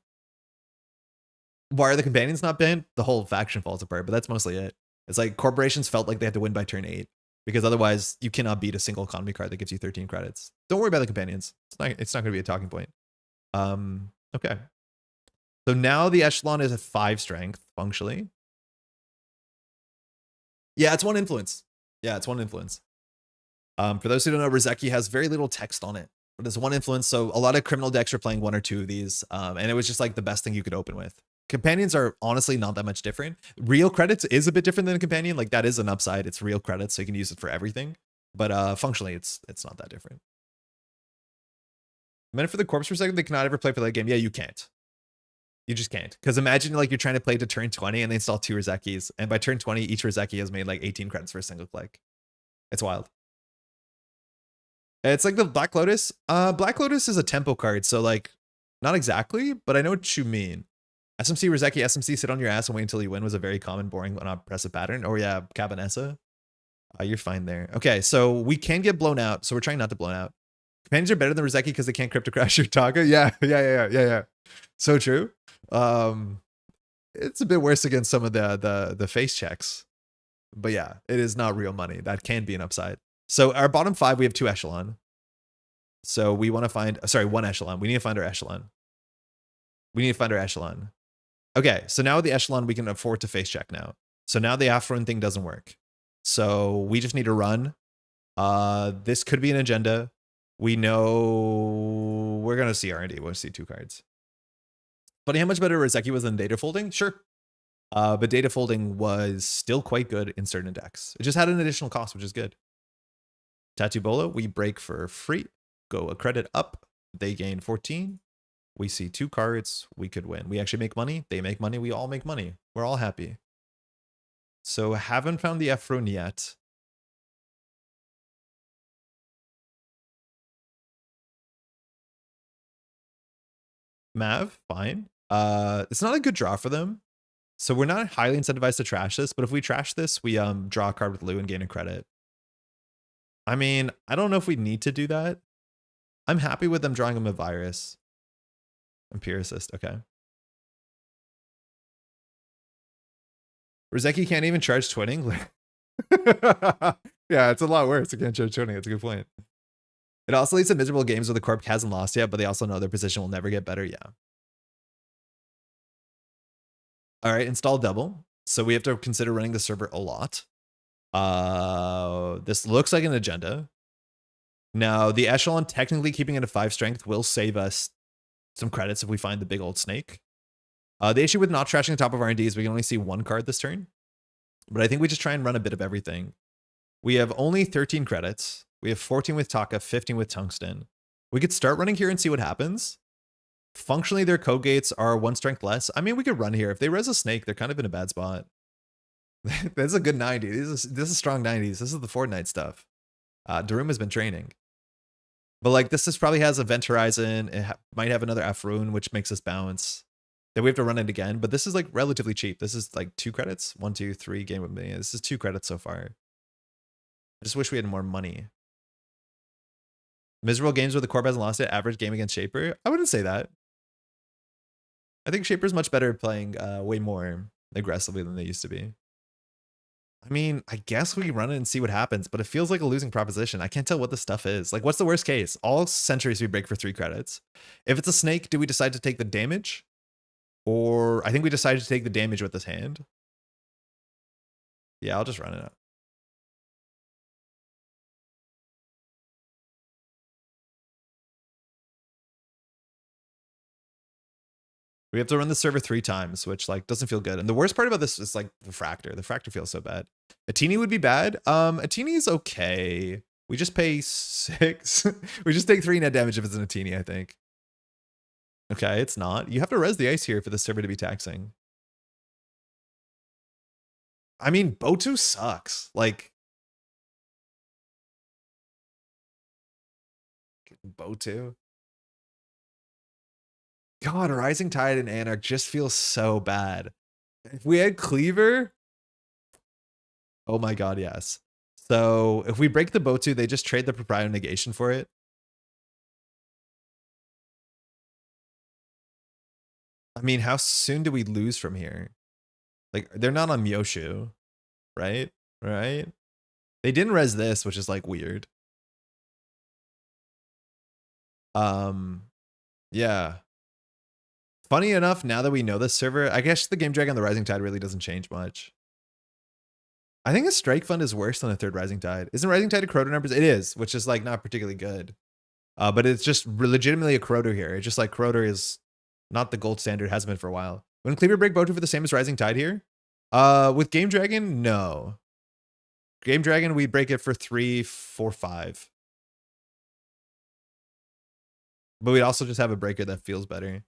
Why are the companions not banned? The whole faction falls apart, but that's mostly it. It's like corporations felt like they had to win by turn 8. Because otherwise, you cannot beat a single economy card that gives you 13 credits. Don't worry about the companions. It's not going to be a talking point. Okay. So now the echelon is at 5 strength, functionally. Yeah, it's 1 influence. Yeah, it's 1 influence. For those who don't know, Rizeki has very little text on it. But it's 1 influence, so a lot of criminal decks are playing 1 or 2 of these. And it was just like the best thing you could open with. Companions are honestly not that much different. Real credits is a bit different than a companion. Like that is an upside. It's real credits, so you can use it for everything. But functionally, it's not that different. A minute for the corpse for a second. They cannot ever play for that game. Yeah, you can't. You just can't. Because imagine like you're trying to play to turn 20 and they install 2 Rizekis. And by turn 20, each Rizeki has made like 18 credits for a single click. It's wild. It's like the Black Lotus. Black Lotus is a tempo card. So like, not exactly, but I know what you mean. SMC Rizeki, SMC sit on your ass and wait until you win was a very common, boring, unoppressive pattern. Oh yeah, Cabanessa. You're fine there. Okay, so we can get blown out, so we're trying not to blown out. Companions are better than Rizeki because they can't crypto crash your Taka. Yeah. So true. It's a bit worse against some of the face checks. But yeah, it is not real money. That can be an upside. So our bottom 5, we have 2 echelon. So we want to find, sorry, 1 echelon. We need to find our echelon. Okay, so now with the echelon, we can afford to face check now. So now the half run thing doesn't work. So we just need to run. This could be an agenda. We know we're going to see R&D. We'll see 2 cards. Funny how much better Rizeki was than data folding? Sure. But data folding was still quite good in certain decks. It just had an additional cost, which is good. Tattoo Bola, we break for free. Go a credit up. They gain 14. We see 2 cards, we could win. We actually make money, they make money, we all make money. We're all happy. So haven't found the F rune yet. Mav, fine. It's not a good draw for them. So we're not highly incentivized to trash this, but if we trash this, we draw a card with Loup and gain a credit. I mean, I don't know if we need to do that. I'm happy with them drawing him a virus. Empiricist, okay. Rozeki can't even charge twinning? Yeah, it's a lot worse. It can't charge twinning. That's a good point. It also leads to miserable games where the corp hasn't lost yet, but they also know their position will never get better. Yeah. All right, install double. So we have to consider running the server a lot. This looks like an agenda. Now, the echelon technically keeping it at 5 strength will save us some credits if we find the big old snake. The issue with not trashing the top of R&D is we can only see 1 card this turn. But I think we just try and run a bit of everything. We have only 13 credits. We have 14 with Taka, 15 with Tungsten. We could start running here and see what happens. Functionally, their code gates are 1 strength less. I mean, we could run here. If they res a snake, they're kind of in a bad spot. That's a good 90. This is strong 90s. This is the Fortnite stuff. Daruma's been training. But like this probably has a Vent Horizon. It might have another F Rune, which makes us bounce. Then we have to run it again. But this is like relatively cheap. This is like 2 credits. 1, 2, 3 game with me. This is 2 credits so far. I just wish we had more money. Miserable games where the corp hasn't lost it. Average game against Shaper. I wouldn't say that. I think Shaper's much better at playing way more aggressively than they used to be. I mean, I guess we run it and see what happens, but it feels like a losing proposition. I can't tell what this stuff is. Like, what's the worst case? All centuries we break for 3 credits. If it's a snake, do we decide to take the damage? Or I think we decided to take the damage with this hand. Yeah, I'll just run it up. We have to run the server 3 times, which like doesn't feel good. And the worst part about this is like the Fractor. The Fractor feels so bad. Atini would be bad. Atini is okay. We just pay 6. We just take 3 net damage if it's an Atini, I think. Okay, it's not. You have to res the ice here for the server to be taxing. I mean, Botu sucks. Like, Botu. God, Rising Tide and Anarch just feels so bad. If we had Cleaver, oh my god, yes. So if we break the Botu, they just trade the Proprietor Negation for it. I mean, how soon do we lose from here? Like, they're not on Myoshu, right? Right? They didn't res this, which is like weird. Yeah. Funny enough, now that we know this server, I guess the game drag on the Rising Tide really doesn't change much. I think a Strike Fund is worse than a 3rd Rising Tide. Isn't Rising Tide a Crowder numbers? It is, which is like not particularly good. But it's just legitimately a Crowder here. It's just like Crowder is not the gold standard, hasn't been for a while. When Cleaver break Botu for the same as Rising Tide here? With Game Dragon, no. Game Dragon, we break it for 3, 4, 5. But we'd also just have a breaker that feels better.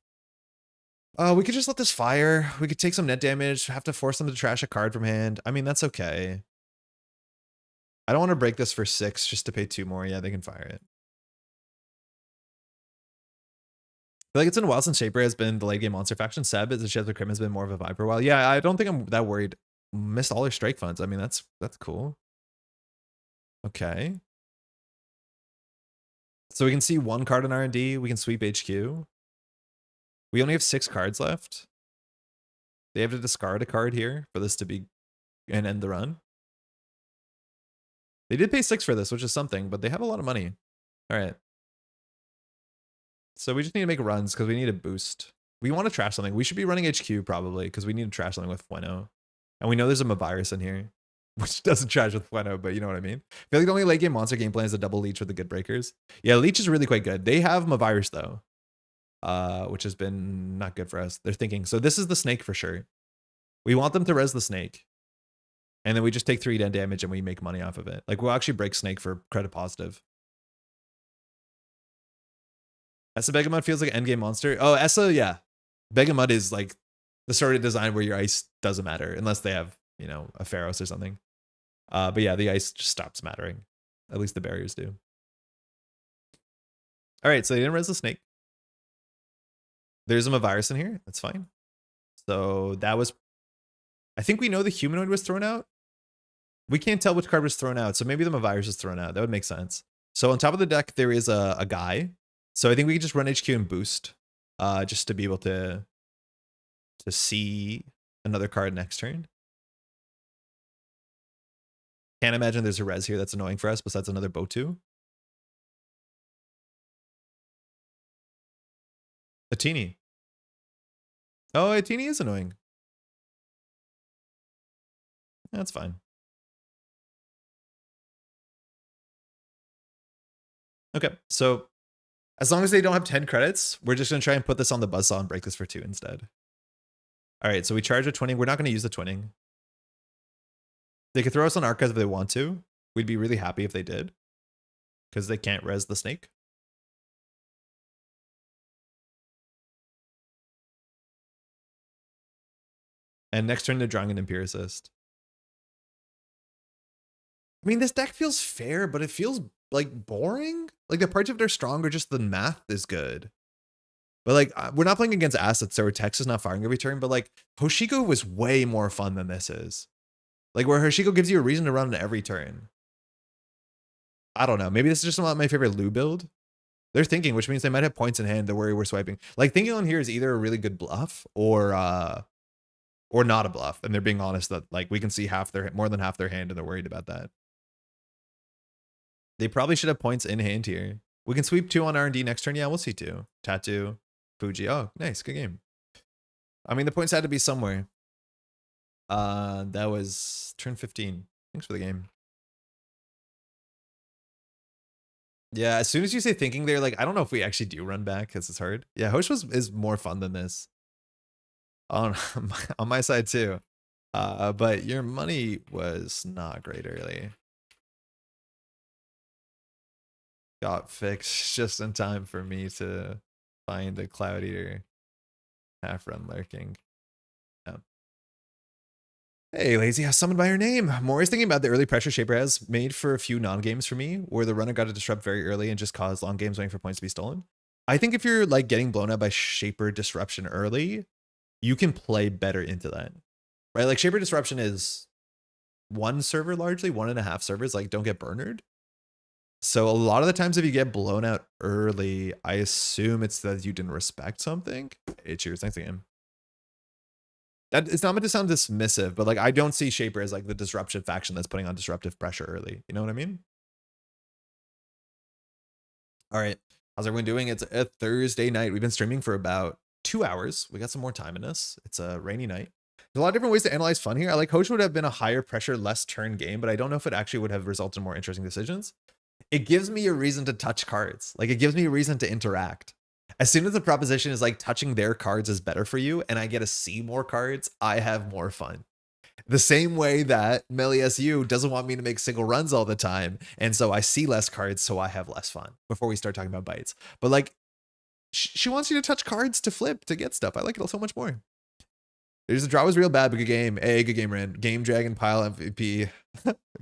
We could just let this fire. We could take some net damage, have to force them to trash a card from hand. I mean, that's okay. I don't want to break this for 6 just to pay 2 more. Yeah, they can fire it. I feel like it's been a while since Shaper has been the late game monster faction. Seb, as a Shadow Crim, has been more of a vibe for a while. Yeah, I don't think I'm that worried. Missed all their strike funds. I mean, that's cool. Okay. So we can see 1 card in R&D. We can sweep HQ. We only have 6 cards left. They have to discard a card here for this to be and end the run. They did pay 6 for this, which is something, but they have a lot of money. All right. So we just need to make runs because we need a boost. We want to trash something. We should be running HQ probably because we need to trash something with Fueno. And we know there's a Mavirus in here, which doesn't trash with Fueno, but you know what I mean? I feel like the only late game monster game plan is a double Leech with the good breakers. Yeah, Leech is really quite good. They have Mavirus though, which has been not good for us. They're thinking, so this is the snake for sure. We want them to res the snake. And then we just take 3 net damage and we make money off of it. Like we'll actually break snake for credit positive. Essa Begamut feels like an endgame monster. Oh, Essa, yeah. Begamut is like the sort of design where your ice doesn't matter unless they have, you know, a Pharos or something. But yeah, the ice just stops mattering. At least the barriers do. All right, so they didn't res the snake. There's a Mavirus in here. That's fine. So that was... I think we know the humanoid was thrown out. We can't tell which card was thrown out, so maybe the Mavirus is thrown out. That would make sense. So on top of the deck, there is a guy. So I think we can just run HQ and boost. just to be able to see another card next turn. Can't imagine there's a res here that's annoying for us besides another Botu. A teeny. Oh, a teeny is annoying. That's fine. Okay, so as long as they don't have 10 credits, we're just going to try and put this on the buzzsaw and break this for 2 instead. All right, so we charge a twinning. We're not going to use the twinning. They could throw us on archives if they want to. We'd be really happy if they did, because they can't res the snake. And next turn, they're drawing an Empiricist. I mean, this deck feels fair, but it feels like boring. Like the parts of it are strong, or just the math is good. But like, we're not playing against assets, so our text is not firing every turn. But like, Hoshiko was way more fun than this is. Like where Hoshiko gives you a reason to run every turn. I don't know. Maybe this is just not my favorite Loup build. They're thinking, which means they might have points in hand to worry we're swiping. Like thinking on here is either a really good bluff or not a bluff. And they're being honest that like we can see more than half their hand and they're worried about that. They probably should have points in hand here. We can sweep 2 on R&D next turn. Yeah, we'll see 2. Tattoo, Fuji. Oh, nice. Good game. I mean, the points had to be somewhere. That was turn 15. Thanks for the game. Yeah, as soon as you say thinking, they're like, I don't know if we actually do run back because it's hard. Yeah, Hosh is more fun than this. On my side too. But your money was not great early. Got fixed just in time for me to find a Cloud Eater half run lurking. Yeah. Hey, Lazy has summoned by her name. Maury's thinking about the early pressure Shaper has made for a few non-games for me, where the runner got to disrupt very early and just caused long games waiting for points to be stolen. I think if you're like getting blown out by Shaper disruption early, you can play better into that, right? Like Shaper disruption is 1 server largely, 1.5 servers. Like don't get burned. So a lot of the times if you get blown out early, I assume it's that you didn't respect something. Hey, cheers. Thanks again. That it's not meant to sound dismissive, but like I don't see Shaper as like the disruptive faction that's putting on disruptive pressure early. You know what I mean? All right. How's everyone doing? It's a Thursday night. We've been streaming for about 2 hours. We got some more time in us. It's a rainy night. There's a lot of different ways to analyze fun here. I like Hosh would have been a higher pressure, less turn game, but I don't know if it actually would have resulted in more interesting decisions. It gives me a reason to touch cards. Like it gives me a reason to interact. As soon as the proposition is like touching their cards is better for you and I get to see more cards, I have more fun. The same way that MeliSU doesn't want me to make single runs all the time. And so I see less cards, so I have less fun before we start talking about bites. But like, she wants you to touch cards to flip, to get stuff. I like it so much more. There's a draw was real bad, but good game. Hey, good game, Rand. Game Dragon Pile MVP.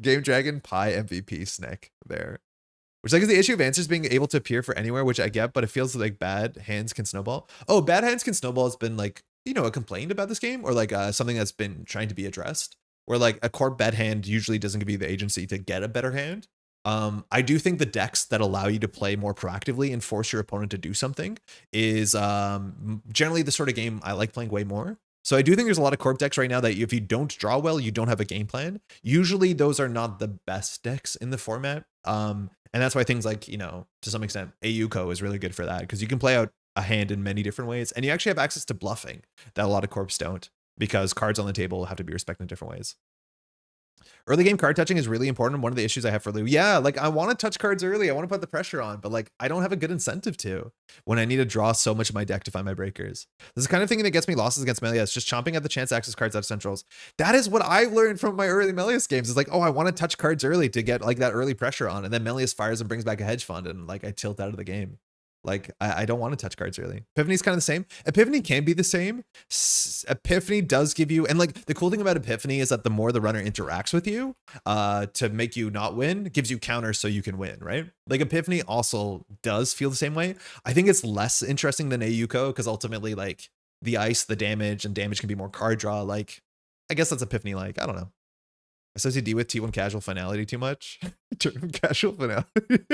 Game Dragon Pie MVP Snick there. Which like is the issue of answers being able to appear for anywhere, which I get, but it feels like bad hands can snowball. Oh, bad hands can snowball has been like, you know, a complaint about this game, or like something that's been trying to be addressed, where like a core bad hand usually doesn't give you the agency to get a better hand. I do think the decks that allow you to play more proactively and force your opponent to do something is generally the sort of game I like playing way more. So I do think there's a lot of corp decks right now that if you don't draw well, you don't have a game plan. Usually those are not the best decks in the format. And that's why things like, you know, to some extent, AUCO is really good for that, because you can play out a hand in many different ways. And you actually have access to bluffing that a lot of corps don't, because cards on the table have to be respected in different ways. Early game card touching is really important. One of the issues I have for Loup. Yeah, like I want to touch cards early. I want to put the pressure on, but like I don't have a good incentive to when I need to draw so much of my deck to find my breakers. This is the kind of thing that gets me losses against Melius, just chomping at the chance to access cards out of centrals. That is what I learned from my early Melius games. It's like, oh, I want to touch cards early to get like that early pressure on. And then Melius fires and brings back a hedge fund and like I tilt out of the game. Like, I don't want to touch cards early. Epiphany's kind of the same. Epiphany can be the same. Epiphany does give you, and like the cool thing about Epiphany is that the more the runner interacts with you to make you not win, gives you counters so you can win, right? Like Epiphany also does feel the same way. I think it's less interesting than AUCO because ultimately like the ice, the damage, and damage can be more card draw. Like, I guess that's Epiphany like, I don't know. Associate D with T1 casual finality too much? Casual finality.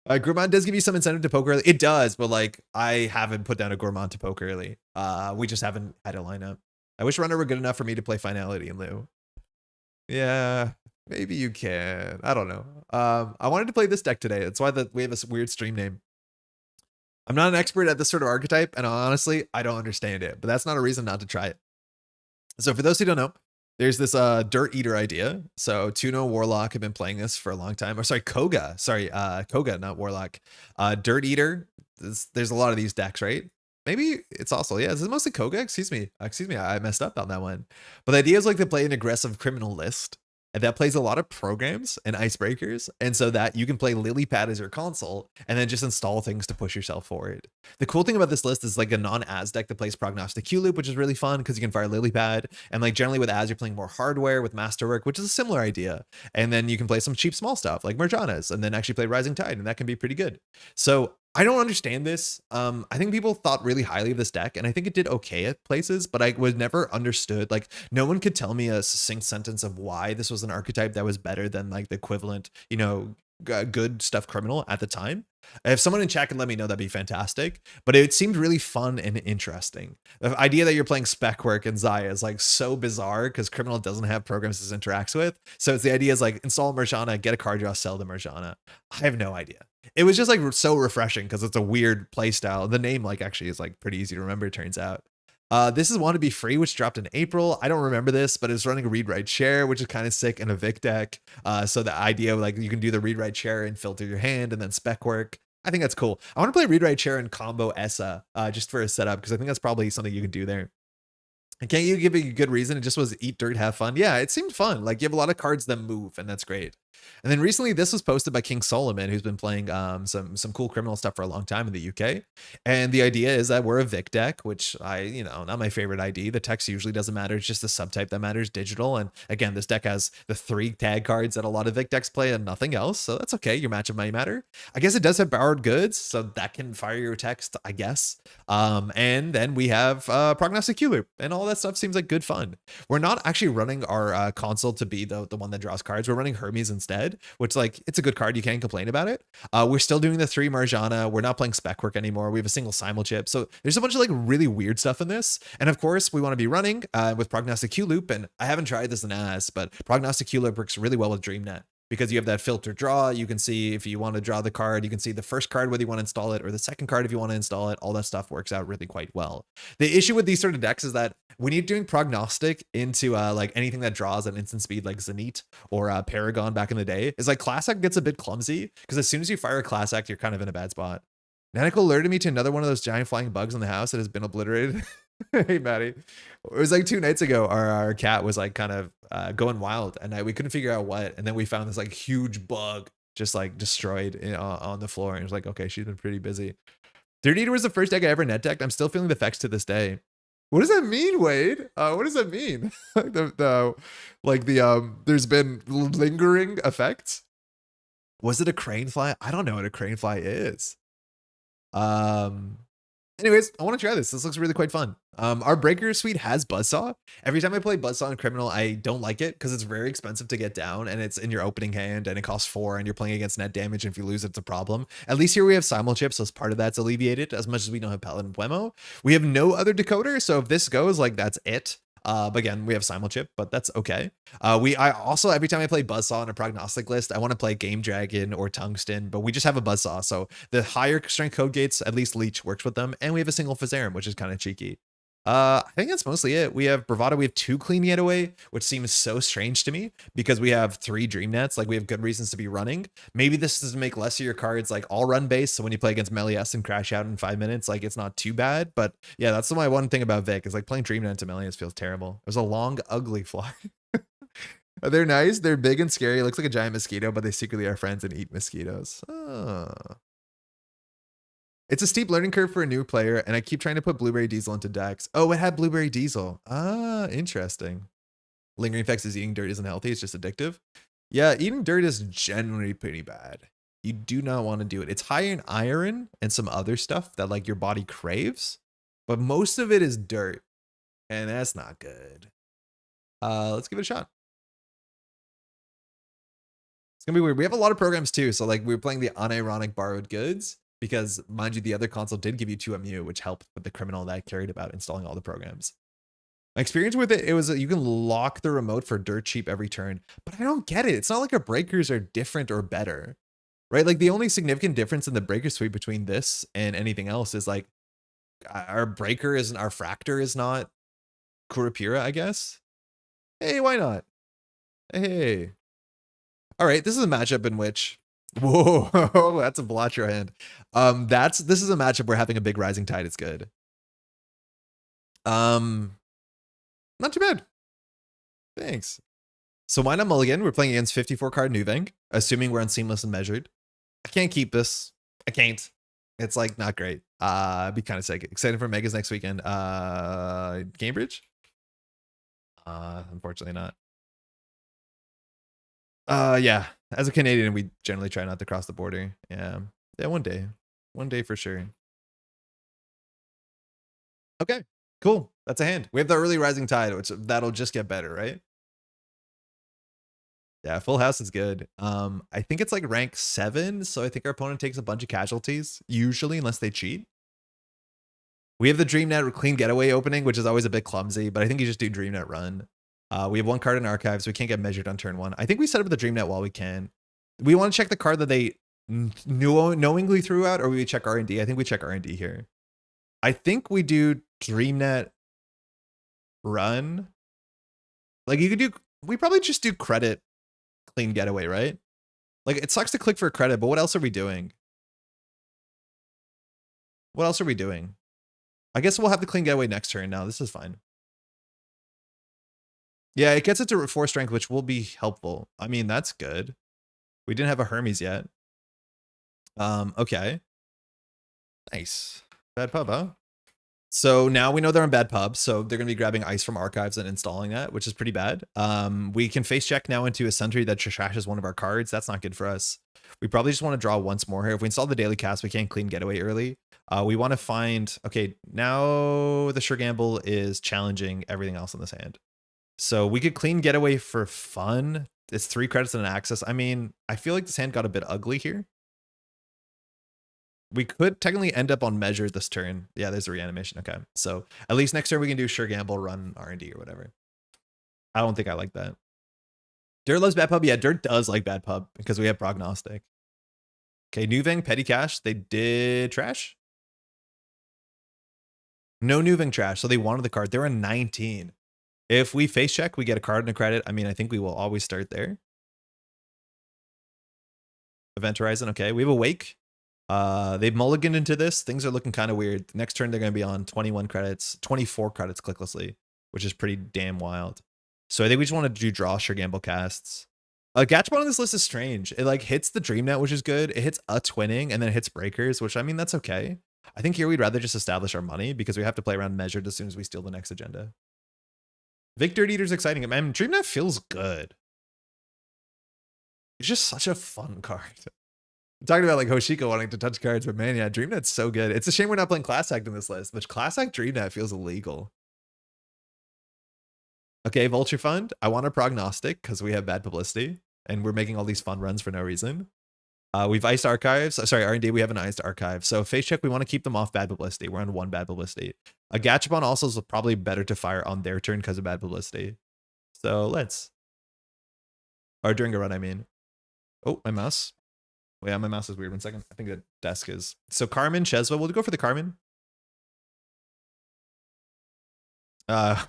Gourmand does give you some incentive to poke early. It does, but like I haven't put down a Gourmand to poke early. We just haven't had a lineup. I wish Runner were good enough for me to play Finality in lieu. Yeah, maybe you can. I don't know. I wanted to play this deck today. That's why we have a weird stream name. I'm not an expert at this sort of archetype, and honestly, I don't understand it, but that's not a reason not to try it. So for those who don't know, there's this Dirt Eater idea. So Tuno Warlock have been playing this for a long time. Or sorry, Koga. Sorry, Koga, not Warlock. Dirt Eater. There's a lot of these decks, right? Maybe it's also, yeah, this is mostly Koga. Excuse me, I messed up on that one. But the idea is like to play an aggressive criminal list. And that plays a lot of programs and icebreakers. And so that you can play Lily Pad as your console and then just install things to push yourself forward. The cool thing about this list is like a non-Az deck that plays Prognostic Q-Loop, which is really fun because you can fire Lily Pad. And like generally with Az, you're playing more hardware with Masterwork, which is a similar idea. And then you can play some cheap small stuff like Merjanas and then actually play Rising Tide. And that can be pretty good. So I don't understand this. I think people thought really highly of this deck, and I think it did okay at places, but I was never understood. Like, no one could tell me a succinct sentence of why this was an archetype that was better than like the equivalent, you know, good stuff criminal at the time. If someone in chat can let me know, that'd be fantastic. But it seemed really fun and interesting. The idea that you're playing spec work and Zaya is like so bizarre because criminal doesn't have programs this interacts with. So it's the idea is like install Merjana, get a card draw, sell the Merjana. I have no idea. It was just like so refreshing because it's a weird play style. The name like actually is like pretty easy to remember, it turns out. This is Want to Be Free, which dropped in April. I don't remember this, but it's running a read write share, which is kind of sick, in a Vic deck. So the idea of like you can do the read write share and filter your hand and then spec work. I think that's cool. I want to play read write share and combo Essa just for a setup because I think that's probably something you can do there. And can't you give it a good reason? It just was eat dirt, have fun. Yeah, it seemed fun. Like you have a lot of cards that move, and that's great. And then recently, this was posted by King Solomon, who's been playing some cool criminal stuff for a long time in the UK. And the idea is that we're a Vic deck, which not my favorite ID. The text usually doesn't matter. It's just the subtype that matters, digital. And again, this deck has the 3 tag cards that a lot of Vic decks play and nothing else. So that's okay. Your matchup might matter. I guess it does have borrowed goods, so that can fire your text, I guess. And then we have Prognostic Q-Loop, and all that stuff seems like good fun. We're not actually running our console to be the one that draws cards. We're running Hermes instead, which like it's a good card. You can't complain about it. We're still doing the 3 Marjana. We're not playing spec work anymore. We have a single simul chip. So there's a bunch of like really weird stuff in this. And of course, we want to be running with Prognostic Q-Loop. And I haven't tried this in AS, but Prognostic Q-Loop works really well with DreamNET, because you have that filter draw. You can see if you want to draw the card, you can see the first card whether you want to install it, or the second card if you want to install it. All that stuff works out really quite well. The issue with these sort of decks is that when you're doing prognostic into like anything that draws at instant speed, like Zenith or Paragon back in the day, is like class act gets a bit clumsy, because as soon as you fire a class act, you're kind of in a bad spot. Nanico alerted me to another one of those giant flying bugs in the house that has been obliterated. Hey, Maddie. It was like 2 nights ago. Our cat was like kind of going wild at night. We couldn't figure out what. And then we found this like huge bug just like destroyed on the floor. And it was like, okay, she's been pretty busy. Dirt Eater was the first deck I ever net decked. I'm still feeling the effects to this day. What does that mean, Wade? What does that mean? There's been lingering effects. Was it a crane fly? I don't know what a crane fly is. Anyways, I want to try this. This looks really quite fun. Our breaker suite has Buzzsaw. Every time I play Buzzsaw in Criminal, I don't like it because it's very expensive to get down, and it's in your opening hand, and it costs 4, and you're playing against net damage, and if you lose, it's a problem. At least here we have Simul Chip, so part of that's alleviated, as much as we don't have Paladin Puemo. We have no other decoder, so if this goes, like, that's it. But again, we have Simul Chip, but that's okay. I also, every time I play Buzzsaw on a prognostic list, I want to play Game Dragon or Tungsten, but we just have a Buzzsaw. So the higher strength code gates, at least Leech works with them. And we have a single Physarum, which is kind of cheeky. I think that's mostly it. We have Bravado. We have 2 Clean Yet Away, which seems so strange to me because we have 3 DreamNETs. Like, we have good reasons to be running. Maybe this is to make less of your cards like all run based. So when you play against Melius and crash out in 5 minutes, like, it's not too bad. But yeah, that's my one thing about Vic is like playing DreamNET to Melius feels terrible. There's a long, ugly fly. They're nice. They're big and scary. It looks like a giant mosquito, but they secretly are friends and eat mosquitoes. Oh. It's a steep learning curve for a new player, and I keep trying to put Blueberry Diesel into decks. Oh, it had Blueberry Diesel. Ah, interesting. Lingering effects is eating dirt isn't healthy. It's just addictive. Yeah, eating dirt is generally pretty bad. You do not want to do it. It's high in iron and some other stuff that like your body craves, but most of it is dirt, and that's not good. Let's give it a shot. It's gonna be weird. We have a lot of programs too. So like we were playing the unironic borrowed goods because mind you, the other console did give you 2 MU, which helped with the criminal that I carried about installing all the programs. My experience with it was you can lock the remote for dirt cheap every turn, but I don't get it. It's not like our breakers are different or better, right? Like the only significant difference in the breaker suite between this and anything else is like our breaker isn't, our fractor is not Kurapira, I guess. Hey, why not? Hey. All right, this is a matchup in which, whoa, that's a blotcher hand. This is a matchup where having a big rising tide is good. Not too bad. Thanks. So why not mulligan? We're playing against 54 card Nuvang, assuming we're on seamless and measured. I can't keep this. I can't. It's like not great. Be kind of sick. Excited for Megas next weekend. Cambridge? Unfortunately not. Yeah. As a Canadian, we generally try not to cross the border. Yeah. Yeah, one day. One day for sure. Okay. Cool. That's a hand. We have the early rising tide, which that'll just get better, right? Yeah, full house is good. I think it's like rank 7, so I think our opponent takes a bunch of casualties, usually, unless they cheat. We have the DreamNet clean getaway opening, which is always a bit clumsy, but I think you just do DreamNet run. We have 1 card in archives, so we can't get measured on turn 1. I think we set up the DreamNet while we can. We want to check the card that they knowingly threw out, or we check R&D. I think we check R&D here. I think we do DreamNet run. Like you could do, we probably just do credit clean getaway, right? Like it sucks to click for a credit, but what else are we doing? What else are we doing? I guess we'll have the clean getaway next turn now. This is fine. Yeah, it gets it to 4 strength, which will be helpful. I mean, that's good. We didn't have a Hermes yet. Okay. Nice. Bad pub, huh? So now we know they're in bad pub, so they're going to be grabbing ice from archives and installing that, which is pretty bad. We can face check now into a sentry that trashes one of our cards. That's not good for us. We probably just want to draw once more here. If we install the daily cast, we can't clean getaway early. We want to find, okay, now the sure gamble is challenging everything else in this hand. So we could clean getaway for fun. It's 3 credits and an access. I mean, I feel like this hand got a bit ugly here. We could technically end up on measure this turn. Yeah, there's a reanimation. Okay, so at least next turn we can do sure gamble, run R&D or whatever. I don't think I like that. Dirt loves bad pub. Yeah, Dirt does like bad pub because we have prognostic. Okay, Nuvang, petty cash. They did trash. No Nuvang trash, so they wanted the card. They're a 19. If we face check, we get a card and a credit. I mean, I think we will always start there. Event Horizon. Okay, we have a wake. They've mulliganed into this. Things are looking kind of weird. Next turn, they're going to be on 21 credits, 24 credits clicklessly, which is pretty damn wild. So I think we just want to do draw sure gamble casts. Gachapon on this list is strange. It like hits the DreamNet, which is good. It hits a twinning and then it hits breakers, which I mean, that's okay. I think here we'd rather just establish our money because we have to play around measured as soon as we steal the next agenda. Vic Dirt Eater's exciting. Man, DreamNet feels good. It's just such a fun card. I'm talking about like Hoshiko wanting to touch cards, but man, yeah, DreamNet's so good. It's a shame we're not playing Class Act in this list, but Class Act DreamNet feels illegal. Okay, Vulture Fund. I want a prognostic because we have bad publicity and we're making all these fun runs for no reason. We've iced archives. Sorry, R&D, we have an iced archive. So face check, we want to keep them off bad publicity. We're on 1 bad publicity. A Gachapon also is probably better to fire on their turn because of bad publicity. So let's. Or during a run, I mean. Oh, my mouse. Oh, yeah, my mouse is weird. 1 second. I think the desk is. So Carmen, Chesva, we'll go for the Carmen.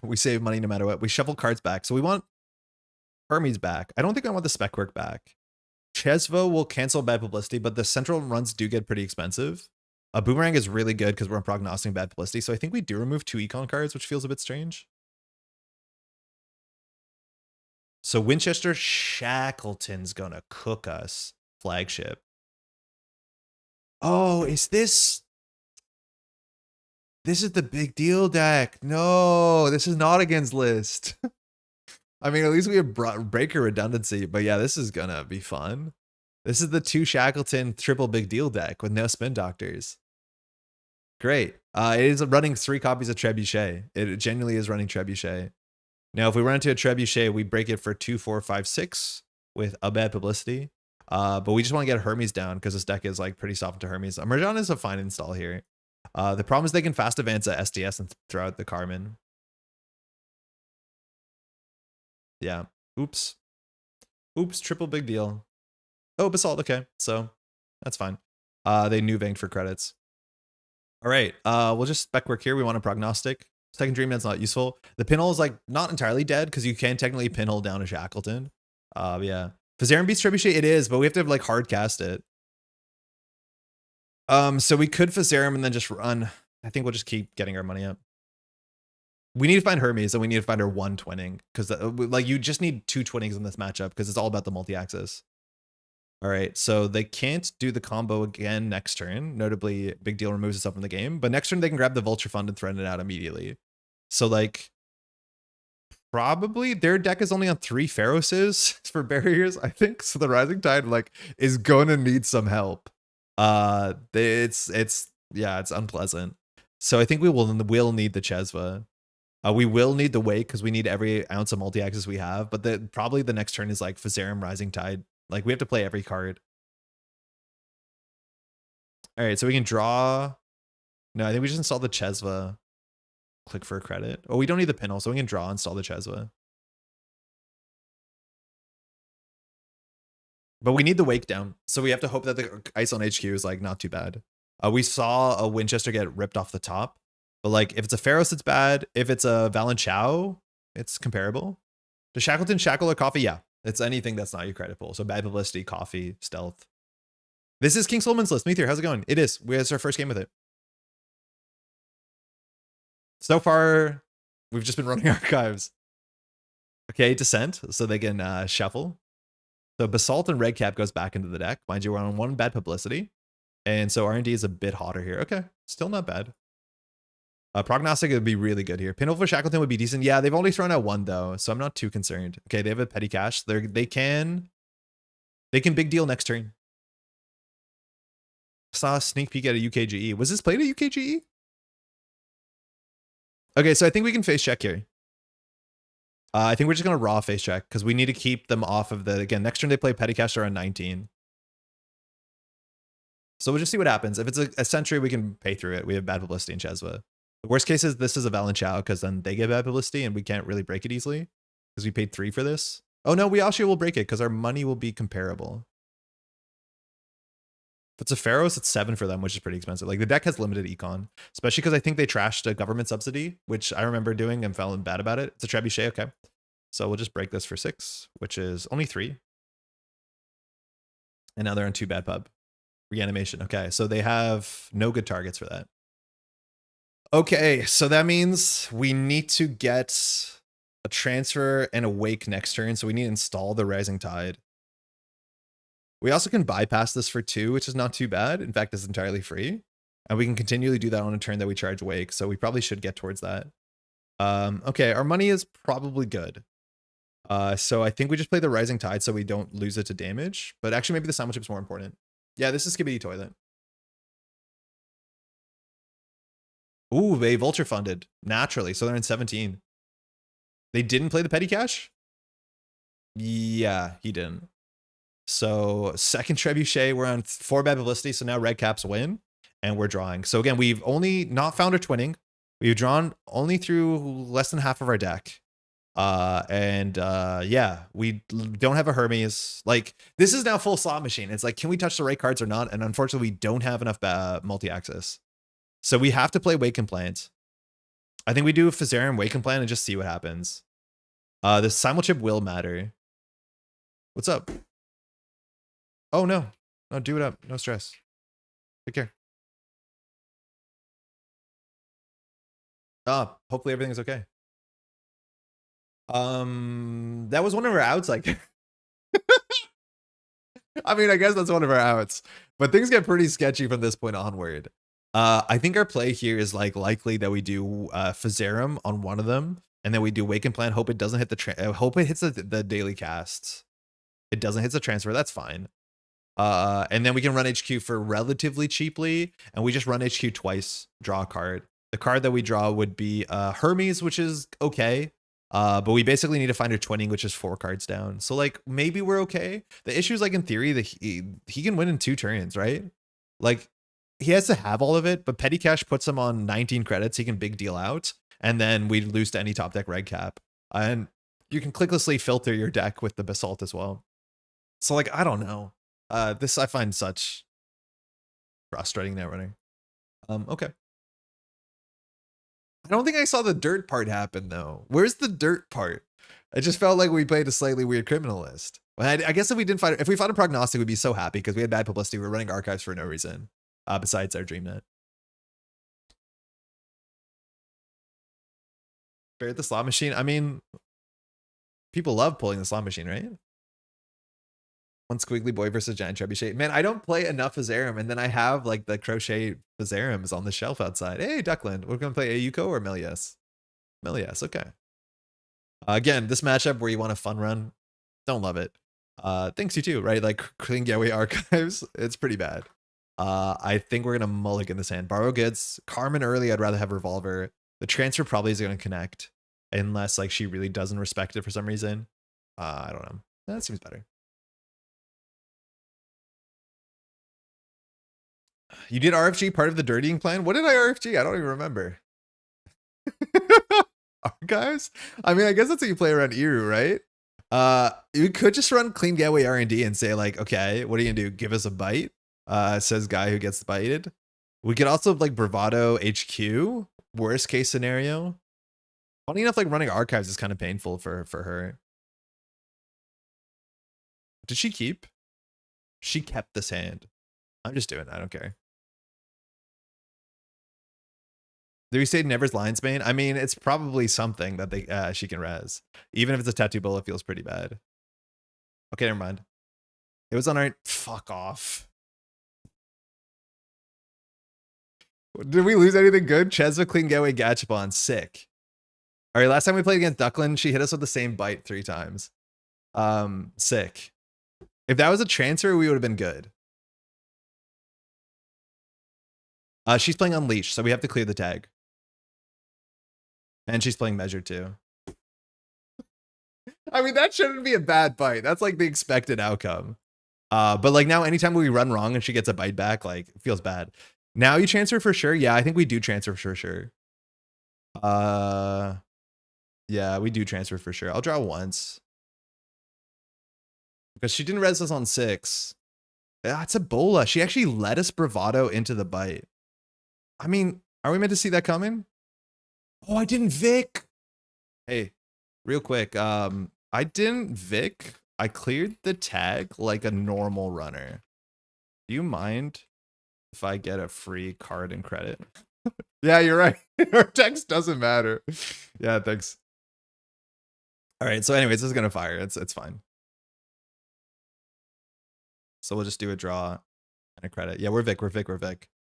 We save money no matter what. We shuffle cards back. So we want Hermes back. I don't think I want the spec work back. Chesvo will cancel bad publicity, but the central runs do get pretty expensive. A Boomerang is really good because we're prognosticating bad publicity. So I think we do remove 2 econ cards, which feels a bit strange. So Winchester Shackleton's gonna cook us. Flagship. Oh, is this? This is the big deal deck. No, this is not against list. I mean, at least we have breaker redundancy, but yeah, this is gonna be fun. This is the 2 Shackleton triple big deal deck with no spin doctors. Great. It is running 3 copies of Trebuchet. It genuinely is running Trebuchet. Now, if we run into a Trebuchet, we break it for 2, 4, 5, 6 with a bad publicity. But we just want to get Hermes down because this deck is like pretty soft to Hermes. Merjan is a fine install here. The problem is they can fast advance at SDS and throw out the Carmen. Yeah. Oops. Oops, triple big deal. Oh, Basalt, okay. So that's fine. They new banked for credits. All right. We'll just spec work here. We want a prognostic. Second DreamNet's not useful. The pinhole is like not entirely dead because you can technically pinhole down a Shackleton. Yeah. Fazarin beats Trebuchet, it is, but we have to like hard cast it. So we could Fazarin and then just run. I think we'll just keep getting our money up. We need to find Hermes and we need to find our one twinning because like you just need 2 twinnings in this matchup because it's all about the multi-axis. All right, so they can't do the combo again next turn. Notably, Big Deal removes itself from the game. But next turn, they can grab the Vulture Fund and threaten it out immediately. So, like, probably their deck is only on 3 Pharoses for barriers, I think. So the Rising Tide, like, is going to need some help. It's unpleasant. So I think we will need the Chesva. We will need the Wake because we need every ounce of multi-axis we have. But probably the next turn is like Fazarin, Rising Tide. Like, we have to play every card. All right, so we can draw. No, I think we just install the Chesva. Click for a credit. Oh, we don't need the pinhole, so we can draw, install the Chesva. But we need the Wake down. So we have to hope that the ice on HQ is, like, not too bad. We saw a Winchester get ripped off the top. But, like, if it's a Pharos, it's bad. If it's a Valenchow, it's comparable. Does Shackleton shackle or coffee? Yeah. It's anything that's not your credit pool. So bad publicity, coffee, stealth. This is King Solomon's list. Meteor, how's it going? It is. It's our first game with it. So far, we've just been running archives. Okay, Descent. So they can shuffle. So Basalt and Redcap goes back into the deck. Mind you, we're on 1 bad publicity. And so R&D is a bit hotter here. Okay, still not bad. Prognostic would be really good here. Pinhole for Shackleton would be decent. Yeah, they've only thrown out 1 though, so I'm not too concerned. Okay, they have a petty cash. They can big deal next turn. Saw a sneak peek at a UKGE. Was this played at UKGE? Okay, so I think we can face check here. I think we're just gonna raw face check because we need to keep them off of the. Again, next turn they play petty cash around 19. So we'll just see what happens. If it's a Sentry, we can pay through it. We have bad publicity in Chesva. The worst case is this is a Valenchow because then they get bad publicity and we can't really break it easily because we paid 3 for this. Oh no, we actually will break it because our money will be comparable. If it's a Pharos, it's 7 for them, which is pretty expensive. Like the deck has limited econ, especially because I think they trashed a government subsidy, which I remember doing and felt bad about it. It's a Trebuchet, okay. So we'll just break this for 6, which is only 3. And now they're on 2 bad pub. Reanimation, okay. So they have no good targets for that. Okay, so that means we need to get a transfer and a Wake next turn. So we need to install the Rising Tide. We also can bypass this for 2, which is not too bad. In fact, it's entirely free. And we can continually do that on a turn that we charge Wake. So we probably should get towards that. Okay, our money is probably good. So I think we just play the Rising Tide so we don't lose it to damage. But actually, maybe the Sandwich Chip's more important. Yeah, this is Skibidi Toilet. Ooh, they Vulture funded naturally, so they're in 17. They didn't play the petty cash? Yeah, he didn't. So second Trebuchet, we're on 4 bad publicity, so now Red Caps win, and we're drawing. So again, we've only not found our twinning. We've drawn only through less than half of our deck. Yeah, we don't have a Hermes. Like, this is now full slot machine. It's like, can we touch the right cards or not? And unfortunately, we don't have enough multi-axis. So we have to play Wake and Plant. I think we do Fazarin, Wake and Plant, and just see what happens. The Simulchip will matter. What's up? Oh, no. No, do it up. No stress. Take care. Hopefully everything's okay. That was one of our outs, like. I mean, I guess that's one of our outs. But things get pretty sketchy from this point onward. I think our play here is like likely that we do Fazarum on one of them, and then we do Wake and Plant. Hope it doesn't hit the hope it hits the daily casts. It doesn't hit the transfer. That's fine. And then we can run HQ for relatively cheaply, and we just run HQ twice. Draw a card. The card that we draw would be Hermes, which is okay. But we basically need to find her twinning, which is 4 cards down. So like maybe we're okay. The issue is like in theory that he can win in 2 turns, right? Like he has to have all of it, but Petty Cash puts him on 19 credits. He can big deal out, and then we lose to any top deck red cap. And you can clicklessly filter your deck with the Basalt as well. So like I don't know. This I find such frustrating Netrunner. Okay. I don't think I saw the dirt part happen though. Where's the dirt part? It just felt like we played a slightly weird criminal list. I guess if we didn't fight, if we fought a prognostic, we'd be so happy because we had bad publicity. We're running archives for no reason, besides our DreamNET. Barrett the slot machine. I mean, people love pulling the slot machine, right? One squiggly boy versus giant trebuchet. Man, I don't play enough Azarim, and then I have like the crochet Azarims on the shelf outside. Hey, Duckland, we're gonna play Ayuko or Melias? Melias, okay. Again, this matchup where you want a fun run, don't love it. Thanks you too, right? Like clean gateway archives, it's pretty bad. I think we're gonna mulligan this hand. Borrow goods, Carmen early. I'd rather have revolver. The transfer probably is gonna connect unless like she really doesn't respect it for some reason. I don't know. That seems better. You did RFG part of the dirtying plan? What did I RFG? I don't even remember. Archives? I mean, I guess that's how you play around Eru, right? You could just run clean gateway R&D and say like, okay, what are you gonna do? Give us a bite? Says guy who gets bited. We could also like bravado HQ. Worst case scenario. Funny enough, like running archives is kind of painful for her. Did she keep? She kept this hand. I'm just doing it. I don't care. Do we say Never's Lion's Bane? I mean, it's probably something that they she can res. Even if it's a tattoo bull, it feels pretty bad. Okay, never mind. It was on our... Fuck off. Did we lose anything good? Chesva, clean gateway, Gachapon. Sick. All right, last time we played against Duckland, she hit us with the same bite 3 times. Sick. If that was a transfer, we would have been good. She's playing Unleash, so we have to clear the tag. And she's playing Measure too. I mean, that shouldn't be a bad bite. That's like the expected outcome. But like now, anytime we run wrong and she gets a bite back, like it feels bad. Now you transfer for sure. Yeah, I think we do transfer for sure. Yeah, we do transfer for sure. I'll draw once. Because she didn't res us on 6. It's a bola. She actually let us bravado into the bite. I mean, are we meant to see that coming? Oh, I didn't Vic. Hey, real quick. I didn't Vic. I cleared the tag like a normal runner. Do you mind if I get a free card and credit? Yeah, you're right. Our text doesn't matter. Yeah, thanks. All right. So anyways, this is going to fire. It's fine. So we'll just do a draw and a credit. Yeah, we're Vic.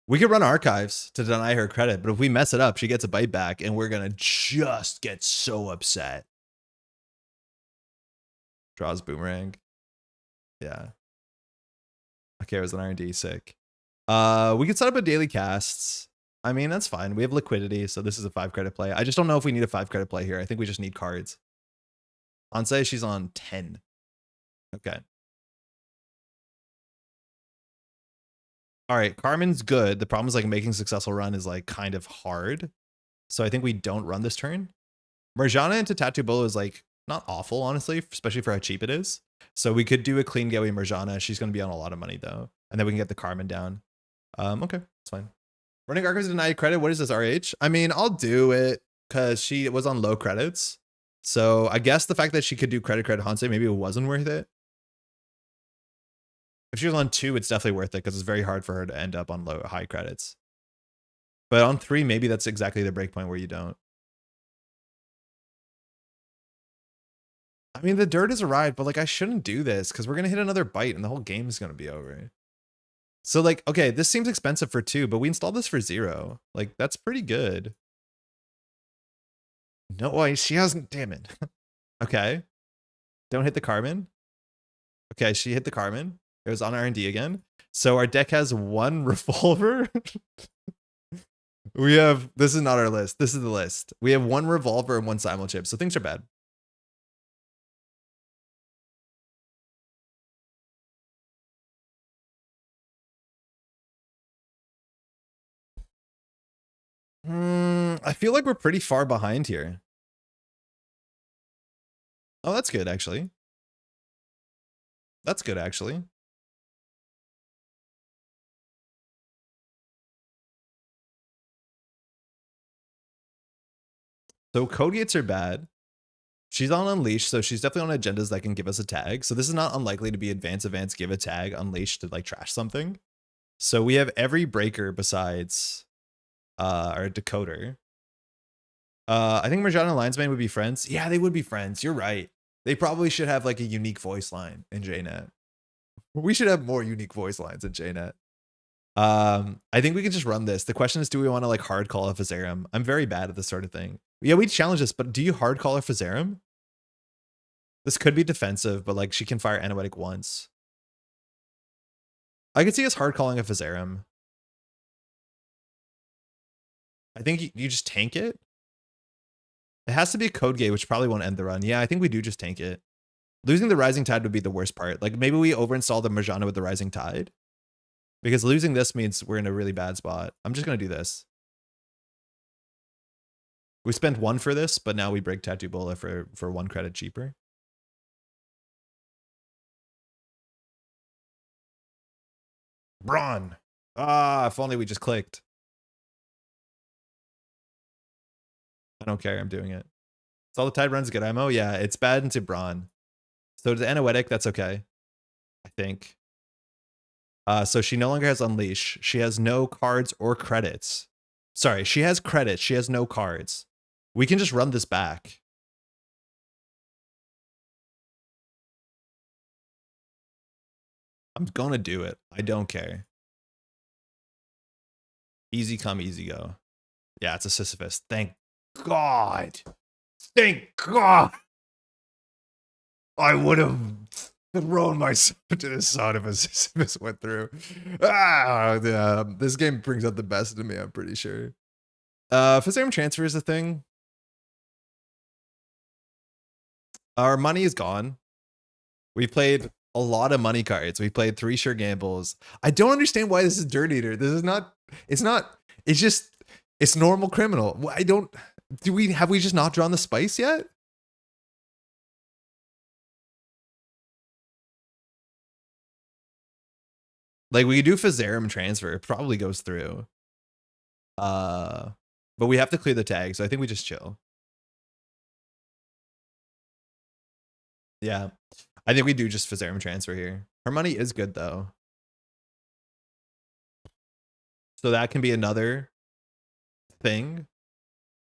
We could run archives to deny her credit, but if we mess it up, she gets a bite back and we're going to just get so upset. Draws boomerang. Yeah. Okay, it was an R&D. Sick. We could set up a daily casts. I mean, that's fine. We have liquidity, so this is a 5 credit play. I just don't know if we need a 5 credit play here. I think we just need cards. Ansei, she's on 10. Okay. All right, Carmen's good. The problem is like making successful run is like kind of hard. So I think we don't run this turn. Marjana into Tattoo Bull is like not awful, honestly, especially for how cheap it is. So we could do a clean gateway Marjana. She's going to be on a lot of money though. And then we can get the Carmen down. Okay, it's fine. Running archives denied credit. What is this, RH? I mean, I'll do it because she was on low credits. So I guess the fact that she could do credit Hansei, maybe it wasn't worth it. If she was on 2, it's definitely worth it because it's very hard for her to end up on high credits. But on 3, maybe that's exactly the breakpoint where you don't. I mean, the dirt has arrived, but like I shouldn't do this because we're going to hit another bite and the whole game is going to be over. So like, okay, this seems expensive for 2, but we installed this for 0. Like, that's pretty good. No, she hasn't, damn it. Okay. Don't hit the Carmen. Okay, she hit the Carmen. It was on R&D again. So our deck has 1 revolver. We have, this is not our list. This is the list. We have one revolver and one simul chip, so things are bad. I feel like we're pretty far behind here. Oh, that's good, actually. That's good, actually. So code gates are bad. She's on Unleash, so she's definitely on agendas that can give us a tag. So this is not unlikely to be advance, give a tag, Unleash to like trash something. So we have every breaker besides our decoder. I think Marjana and Linesman would be friends. Yeah, they would be friends. You're right. They probably should have like a unique voice line in JNet. We should have more unique voice lines in JNet. I think we can just run this. The question is, do we want to like hard call a Fazarum? I'm very bad at this sort of thing. Yeah, we challenge this, but do you hard call a Fazarum? This could be defensive, but like she can fire Anoetic once. I could see us hard calling a Fazarum. I think you just tank it. It has to be a code gate, which probably won't end the run. Yeah, I think we do just tank it. Losing the Rising Tide would be the worst part. Like maybe we overinstall the Marjana with the Rising Tide. Because losing this means we're in a really bad spot. I'm just going to do this. We spent 1 for this, but now we break Tattoo Bola for 1 credit cheaper. Brawn. Ah, if only we just clicked. I don't care. I'm doing it. So all the Tide runs get ammo. Yeah, it's bad into Brawn. So to Anoetic, that's okay. I think. So she no longer has Unleash. She has no cards or credits. Sorry, she has credits. She has no cards. We can just run this back. I'm gonna do it. I don't care. Easy come, easy go. Yeah, it's a Sisyphus. Thank God. Thank God. I would have thrown myself into the sun if a Sisyphus went through. Ah, yeah. This game brings out the best in me, I'm pretty sure. Fazarum transfer is a thing. Our money is gone. We played a lot of money cards. We played 3 sure gambles. I don't understand why this is Dirt Eater. This is not, it's just, it's normal criminal. Have we just not drawn the spice yet? Like we could do Fazarum transfer. It probably goes through. But we have to clear the tag. So I think we just chill. Yeah. I think we do just Fazarum transfer here. Her money is good though. So that can be another thing.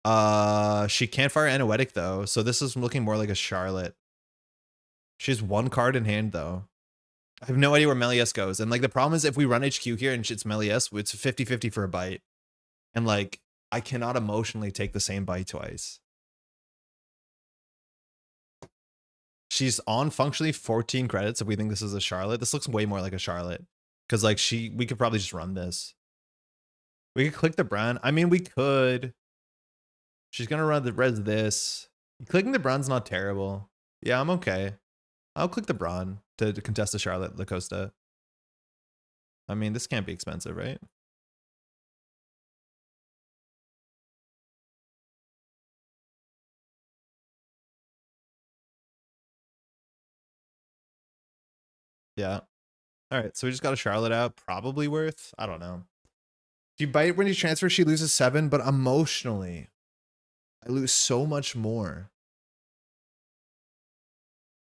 She can't fire Anoetic though. So this is looking more like a Charlotte. She has 1 card in hand though. I have no idea where Melies goes. And like the problem is if we run HQ here and it's Melies, it's 50-50 for a bite. And like I cannot emotionally take the same bite twice. She's on functionally 14 credits if we think this is a Charlotte. This looks way more like a Charlotte. Because like we could probably just run this. We could click the brand. I mean, we could. She's gonna run the res this. Clicking the brand's not terrible. Yeah, I'm okay. I'll click the Brawn to contest the Charlotte La Costa. I mean, this can't be expensive, right? Yeah. All right, so we just got a Charlotte out. Probably worth, I don't know. If you bite when you transfer, she loses 7, but emotionally, I lose so much more.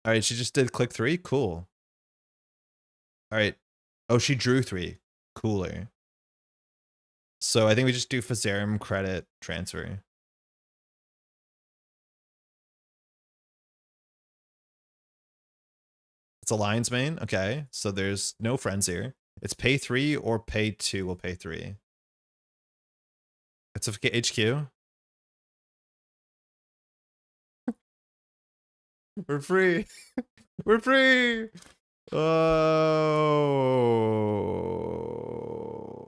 All right, she just did click 3. Cool. All right. Oh, she drew 3. Cooler. So I think we just do Fazarum credit transfer. It's a Lions main. Okay. So there's no friends here. It's pay 3 or pay 2. We'll pay 3. It's a HQ. We're free. We're free. Oh.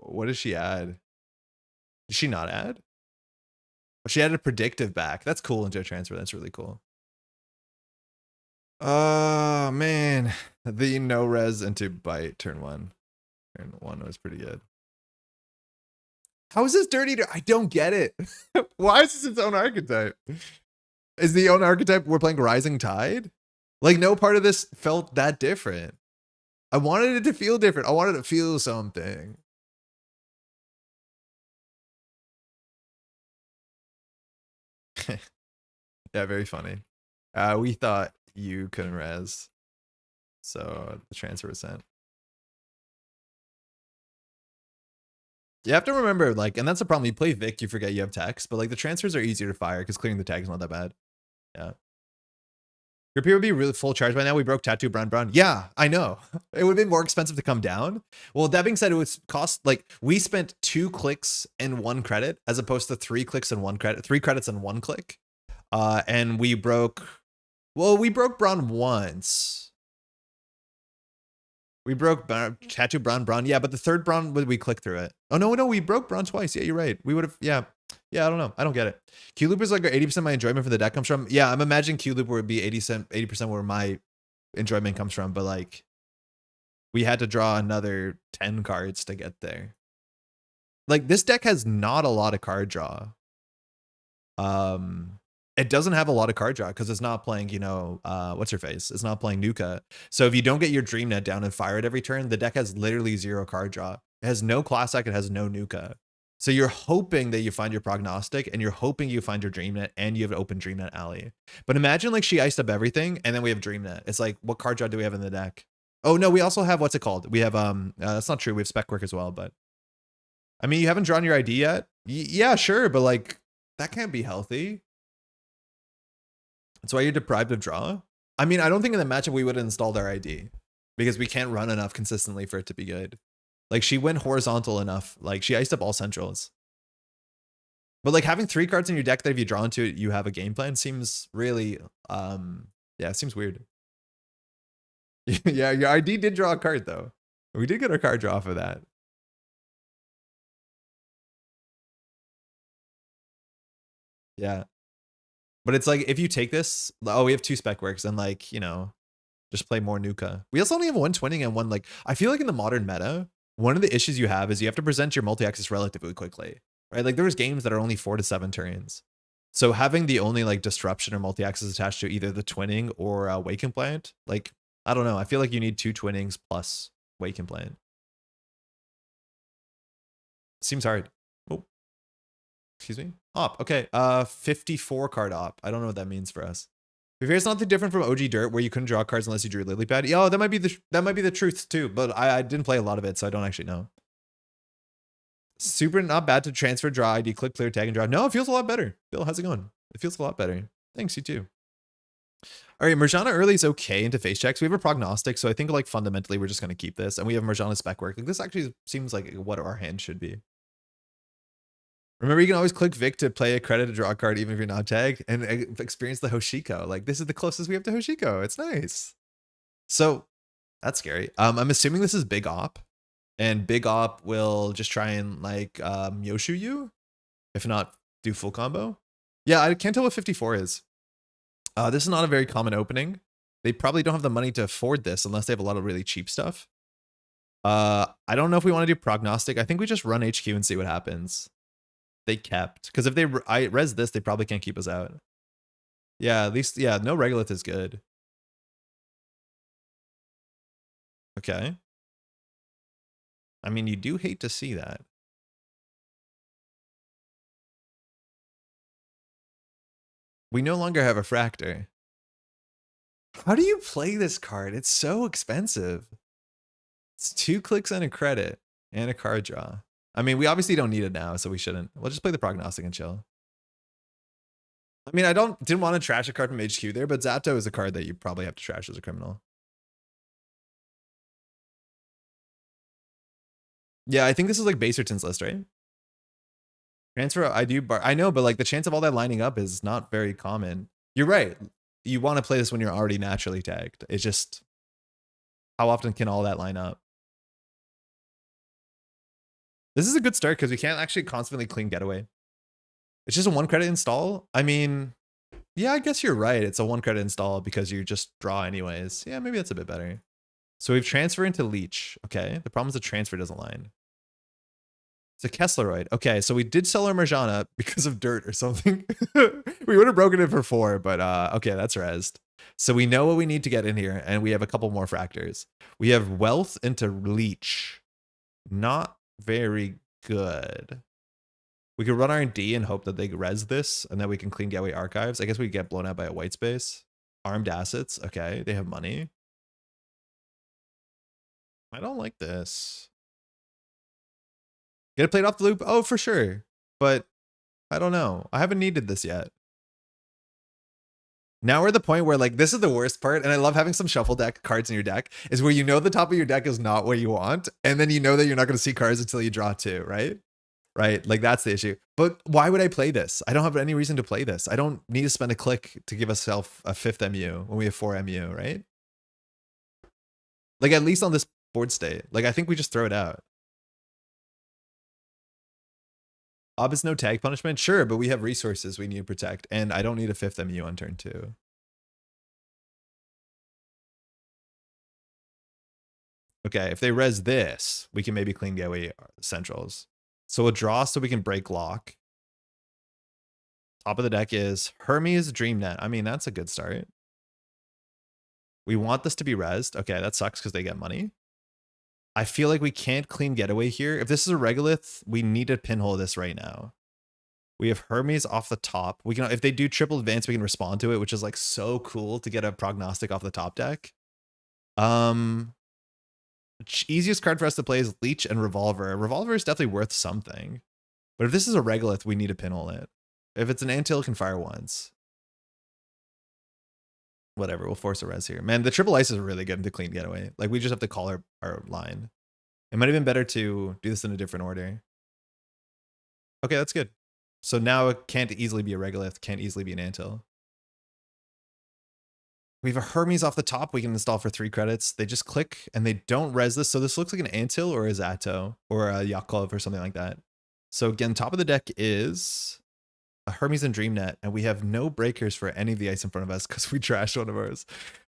What does she add? Did she not add? Oh, she added a predictive back. That's cool into a transfer. That's really cool. Oh, man. The no res into bite turn 1. Turn 1 was pretty good. How is this Dirt Eater? I don't get it. Why is this its own archetype? Is the own archetype we're playing Rising Tide? Like, no part of this felt that different. I wanted it to feel different. I wanted to feel something. Yeah, very funny. We thought you couldn't res, so the transfer was sent. You have to remember, like, and that's the problem. You play Vic, you forget you have text, but like the transfers are easier to fire because clearing the tag is not that bad. Yeah. Your P would be really full charge by now. We broke Tattoo Brown. Yeah, I know. It would have been more expensive to come down. Well, that being said, it would cost, like, we spent 2 clicks and 1 credit as opposed to 3 clicks and 1 credit, 3 credits and 1 click. And we broke Brown once. We broke Tattoo Brown. Yeah, but the third Brown, we clicked through it. Oh, no, we broke Brown twice. Yeah, you're right. We would have, yeah. Yeah, I don't know. I don't get it. Q-Loop is like 80% of my enjoyment for the deck comes from. Yeah, I'm imagining Q-Loop would be 80% where my enjoyment comes from, but like we had to draw another 10 cards to get there. Like this deck has not a lot of card draw. It doesn't have a lot of card draw because it's not playing, you know, what's her face? It's not playing Nuka. So if you don't get your DreamNET down and fire it every turn, the deck has literally 0 card draw. It has no Classic, it has no Nuka. So you're hoping that you find your Prognostic and you're hoping you find your DreamNET and you have an open DreamNET alley. But imagine like she iced up everything and then we have DreamNET. It's like, what card draw do we have in the deck? Oh no, we also have, what's it called? We have, that's not true. We have Spec Work as well, but I mean, you haven't drawn your ID yet? Yeah, sure. But like, that can't be healthy. That's why you're deprived of draw. I mean, I don't think in the matchup we would have installed our ID because we can't run enough consistently for it to be good. Like she went horizontal enough. Like she iced up all centrals. But like having 3 cards in your deck that if you draw into it, you have a game plan seems really, yeah, it seems weird. Yeah, your ID did draw a card though. We did get our card draw off of that. Yeah. But it's like, if you take this, oh, we have 2 spec works and like, you know, just play more Nuka. We also only have 1 twinning and 1 like, I feel like in the modern meta, one of the issues you have is you have to present your multi-axis relatively quickly, right? Like there's games that are only 4 to 7 turns. So having the only like disruption or multi-axis attached to either the twinning or Wake Implant, like, I don't know. I feel like you need 2 twinnings plus Wake Implant. Seems hard. Oh, excuse me. Op. Okay. 54 card op. I don't know what that means for us. If it's not too different from OG Dirt, where you couldn't draw cards unless you drew Lily Pad. Yeah, that might be the truth too. But I didn't play a lot of it, so I don't actually know. Super not bad to transfer, draw ID, click, clear, tag, and draw. No, it feels a lot better. Bill, how's it going? It feels a lot better. Thanks, you too. All right, Merjana early is okay into face checks. We have a Prognostic, so I think like fundamentally we're just gonna keep this, and we have Merjana spec work. Like this actually seems like what our hand should be. Remember, you can always click Vic to play a credit to draw a card, even if you're not tagged, and experience the Hoshiko. Like, this is the closest we have to Hoshiko. It's nice. So, that's scary. I'm assuming this is Big Op, and Big Op will just try and, like, Yoshu you, if not do full combo. Yeah, I can't tell what 54 is. This is not a very common opening. They probably don't have the money to afford this unless they have a lot of really cheap stuff. I don't know if we want to do Prognostic. I think we just run HQ and see what happens. They kept, because if they res this, they probably can't keep us out. Yeah, at least, yeah, no Regolith is good. Okay. I mean, you do hate to see that. We no longer have a Fractor. How do you play this card? It's so expensive. It's 2 clicks and a credit and a card draw. I mean, we obviously don't need it now, so we shouldn't. We'll just play the Prognostic and chill. I mean, I didn't want to trash a card from HQ there, but Zato is a card that you probably have to trash as a criminal. Yeah, I think this is like Baserton's list, right? Transfer ID bar. I know, but like the chance of all that lining up is not very common. You're right. You want to play this when you're already naturally tagged. It's just, how often can all that line up? This is a good start because we can't actually constantly clean getaway. It's just a 1 credit install. I mean, yeah, I guess you're right. It's a 1 credit install because you just draw anyways. Yeah, maybe that's a bit better. So we've transferred into Leech. Okay, the problem is the transfer doesn't line. It's a Kessleroid. Okay, so we did sell our Marjana because of dirt or something. We would have broken it for 4, but okay, that's rezzed. So we know what we need to get in here, and we have a couple more fractors. We have Wealth into Leech. Not very good. We could run R&D and hope that they res this, and then we can clean Gateway Archives. I guess we get blown out by a white space. Armed Assets. Okay, they have money. I don't like this. Get it played off the loop? Oh, for sure. But I don't know. I haven't needed this yet. Now we're at the point where, like, this is the worst part, and I love having some shuffle deck cards in your deck, is where you know the top of your deck is not what you want, and then you know that you're not going to see cards until you draw 2, right? Right? Like, that's the issue. But why would I play this? I don't have any reason to play this. I don't need to spend a click to give myself a 5th MU when we have 4 MU, right? Like, at least on this board state. Like, I think we just throw it out. Is no tag punishment? Sure, but we have resources we need to protect, and I don't need a 5th MU on turn 2. Okay, if they res this, we can maybe clean Gateway Centrals. So we'll draw so we can break lock. Top of the deck is Hermes DreamNET. I mean, that's a good start. We want this to be rezzed. Okay, that sucks because they get money. I feel like we can't clean Getaway here. If this is a Regolith, we need to pinhole this right now. We have Hermes off the top. We can, if they do triple advance, we can respond to it, which is like so cool to get a prognostic off the top deck. Easiest card for us to play is Leech and Revolver. Revolver is definitely worth something. But if this is a Regolith, we need to pinhole it. If it's an Antil, it can fire once. Whatever, we'll force a res here. Man, the triple ice is really good to clean Getaway. Like, we just have to call our line. It might have been better to do this in a different order. Okay, that's good. So now it can't easily be a Regolith, can't easily be an Antil. We have a Hermes off the top we can install for 3 credits. They just click and they don't res this. So this looks like an Antil or a Zato or a Yaklov or something like that. So again, top of the deck is a Hermes and DreamNet, and we have no breakers for any of the ice in front of us because we trashed one of ours.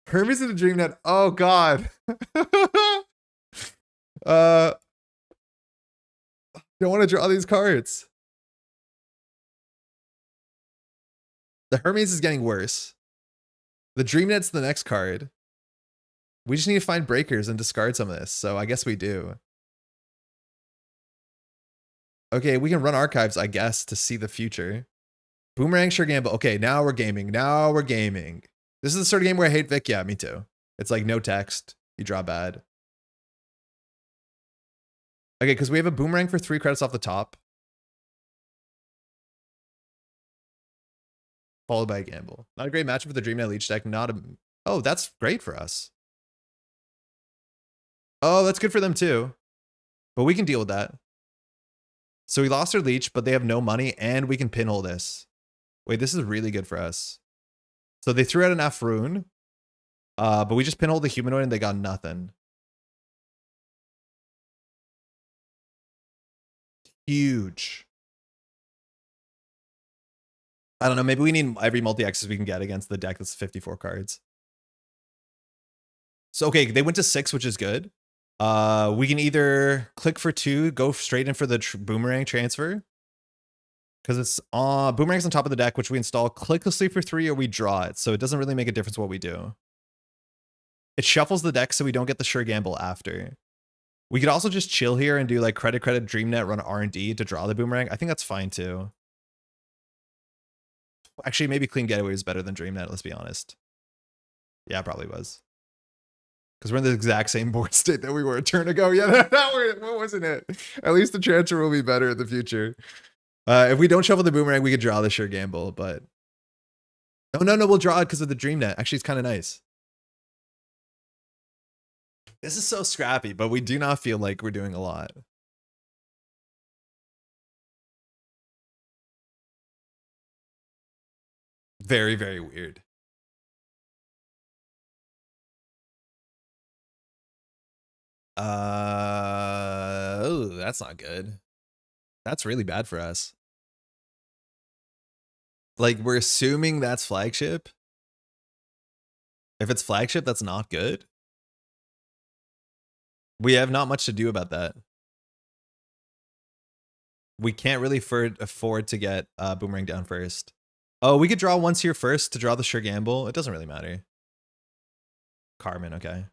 Hermes and DreamNet. Oh God. Don't want to draw these cards. The Hermes is getting worse. The DreamNet's the next card. We just need to find breakers and discard some of this, so I guess we do. Okay, we can run archives, I guess, to see the future. Boomerang, sure gamble. Okay, now we're gaming. Now we're gaming. This is the sort of game where I hate Vic. Yeah, me too. It's like no text. You draw bad. Okay, because we have a Boomerang for 3 credits off the top. Followed by a gamble. Not a great matchup for the DreamNet Leech deck. Not a... Oh, that's great for us. Oh, that's good for them too. But we can deal with that. So we lost our Leech, but they have no money, and we can pinhole this. Wait, this is really good for us. So they threw out an F rune, but we just pinholed the Humanoid, and they got nothing. Huge. I don't know. Maybe we need every multi-X's we can get against the deck that's 54 cards. So, okay, they went to 6, which is good. We can either click for 2, go straight in for the Boomerang transfer. Because it's Boomerang's on top of the deck, which we install. Click the sleep for 3, or we draw it. So it doesn't really make a difference what we do. It shuffles the deck so we don't get the sure gamble after. We could also just chill here and do like credit, DreamNet, run R&D to draw the Boomerang. I think that's fine too. Actually, maybe Clean Getaway is better than DreamNet, let's be honest. Yeah, probably was. Because we're in the exact same board state that we were a turn ago. Yeah, that wasn't it. At least the transfer will be better in the future. If we don't shuffle the Boomerang, we could draw the sure gamble, but... Oh, no, we'll draw it because of the DreamNet. Actually, it's kind of nice. This is so scrappy, but we do not feel like we're doing a lot. Very, very weird. Oh, that's not good. That's really bad for us. Like, we're assuming that's flagship. If it's flagship, that's not good. We have not much to do about that. We can't really afford to get Boomerang down first. Oh, we could draw once here first to draw the sure gamble. It doesn't really matter. Carmen, okay.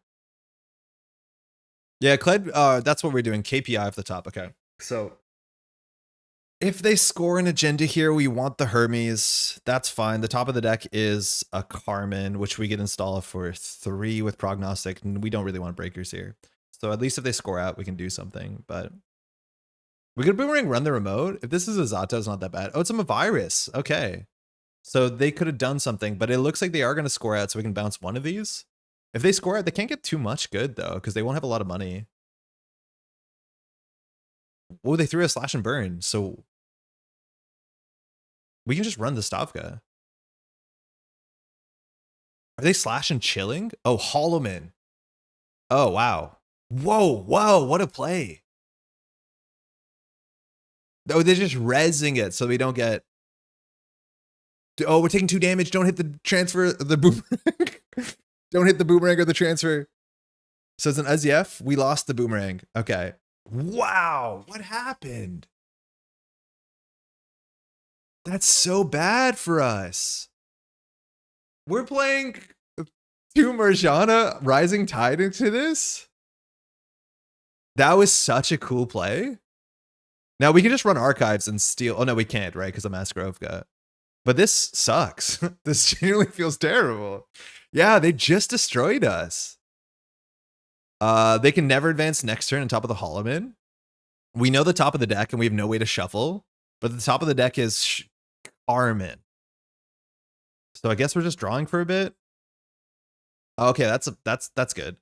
Yeah, Cled, that's what we're doing. KPI off the top, okay. So if they score an agenda here, we want the Hermes. That's fine. The top of the deck is a Carmen, which we could install for 3 with Prognostic. And we don't really want breakers here. So at least if they score out, we can do something. But we could Boomerang run the remote. If this is a Zato, it's not that bad. Oh, it's a virus. Okay. So they could have done something, but it looks like they are going to score out, so we can bounce one of these. If they score out, they can't get too much good, though, because they won't have a lot of money. Oh, they threw a slash and burn, so we can just run the Stavka. Are they slash and chilling? Oh, Hollowman. Oh, wow. Whoa, whoa, what a play. Oh, they're just rezzing it so we don't get... Oh, we're taking 2 damage. Don't hit the transfer, the boomerang. Don't hit the boomerang or the transfer. So it's an Uzief. We lost the boomerang. Okay. Wow. What happened? That's so bad for us. We're playing 2 Marjana Rising Tide into this. That was such a cool play. Now we can just run archives and steal. Oh, no, we can't, right? Because I'm Askrovka. But this sucks. This genuinely feels terrible. Yeah, they just destroyed us. They can never advance next turn on top of the Hollowman. We know the top of the deck and we have no way to shuffle. But the top of the deck is Carmen. So I guess we're just drawing for a bit. Okay, that's good.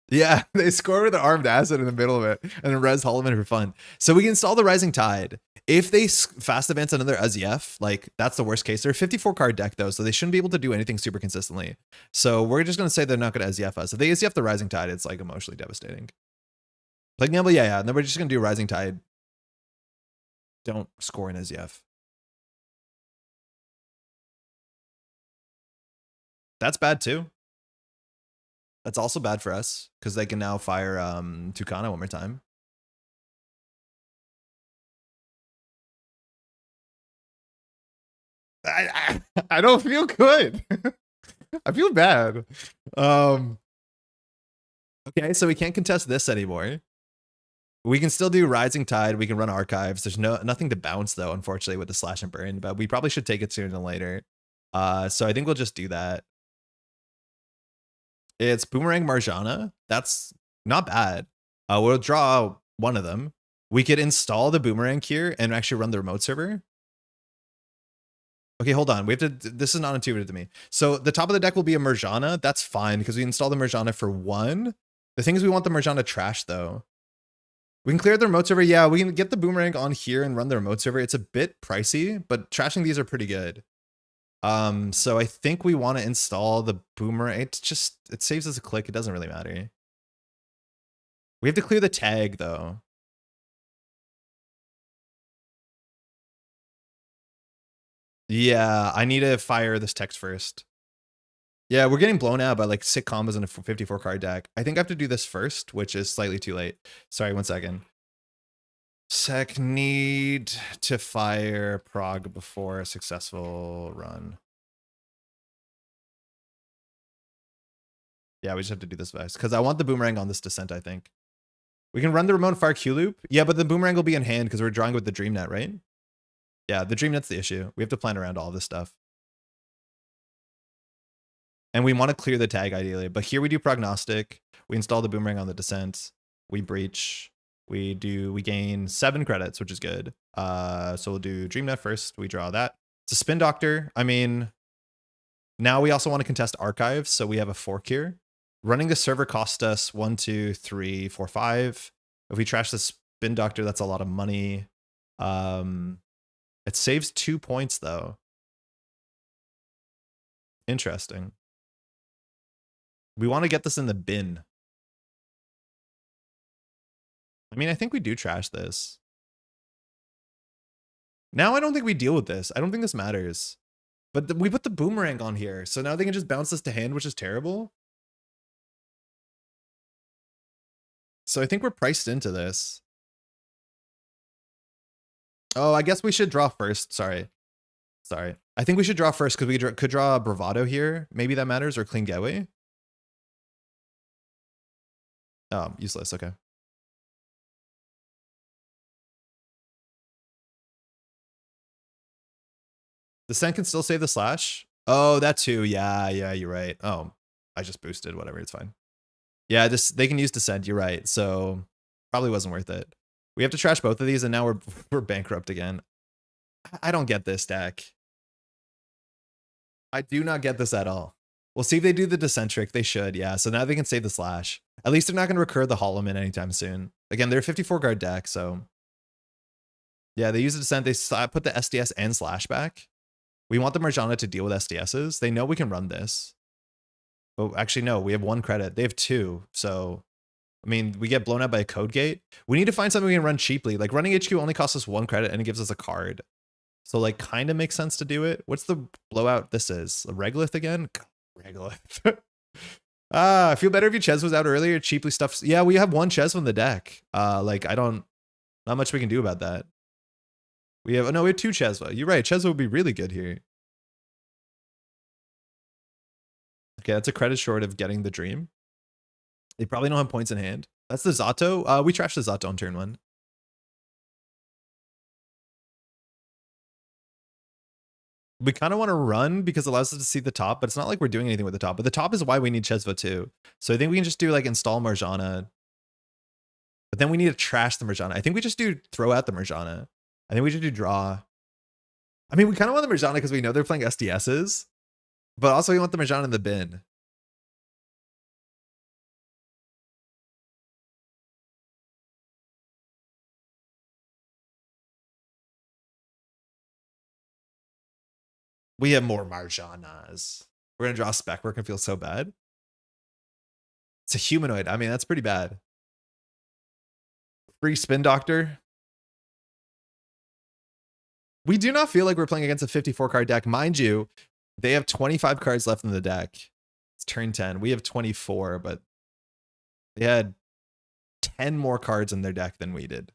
Yeah, they score with the armed asset in the middle of it and then res Hollowman for fun. So we can install the Rising Tide. If they fast advance another Uzief, like that's the worst case. They're a 54 card deck though, so they shouldn't be able to do anything super consistently. So we're just going to say they're not going to Uzief us. If they Uzief the Rising Tide, it's like emotionally devastating. Play gamble, yeah. And then we're just going to do Rising Tide. Don't score an Uzief. That's bad too. That's also bad for us because they can now fire Tucana one more time. I don't feel good. I feel bad. Okay, so we can't contest this anymore. We can still do Rising Tide. We can run archives. There's nothing to bounce though, unfortunately, with the slash and burn. But we probably should take it sooner than later. So I think we'll just do that. It's Boomerang Marjana. That's not bad. We'll draw one of them. We could install the Boomerang here and actually run the remote server. Okay, hold on. We have to. This is not intuitive to me. So the top of the deck will be a Marjana. That's fine because we install the Marjana for 1. The thing is, we want the Marjana trashed though. We can clear the remote server. Yeah, we can get the Boomerang on here and run the remote server. It's a bit pricey, but trashing these are pretty good. So I think we want to install the Boomerang. It saves us a click. It doesn't really matter. We have to clear the tag though. Yeah, I need to fire this text first. Yeah, we're getting blown out by like 6 combos in a 54 card deck. I think I have to do this first, which is slightly too late. Sorry, 1 second. Need to fire Prog before a successful run. Yeah, we just have to do this fast because I want the Boomerang on this descent, I think. We can run the remote and fire Q-Loop. Yeah, but the Boomerang will be in hand because we're drawing with the DreamNET, right? Yeah, the DreamNet's the issue. We have to plan around all this stuff. And we want to clear the tag ideally. But here we do Prognostic. We install the Boomerang on the descent. We breach. We gain 7 credits, which is good. So we'll do DreamNet first. We draw that. It's a Spin Doctor. I mean, now we also want to contest archives. So we have a fork here. Running the server cost us 1, 2, 3, 4, 5. If we trash the Spin Doctor, that's a lot of money. It saves 2 points though. Interesting. We want to get this in the bin. I mean, I think we do trash this. Now I don't think we deal with this. I don't think this matters. But we put the boomerang on here, so now they can just bounce this to hand, which is terrible. So I think we're priced into this. Oh, I guess we should draw first. Sorry. I think we should draw first because we could draw a Bravado here. Maybe that matters, or Clean Getaway. Oh, useless. Okay. The Sen can still save the slash. Oh, that too. Yeah, you're right. Oh, I just boosted. Whatever, it's fine. Yeah, they can use Descent. You're right. So probably wasn't worth it. We have to trash both of these, and now we're bankrupt again. I don't get this deck. I do not get this at all. We'll see if they do the Descent trick. They should, yeah. So now they can save the slash. At least they're not going to recur the Holloman anytime soon. Again, they're a 54 guard deck, so yeah, they use the Descent. They put the SDS and slash back. We want the Marjana to deal with SDSs. They know we can run this. But actually, no, we have 1 credit. They have 2. So, I mean, we get blown out by a code gate. We need to find something we can run cheaply. Like, running HQ only costs us 1 credit and it gives us a card. So, like, kind of makes sense to do it. What's the blowout this is? A Regolith again? God, Regolith. I feel better if your Ches was out earlier. Cheaply stuff. Yeah, we have 1 Ches on the deck. Like, not much we can do about that. We have 2 Chesva. You're right. Chesva would be really good here. Okay, that's a credit short of getting the Dream. They probably don't have points in hand. That's the Zato. We trashed the Zato on turn 1. We kind of want to run because it allows us to see the top, but it's not like we're doing anything with the top. But the top is why we need Chesva too. So I think we can just do like install Marjana. But then we need to trash the Marjana. I think we just do throw out the Marjana. I think we should do draw. I mean, we kind of want the Marjana because we know they're playing SDSs. But also we want the Marjana in the bin. We have more Marjanas. We're going to draw a spec. We're going to feel so bad. It's a humanoid. I mean, that's pretty bad. Free Spin Doctor. We do not feel like we're playing against a 54 card deck. Mind you, they have 25 cards left in the deck. It's turn 10. We have 24, but they had 10 more cards in their deck than we did.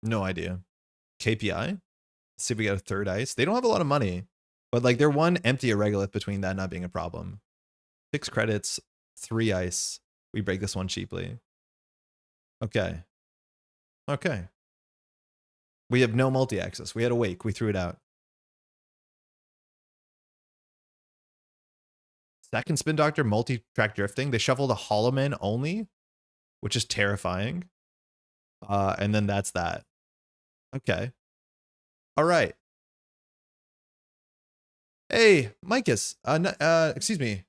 No idea. KPI? Let's see if we get a 3rd ice. They don't have a lot of money, but like they're 1 empty Regolith between that not being a problem. 6 credits, 3 ice. We break this one cheaply. Okay. We have no multi-access. We had a wake. We threw it out. Second Spin Doctor, multi-track drifting. They shuffled a Holloman only, which is terrifying. And then that's that. Okay. All right. Hey, Micus. Excuse me.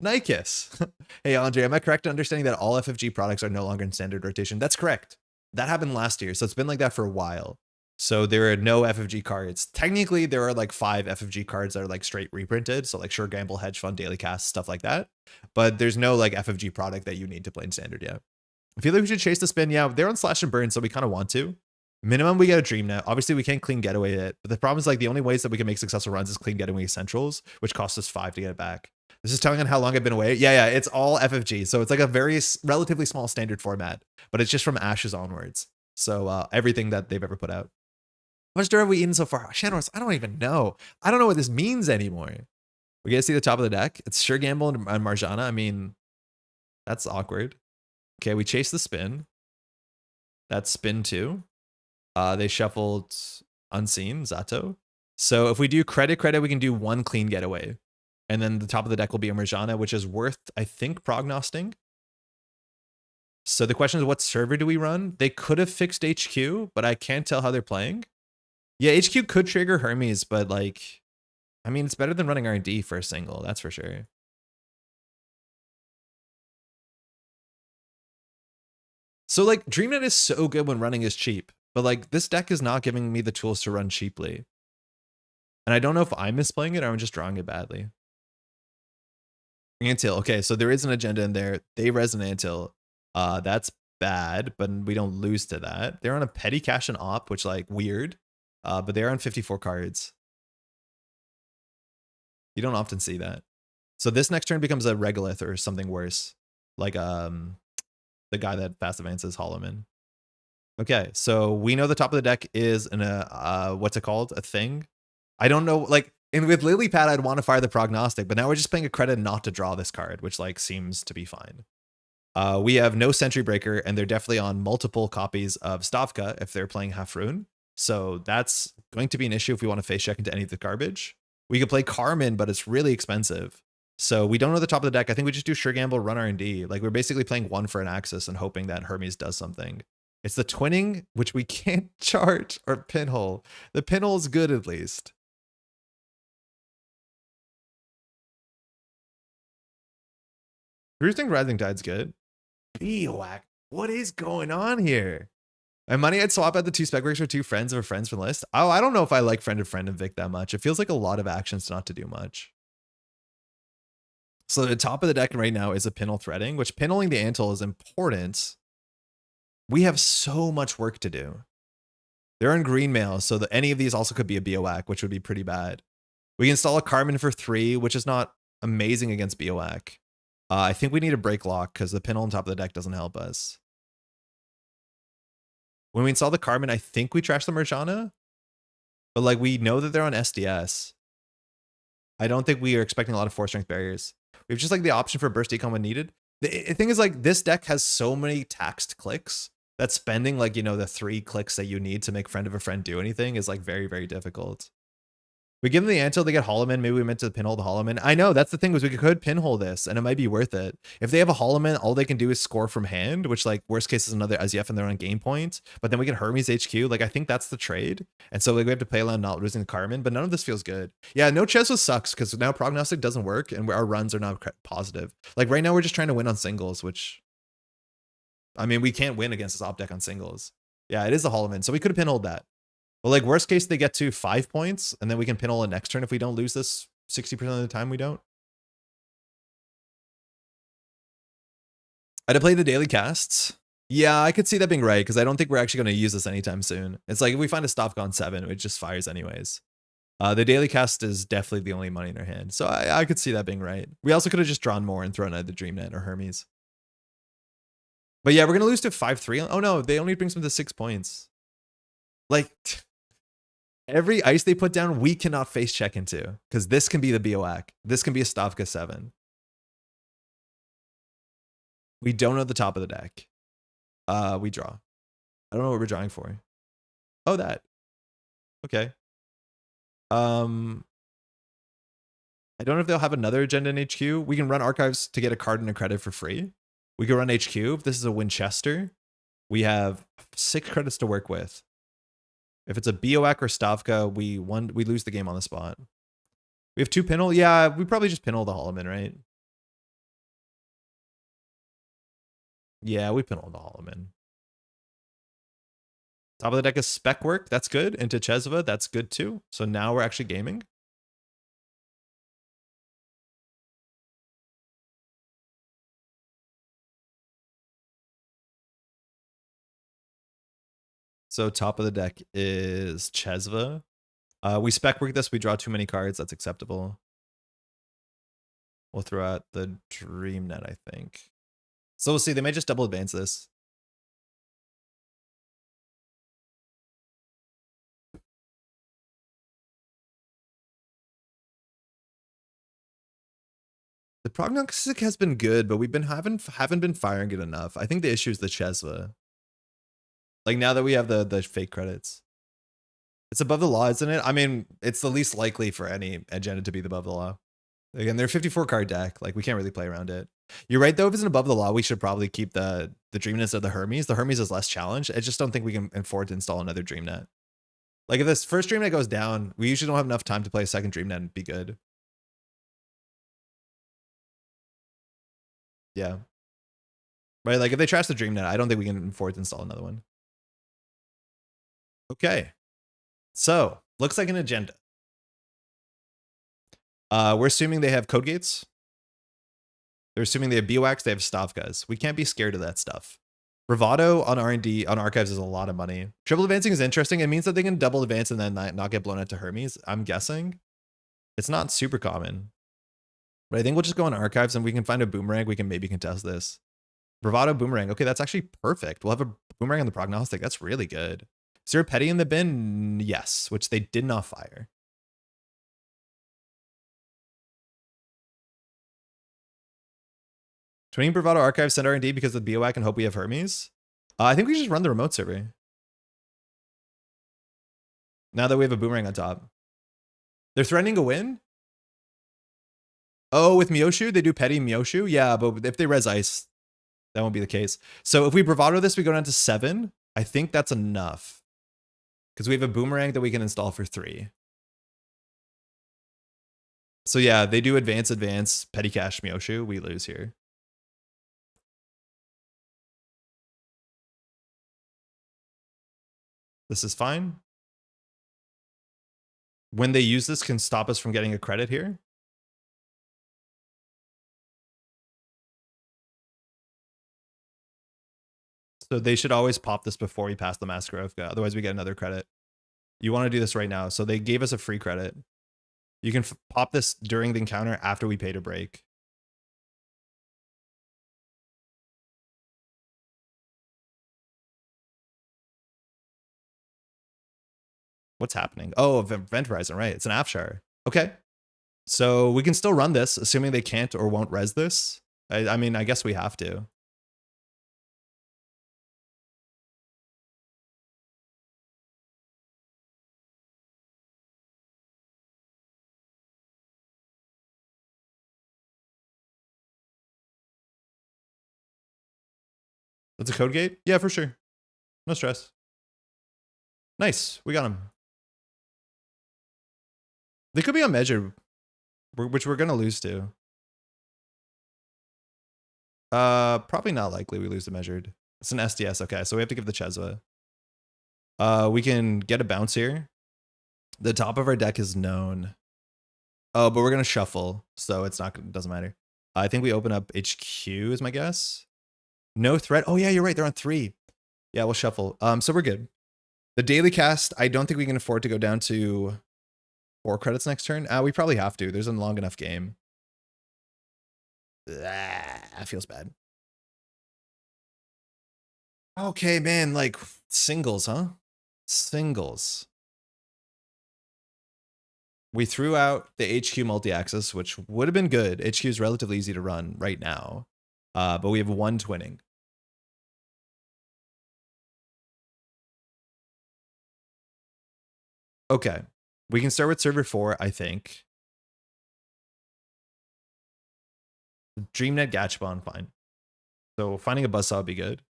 Nikis. Hey, Andre, am I correct in understanding that all FFG products are no longer in standard rotation? That's correct. That happened last year, so it's been like that for a while. So there are no FFG cards. Technically, there are like 5 FFG cards that are like straight reprinted. So like Sure Gamble, Hedge Fund, Daily Cast, stuff like that. But there's no like FFG product that you need to play in standard yet. I feel like we should chase the spin. Yeah, they're on Slash and Burn, so we kind of want to. Minimum, we get a DreamNET. Obviously, we can't Clean Getaway it. But the problem is like the only ways that we can make successful runs is Clean Getaway Centrals, which costs us 5 to get it back. This is telling on how long I've been away. Yeah, it's all FFG. So it's like a very relatively small standard format, but it's just from Ashes onwards. So everything that they've ever put out. How much dirt have we eaten so far? Shadows, I don't even know. I don't know what this means anymore. We get to see the top of the deck. It's Sure Gamble and Marjana. I mean, that's awkward. Okay, we chase the spin. That's spin 2. They shuffled Unseen, Zato. So if we do credit, we can do 1 Clean Getaway. And then the top of the deck will be a Marjana, which is worth, I think, prognosting. So the question is, what server do we run? They could have fixed HQ, but I can't tell how they're playing. Yeah, HQ could trigger Hermes, but like, I mean, it's better than running R&D for a single, that's for sure. So like, DreamNET is so good when running is cheap, but like, this deck is not giving me the tools to run cheaply. And I don't know if I'm misplaying it or I'm just drawing it badly. Anthill. Okay, so there is an agenda in there. They res an Anthill. That's bad, but we don't lose to that. They're on a petty cash and op, which like weird. But they're on 54 cards. You don't often see that. So this next turn becomes a Regolith or something worse. Like the guy that fast advances Holloman. Okay, so we know the top of the deck is in a what's it called? A thing. I don't know, like, and with Lily Pad, I'd want to fire the Prognostic, but now we're just playing a credit not to draw this card, which like seems to be fine. We have no Sentry Breaker, and they're definitely on multiple copies of Stavka if they're playing Half Rune. So that's going to be an issue if we want to face check into any of the garbage. We could play Carmen, but it's really expensive. So we don't know the top of the deck. I think we just do Sure Gamble, run R&D. Like we're basically playing one for an Axis and hoping that Hermes does something. It's the twinning, which we can't charge, or pinhole. The pinhole is good at least. Bruising Rising Tide's good. Whack. What is going on here? My money, I'd swap out the 2 spec breaks for 2 friends of a friends from the list. Oh, I don't know if I like friend of friend and Vic that much. It feels like a lot of actions not to do much. So the top of the deck right now is a pinhole threading, which pinholing the Anthill is important. We have so much work to do. They're in green mail, so that any of these also could be a BOAC, which would be pretty bad. We can install a Carmen for 3, which is not amazing against BOAC. I think we need a break lock because the pinhole on top of the deck doesn't help us. When we install the Carmen, I think we trash the Merjana. But like we know that they're on SDS. I don't think we are expecting a lot of 4-strength barriers. We have just like the option for burst decom when needed. The thing is like this deck has so many taxed clicks that spending like, you know, the 3 clicks that you need to make friend of a friend do anything is like very, very difficult. We give them the Anthill, they get Hollowman. Maybe we meant to pinhole the Hollowman. I know, that's the thing, was we could pinhole this and it might be worth it. If they have a Hollowman, all they can do is score from hand, which like worst case is another Azef and they're on game point. But then we get Hermes HQ. Like I think that's the trade. And so like we have to play around not losing the Carmen, but none of this feels good. Yeah, no Cheswa sucks because now Prognostic doesn't work and our runs are now positive. Like right now we're just trying to win on singles, which I mean, we can't win against this op deck on singles. Yeah, it is the Hollowman. So we could have pinholed that. But like worst case, they get to 5 points and then we can pinhole a next turn if we don't lose this 60% of the time we don't. I'd play the daily casts. Yeah, I could see that being right because I don't think we're actually going to use this anytime soon. It's like if we find a Stavka on 7, it just fires anyways. The daily cast is definitely the only money in our hand. So I could see that being right. We also could have just drawn more and thrown either DreamNet or Hermes. But yeah, we're going to lose to 5-3. Oh no, they only brings them to 6 points. Like every ice they put down, we cannot face check into because this can be the BOAC. This can be a Stavka 7. We don't know the top of the deck. We draw. I don't know what we're drawing for. Oh, that. Okay. I don't know if they'll have another agenda in HQ. We can run archives to get a card and a credit for free. We can run HQ. If this is a Winchester, we have 6 credits to work with. If it's a BOAC or Stavka, we lose the game on the spot. We have 2 pinhole. Yeah, we probably just pinhole the Hollowman, right? Yeah, we pinhole the Hollowman. Top of the deck is spec work. That's good. Into Chesva, that's good too. So now we're actually gaming. So top of the deck is Chesva. We spec work this. We draw too many cards. That's acceptable. We'll throw out the DreamNET, I think. So we'll see. They may just double advance this. The Prognostic has been good, but we've been haven't been firing it enough. I think the issue is the Chesva. Like now that we have the fake credits. It's above the law, isn't it? I mean, it's the least likely for any agenda to be above the law. Again, they're a 54 card deck. Like we can't really play around it. You're right though, if it's above the law, we should probably keep the DreamNet of the Hermes. The Hermes is less challenged. I just don't think we can afford to install another DreamNet. Like if this first DreamNet goes down, we usually don't have enough time to play a second DreamNet and be good. Yeah. Right, like if they trash the DreamNet, I don't think we can afford to install another one. Okay. So, looks like an agenda. We're assuming they have code gates. They're assuming they have BWACs, they have Stavkas. We can't be scared of that stuff. Bravado on R&D on archives is a lot of money. Triple advancing is interesting. It means that they can double advance and then not get blown out to Hermes. I'm guessing. It's not super common. But I think we'll just go on archives and we can find a boomerang. We can maybe contest this. Bravado boomerang. Okay, that's actually perfect. We'll have a boomerang on the prognostic. That's really good. Is there a petty in the bin? Yes, which they did not fire. Twinning Bravado archive, send R&D because of the BOAC and hope we have Hermes. I think we just run the remote survey. Now that we have a boomerang on top. They're threatening a win? Oh, with Mioshu? They do petty Mioshu? Yeah, but if they res ice, that won't be the case. So if we Bravado this, we go down to 7. I think that's enough. Because we have a boomerang that we can install for 3. So yeah, they do advance, petty cash Mioshu. We lose here. This is fine. When they use this, can stop us from getting a credit here. So they should always pop this before we pass the Maskarovka. Otherwise, we get another credit. You want to do this right now. So they gave us a free credit. You can pop this during the encounter after we pay to break. What's happening? Oh, Event Horizon, right? It's an Afshar. Okay. So we can still run this, assuming they can't or won't res this. I mean, I guess we have to. That's a code gate? Yeah, for sure. No stress. Nice. We got him. They could be unmeasured, which we're going to lose to. Probably not likely we lose the measured. It's an SDS. Okay, so we have to give the Chesva. We can get a bounce here. The top of our deck is known. Oh, but we're going to shuffle, so it's not, it doesn't matter. I think we open up HQ is my guess. No threat. Oh yeah, you're right. They're on 3. Yeah, we'll shuffle. So we're good. The daily cast, I don't think we can afford to go down to 4 credits next turn. We probably have to. There's a long enough game. That feels bad. Okay, man, like singles, huh? Singles. We threw out the HQ multi-axis, which would have been good. HQ is relatively easy to run right now. But we have 1 twinning. Okay. We can start with server 4, I think. DreamNET Gachapon, fine. So finding a buzzsaw would be good.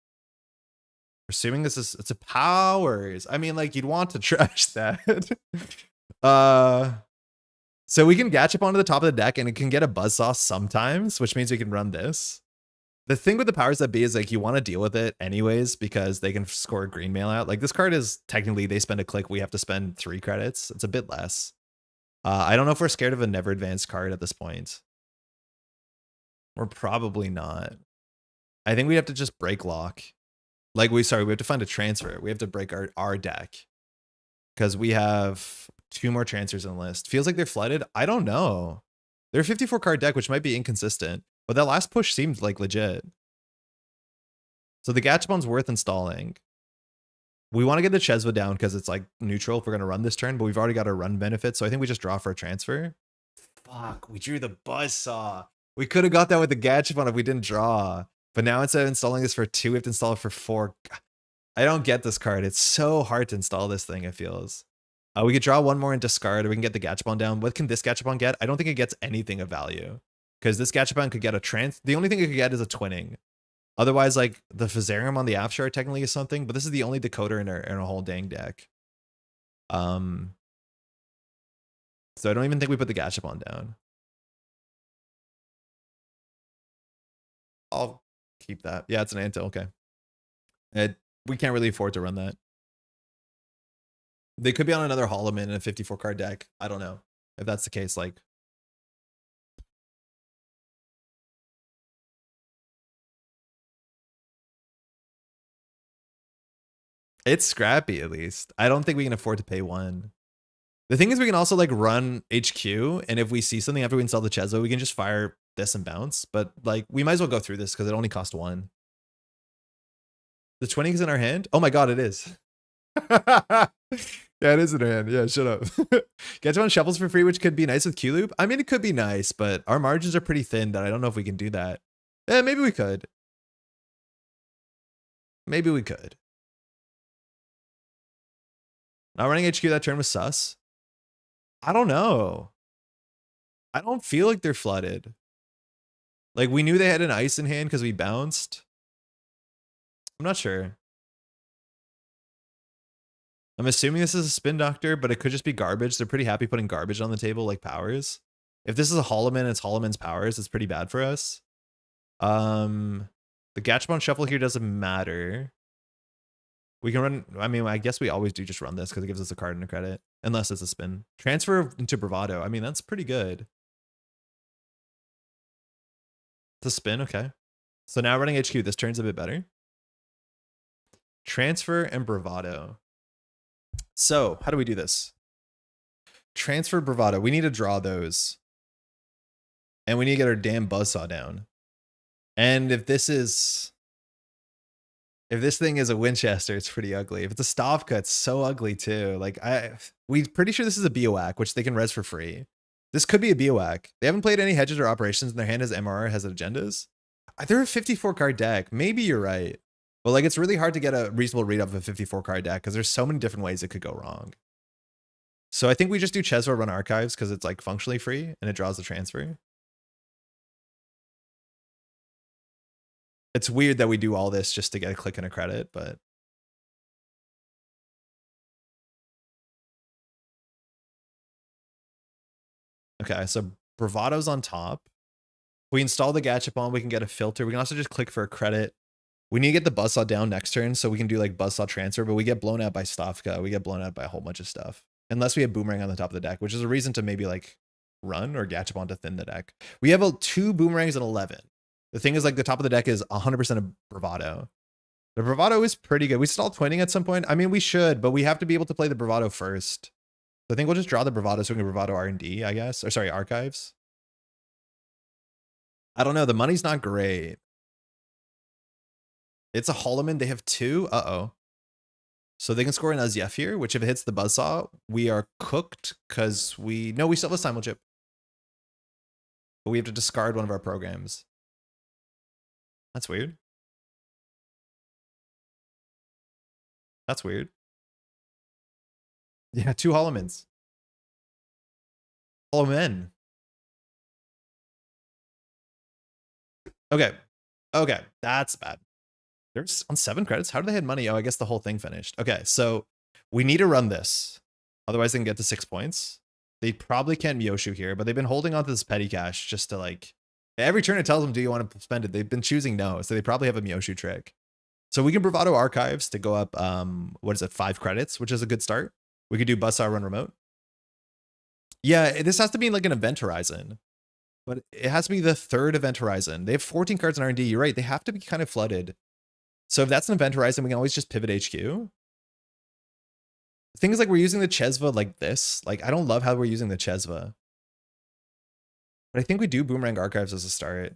Assuming this is, it's a powers. I mean, like, you'd want to trash that. So we can Gachapon to the top of the deck and it can get a buzzsaw sometimes, which means we can run this. The thing with the powers that be is like you want to deal with it anyways because they can score a green mail out. Like this card is technically they spend a click, we have to spend 3 credits. It's a bit less. I don't know if we're scared of a never advanced card at this point. We're probably not. I think we have to just break lock. Like we have to find a transfer. We have to break our deck because we have 2 more transfers in the list. Feels like they're flooded. I don't know. They're a 54 card deck, which might be inconsistent. But that last push seemed like legit. So the Gachapon's worth installing. We want to get the Chesva down because it's like neutral if we're going to run this turn, but we've already got our run benefit. So I think we just draw for a transfer. Fuck, we drew the buzzsaw. We could have got that with the Gachapon if we didn't draw. But now instead of installing this for 2, we have to install it for 4. I don't get this card. It's so hard to install this thing, it feels. We could draw 1 more and discard, or we can get the Gachapon down. What can this Gachapon get? I don't think it gets anything of value. Because this Gachapon could get a trans. The only thing it could get is a twinning. Otherwise, like the Phasarium on the Afshar technically is something, but this is the only decoder in a whole dang deck. So I don't even think we put the Gachapon down. I'll keep that. Yeah, it's an Anto. Okay. We can't really afford to run that. They could be on another Holloman in a 54 card deck. I don't know if that's the case. Like, It's scrappy at least. I don't think we can afford to pay 1. The thing is we can also like run HQ, and if we see something after we install the Chesva, we can just fire this and bounce. But like we might as well go through this because it only costs 1. The 20 is in our hand? Oh my god, it is. Yeah, it is in our hand. Yeah, shut up. Get on shuffles for free, which could be nice with Q-Loop. I mean, it could be nice, but our margins are pretty thin that I don't know if we can do that. Yeah, maybe we could. Maybe we could. Not running HQ that turn was sus. I don't know. I don't feel like they're flooded. Like, we knew they had an ice in hand because we bounced. I'm not sure. I'm assuming this is a spin doctor, but it could just be garbage. They're pretty happy putting garbage on the table like powers. If this is a Holloman, it's Holloman's powers. It's pretty bad for us. The Gachapon shuffle here doesn't matter. We can run, I mean, I guess we always do just run this because it gives us a card and a credit. Unless it's a spin. Transfer into Bravado. I mean, that's pretty good. It's a spin, okay. So now running HQ, this turn's a bit better. Transfer and Bravado. So, how do we do this? Transfer, Bravado. We need to draw those. And we need to get our damn buzzsaw down. And if this thing is a Winchester, it's pretty ugly. If it's a Stavka, it's so ugly too. Like we're pretty sure this is a Bioac, which they can res for free. This could be a Bioac. They haven't played any hedges or operations, and their hand has MRR, has agendas. They're a 54 card deck. Maybe you're right. But like it's really hard to get a reasonable read of a 54 card deck because there's so many different ways it could go wrong. So I think we just do Chesva run archives because it's like functionally free and it draws the transfer. It's weird that we do all this just to get a click and a credit, but okay, so Bravado's on top. We install the Gachapon, we can get a filter. We can also just click for a credit. We need to get the Buzzsaw down next turn so we can do like Buzzsaw transfer, but we get blown out by Stavka. We get blown out by a whole bunch of stuff. Unless we have Boomerang on the top of the deck, which is a reason to maybe like run or Gachapon to thin the deck. We have 2 Boomerangs and 11. The thing is like the top of the deck is 100% of Bravado. The Bravado is pretty good. We stall twinning at some point. I mean, we should, but we have to be able to play the Bravado first. So I think we'll just draw the Bravado so we can Bravado R&D, I guess. Or sorry, archives. I don't know. The money's not great. It's a Holloman. They have 2. Uh-oh. So they can score an Azyef here, which if it hits the Buzzsaw, we are cooked because no, we still have a Simulchip. But we have to discard one of our programs. That's weird. That's weird. Yeah, 2 Hollomans. Holloman. Okay. Okay, that's bad. They're on 7 credits. How do they have money? Oh, I guess the whole thing finished. Okay, so we need to run this. Otherwise, they can get to 6 points. They probably can't Myoshu here, but they've been holding on to this petty cash just to like... Every turn it tells them, do you want to spend it? They've been choosing no, so they probably have a Myoshu trick. So we can Bravado Archives to go up, what is it, 5 credits, which is a good start. We could do Buzzsaw Run Remote. Yeah, this has to be like an Event Horizon. But it has to be the 3rd Event Horizon. They have 14 cards in R&D. You're right, they have to be kind of flooded. So if that's an Event Horizon, we can always just pivot HQ. The thing is, like, we're using the Chesva like this. Like, I don't love how we're using the Chesva. But I think we do Boomerang Archives as a start.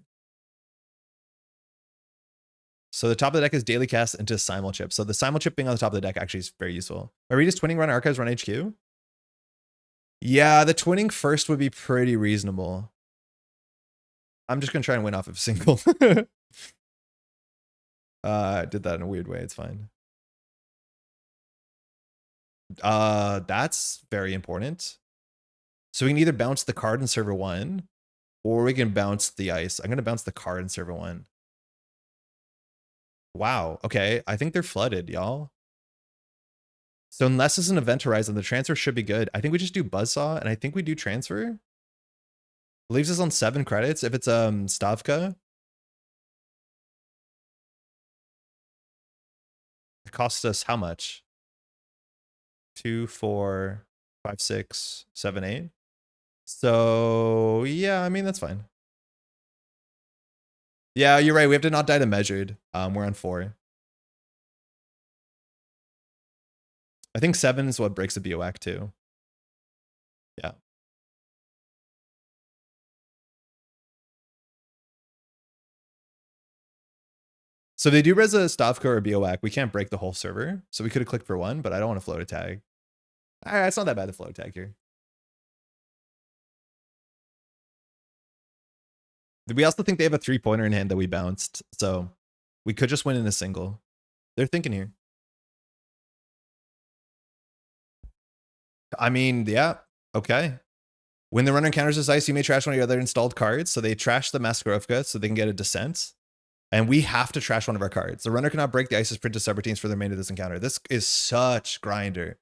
So the top of the deck is Daily Cast into Simulchip. So the Simulchip being on the top of the deck actually is very useful. Are we just twinning run Archives, run HQ? Yeah, the twinning first would be pretty reasonable. I'm just going to try and win off of single. I did that in a weird way. It's fine. That's very important. So we can either bounce the card in server 1, or we can bounce the ice. I'm going to bounce the card in server 1. Wow. Okay. I think they're flooded, y'all. So unless it's an Event Horizon, the transfer should be good. I think we just do Buzzsaw, and I think we do transfer. Leaves us on 7 credits. If it's Stavka, it costs us how much? 2, 4, 5, 6, 7, 8. So yeah, I mean that's fine. Yeah, you're right. We have to not die to measured. We're on 4. I think 7 is what breaks the Bioac too. Yeah. So if they do res a Stavka or a Bioac, we can't break the whole server. So we could have clicked for 1, but I don't want to float a tag. It's not that bad to float a tag here. We also think they have a 3-pointer in hand that we bounced. So we could just win in a single. They're thinking here. I mean, yeah, okay. When the runner encounters this ice, you may trash one of your other installed cards. So they trash the Maskarovka so they can get a Descent. And we have to trash one of our cards. The runner cannot break the ice's printed subroutines for the remainder of this encounter. This is such grinder.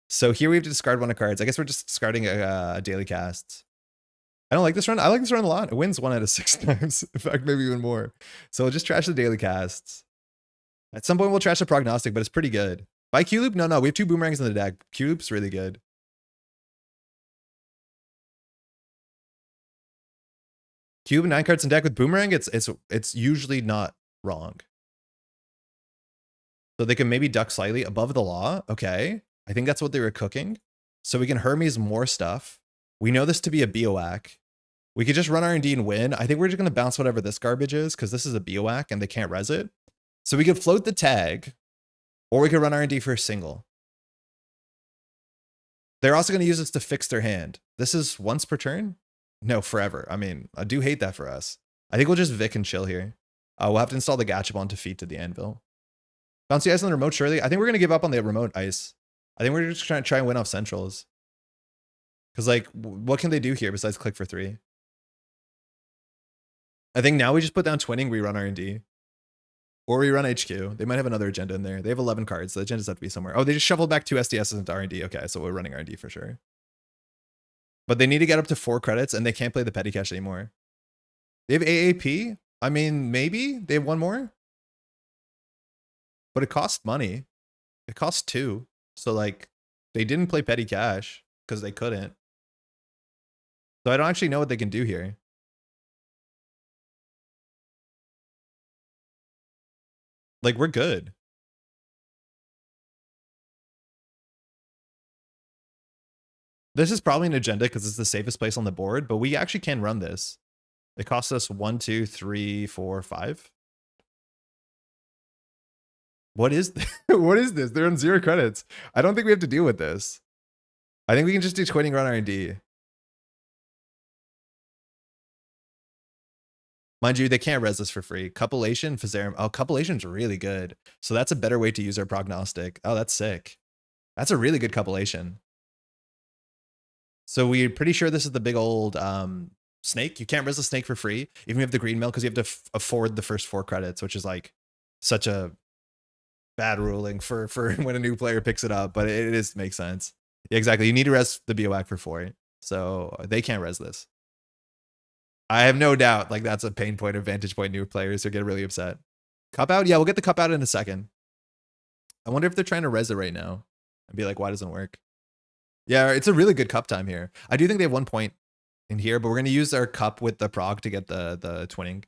So here we have to discard one of cards. I guess we're just discarding a daily cast. I don't like this run. I like this run a lot. It wins 1 out of 6 times. In fact, maybe even more. So we'll just trash the daily casts. At some point, we'll trash the Prognostic, but it's pretty good. By Q-Loop? No. We have 2 boomerangs in the deck. Q-Loop's really good. Cube 9 cards in deck with boomerang, it's usually not wrong. So they can maybe duck slightly above the law. Okay. I think that's what they were cooking. So we can Hermes more stuff. We know this to be a Bioac. We could just run R&D and win. I think we're just going to bounce whatever this garbage is because this is a Bioac and they can't res it. So we could float the tag or we could run R&D for a single. They're also going to use this to fix their hand. This is once per turn. No, forever. I mean, I do hate that for us. I think we'll just Vic and chill here. We'll have to install the Gachapon to feed to the anvil. Bounce the ice on the remote, surely. I think we're going to give up on the remote ice. I think we're just trying to try and win off centrals. Because, like, what can they do here besides click for 3? I think now we just put down twinning, we run R&D. Or we run HQ. They might have another agenda in there. They have 11 cards. So the agendas have to be somewhere. Oh, they just shuffled back 2 SDSs into R&D. Okay, so we're running R&D for sure. But they need to get up to 4 credits and they can't play the petty cash anymore. They have AAP. I mean, maybe they have 1 more. But it costs money. It costs 2. So like they didn't play petty cash because they couldn't. So I don't actually know what they can do here. Like we're good. This is probably an agenda because it's the safest place on the board, but we actually can run this. It costs us 1, 2, 3, 4, 5. What is this? What is this? They're on 0 credits. I don't think we have to deal with this. I think we can just do twinning, run R&D. Mind you, they can't res this for free. Cupulation, Fizzarum. Oh, Cupulation's really good. So that's a better way to use our Prognostic. Oh, that's sick. That's a really good Cupulation. So we're pretty sure this is the big old snake. You can't res a snake for free, even if you have the green mill, because you have to afford the first 4 credits, which is like such a bad ruling for when a new player picks it up, but it is makes sense. Yeah, exactly. You need to res the Bioac for 4, so they can't res this. I have no doubt, like that's a pain point or vantage point new players who get really upset. Cup out? Yeah, we'll get the cup out in a second. I wonder if they're trying to res it right now and be like, why doesn't it work? Yeah, it's a really good cup time here. I do think they have 1 point in here, but we're going to use our cup with the prog to get the twinning.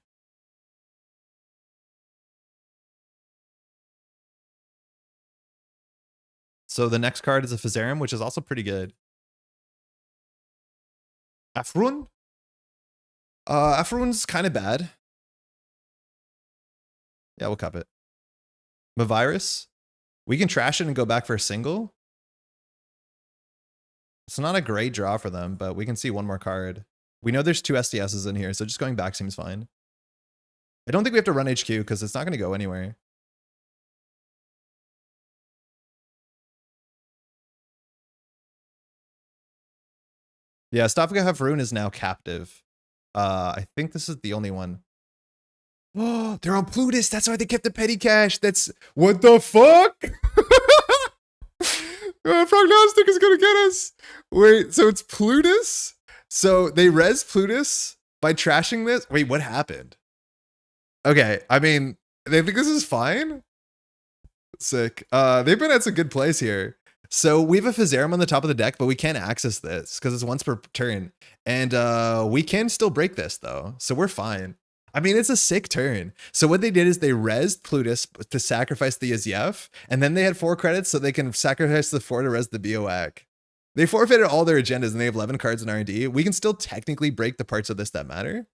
So the next card is a Fizzarum, which is also pretty good. Afrun? Afrun's kind of bad. Yeah, we'll cup it. Mavirus. We can trash it and go back for a single. It's not a great draw for them, but we can see 1 more card. We know there's 2 SDSs in here, so just going back seems fine. I don't think we have to run HQ because it's not going to go anywhere. Yeah, Stavka Havrun is now captive. I think this is the only one. Oh, they're on Plutus. That's why they kept the petty cash. That's what the fuck? Prognostic is gonna get us. Wait, so it's Plutus? So they res Plutus by trashing this? Wait, what happened? Okay, I mean, they think this is fine. Sick. They've been at some good plays here. So we have a Fizzarum on the top of the deck, but we can't access this because it's once per turn. And we can still break this though. So we're fine. I mean, it's a sick turn. So what they did is they rezzed Plutus to sacrifice the Aziev, and then they had 4 credits so they can sacrifice the 4 to res the Bioac. They forfeited all their agendas and they have 11 cards in R&D. We can still technically break the parts of this that matter.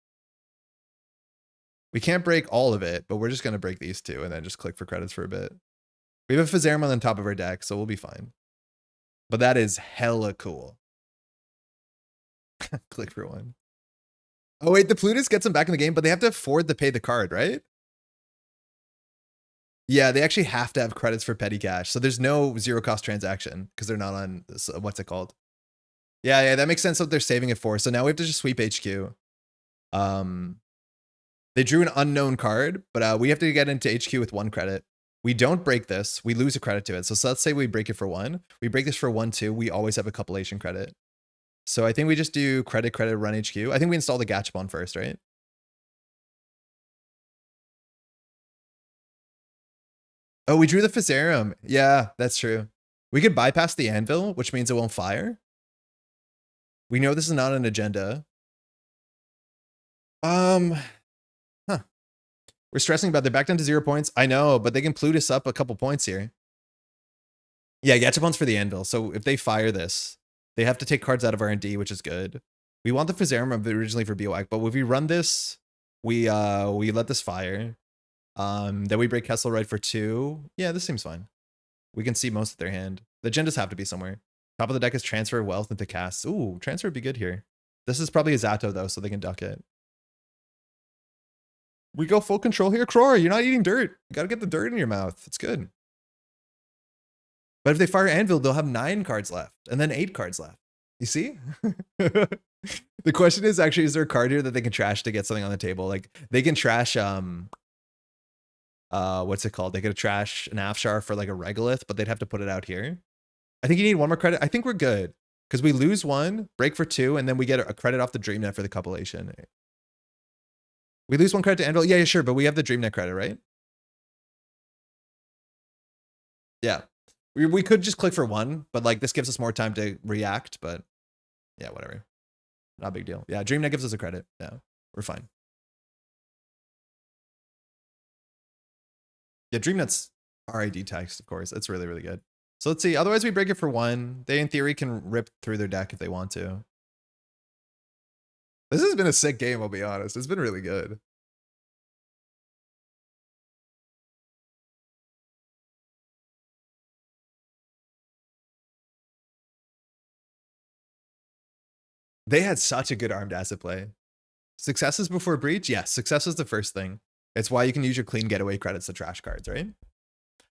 We can't break all of it, but we're just going to break these 2 and then just click for credits for a bit. We have a Fizzarum on the top of our deck, so we'll be fine. But that is hella cool. Click for 1. Oh wait, the Plutus gets them back in the game, but they have to afford to pay the card, right? Yeah, they actually have to have credits for petty cash. So there's no 0 cost transaction because they're not on, what's it called? Yeah, that makes sense what they're saving it for. So now we have to just sweep HQ. They drew an unknown card, but we have to get into HQ with 1 credit. We don't break this. We lose a credit to it. So let's say we break it for 1. We break this for 1, 2. We always have a compilation credit. So I think we just do credit, run HQ. I think we install the Gachapon first, right? Oh, we drew the Fizzarum. Yeah, that's true. We could bypass the Anvil, which means it won't fire. We know this is not an agenda. We're stressing about they're back down to 0 points. I know, but they can Plutus up a couple points here. Yeah, Gachapon's for the Anvil. So if they fire this, they have to take cards out of R&D, which is good. We want the Fizzarum originally for Bioac, but if we run this, we let this fire. Then we break Kesselride for 2. Yeah, this seems fine. We can see most of their hand. The agendas have to be somewhere. Top of the deck is transfer wealth into casts. Ooh, transfer would be good here. This is probably a Zato though, so they can duck it. We go full control here. Crora, you're not eating dirt. You gotta get the dirt in your mouth. It's good. But if they fire Anvil, they'll have 9 cards left and then 8 cards left. You see? The question is actually, is there a card here that they can trash to get something on the table? Like they can trash what's it called? They could trash an Afshar for like a Regolith, but they'd have to put it out here. I think you need 1 more credit. I think we're good because we lose 1, break for 2, and then we get a credit off the DreamNET for the compilation. We lose 1 credit to Anvil. Yeah, sure, but we have the DreamNET credit, right? Yeah. We could just click for 1, but like this gives us more time to react, but yeah, whatever. Not a big deal. Yeah, DreamNET gives us a credit. Yeah, we're fine. Yeah, DreamNet's RID text, of course. It's really, really good. So let's see. Otherwise, we break it for 1. They, in theory, can rip through their deck if they want to. This has been a sick game, I'll be honest. It's been really good. They had such a good armed asset play. Successes before breach? Yes, success is the first thing. It's why you can use your clean getaway credits to trash cards, right?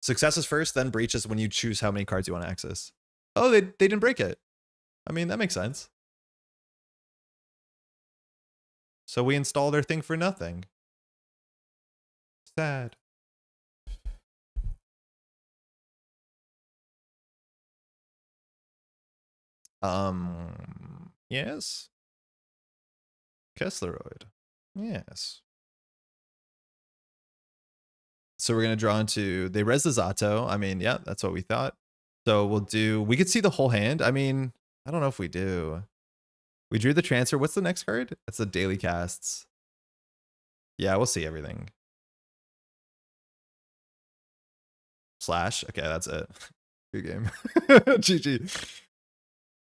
Success is first, then breach is when you choose how many cards you want to access. Oh, they didn't break it. I mean, that makes sense. So we installed our thing for nothing. Sad. Yes. Kessleroid. Yes. So we're going to draw into, they res the Zato. I mean, yeah, that's what we thought. So we'll do, we could see the whole hand. I mean, I don't know if we do. We drew the transfer. What's the next card? That's the daily casts. Yeah, we'll see everything. Slash. Okay, that's it. Good game. GG.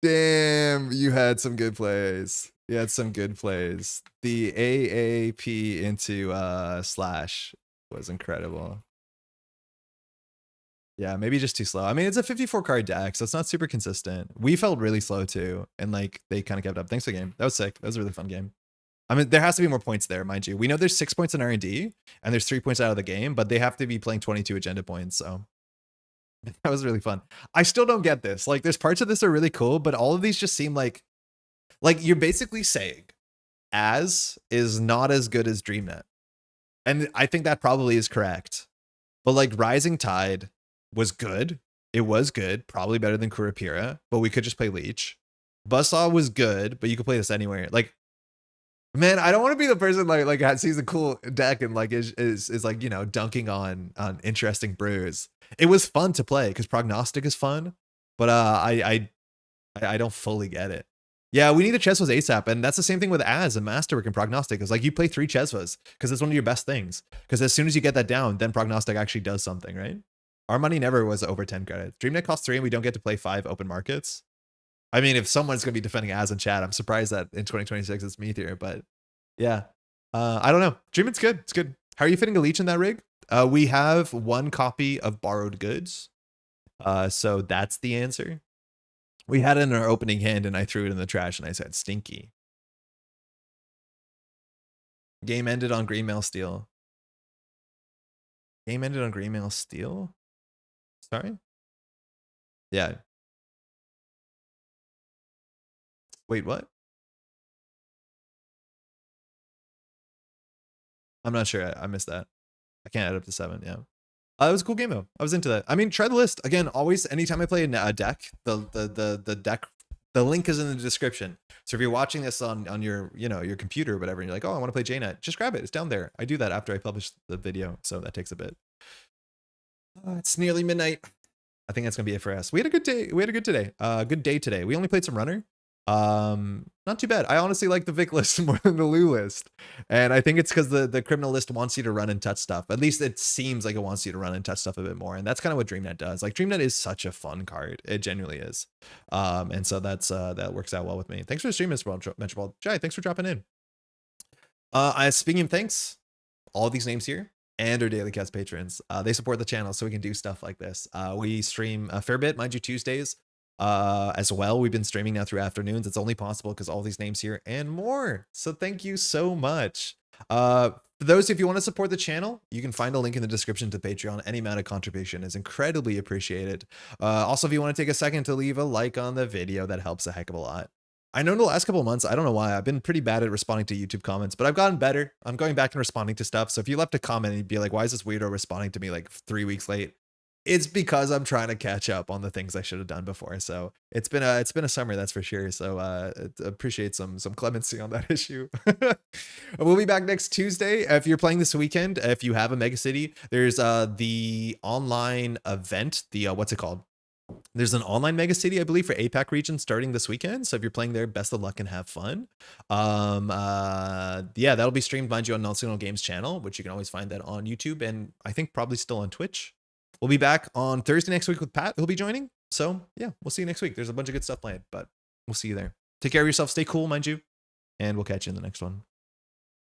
Damn, you had some good plays. You had some good plays. The AAP into slash was incredible. Yeah, maybe just too slow. I mean, it's a 54 card deck, so it's not super consistent. We felt really slow too, and like they kind of kept up. Thanks for the game. That was sick. That was a really fun game. I mean, there has to be more points there, mind you. We know there's 6 points in R&D, and there's 3 points out of the game, but they have to be playing 22 agenda points, so that was really fun. I still don't get this. Like, there's parts of this are really cool, but all of these just seem like you're basically saying Az is not as good as DreamNET. And I think that probably is correct. But like Rising Tide was good. It was good, probably better than Kurapira, but we could just play Leech. Buzzsaw was good, but you could play this anywhere. Like, man, I don't want to be the person like sees a cool deck and like is like, you know, dunking on interesting brews. It was fun to play because Prognostic is fun, but I don't fully get it. Yeah, we need the Chesvas ASAP, and that's the same thing with Az and Masterwork and Prognostic. It's like you play 3 Chesvas because it's one of your best things. Because as soon as you get that down, then Prognostic actually does something, right? Our money never was over 10 credits. DreamNET costs 3 and we don't get to play 5 open markets. I mean, if someone's going to be defending Az in chat, I'm surprised that in 2026 it's me here, but yeah. I don't know. DreamNet's good. It's good. How are you fitting a leech in that rig? We have 1 copy of borrowed goods. So that's the answer. We had it in our opening hand and I threw it in the trash and I said, stinky. Game ended on Greenmail Steel. Game ended on Greenmail Steel? Sorry? Yeah. Wait, what? I'm not sure. I missed that. I can't add up to 7. Yeah. It was a cool game though. I was into that. I mean, try the list again. Always, anytime I play a deck, the deck, the link is in the description. So if you're watching this on your your computer or whatever, and you're like, oh, I want to play JNet, just grab it. It's down there. I do that after I publish the video, so that takes a bit. It's nearly midnight. I think that's gonna be it for us. We had a good day. We had a good day today. We only played some runner. Not too bad. I honestly like the Vic list more than the Loup list, and I think it's because the criminal list wants you to run and touch stuff. At least it seems like it wants you to run and touch stuff a bit more, and that's kind of what DreamNET does. Like DreamNET is such a fun card. It genuinely is. And so that's that works out well with me. Thanks for the stream, Métropole. Jai, thanks for dropping in. Speaking of thanks, all these names here and our Daily Cast patrons, they support the channel so we can do stuff like this. We stream a fair bit, mind you, Tuesdays. As well, we've been streaming now through afternoons. It's only possible because all these names here and more. So thank you so much. For those, if you want to support the channel, you can find a link in the description to Patreon. Any amount of contribution is incredibly appreciated. Also, if you want to take a second to leave a like on the video, that helps a heck of a lot. I know in the last couple of months, I don't know why, I've been pretty bad at responding to YouTube comments, but I've gotten better. I'm going back and responding to stuff. So if you left a comment and you'd be like, why is this weirdo responding to me like 3 weeks late? It's because I'm trying to catch up on the things I should have done before. So it's been a summer, that's for sure. So appreciate some clemency on that issue. We'll be back next Tuesday. If you're playing this weekend, if you have a mega city, there's the online event, the what's it called? There's an online mega city, I believe, for APAC region starting this weekend. So if you're playing there, best of luck and have fun. Yeah, that'll be streamed, mind you, on Non-Signal Games channel, which you can always find that on YouTube and I think probably still on Twitch. We'll be back on Thursday next week with Pat, who'll be joining. So yeah, we'll see you next week. There's a bunch of good stuff planned, but we'll see you there. Take care of yourself. Stay cool, mind you. And we'll catch you in the next one.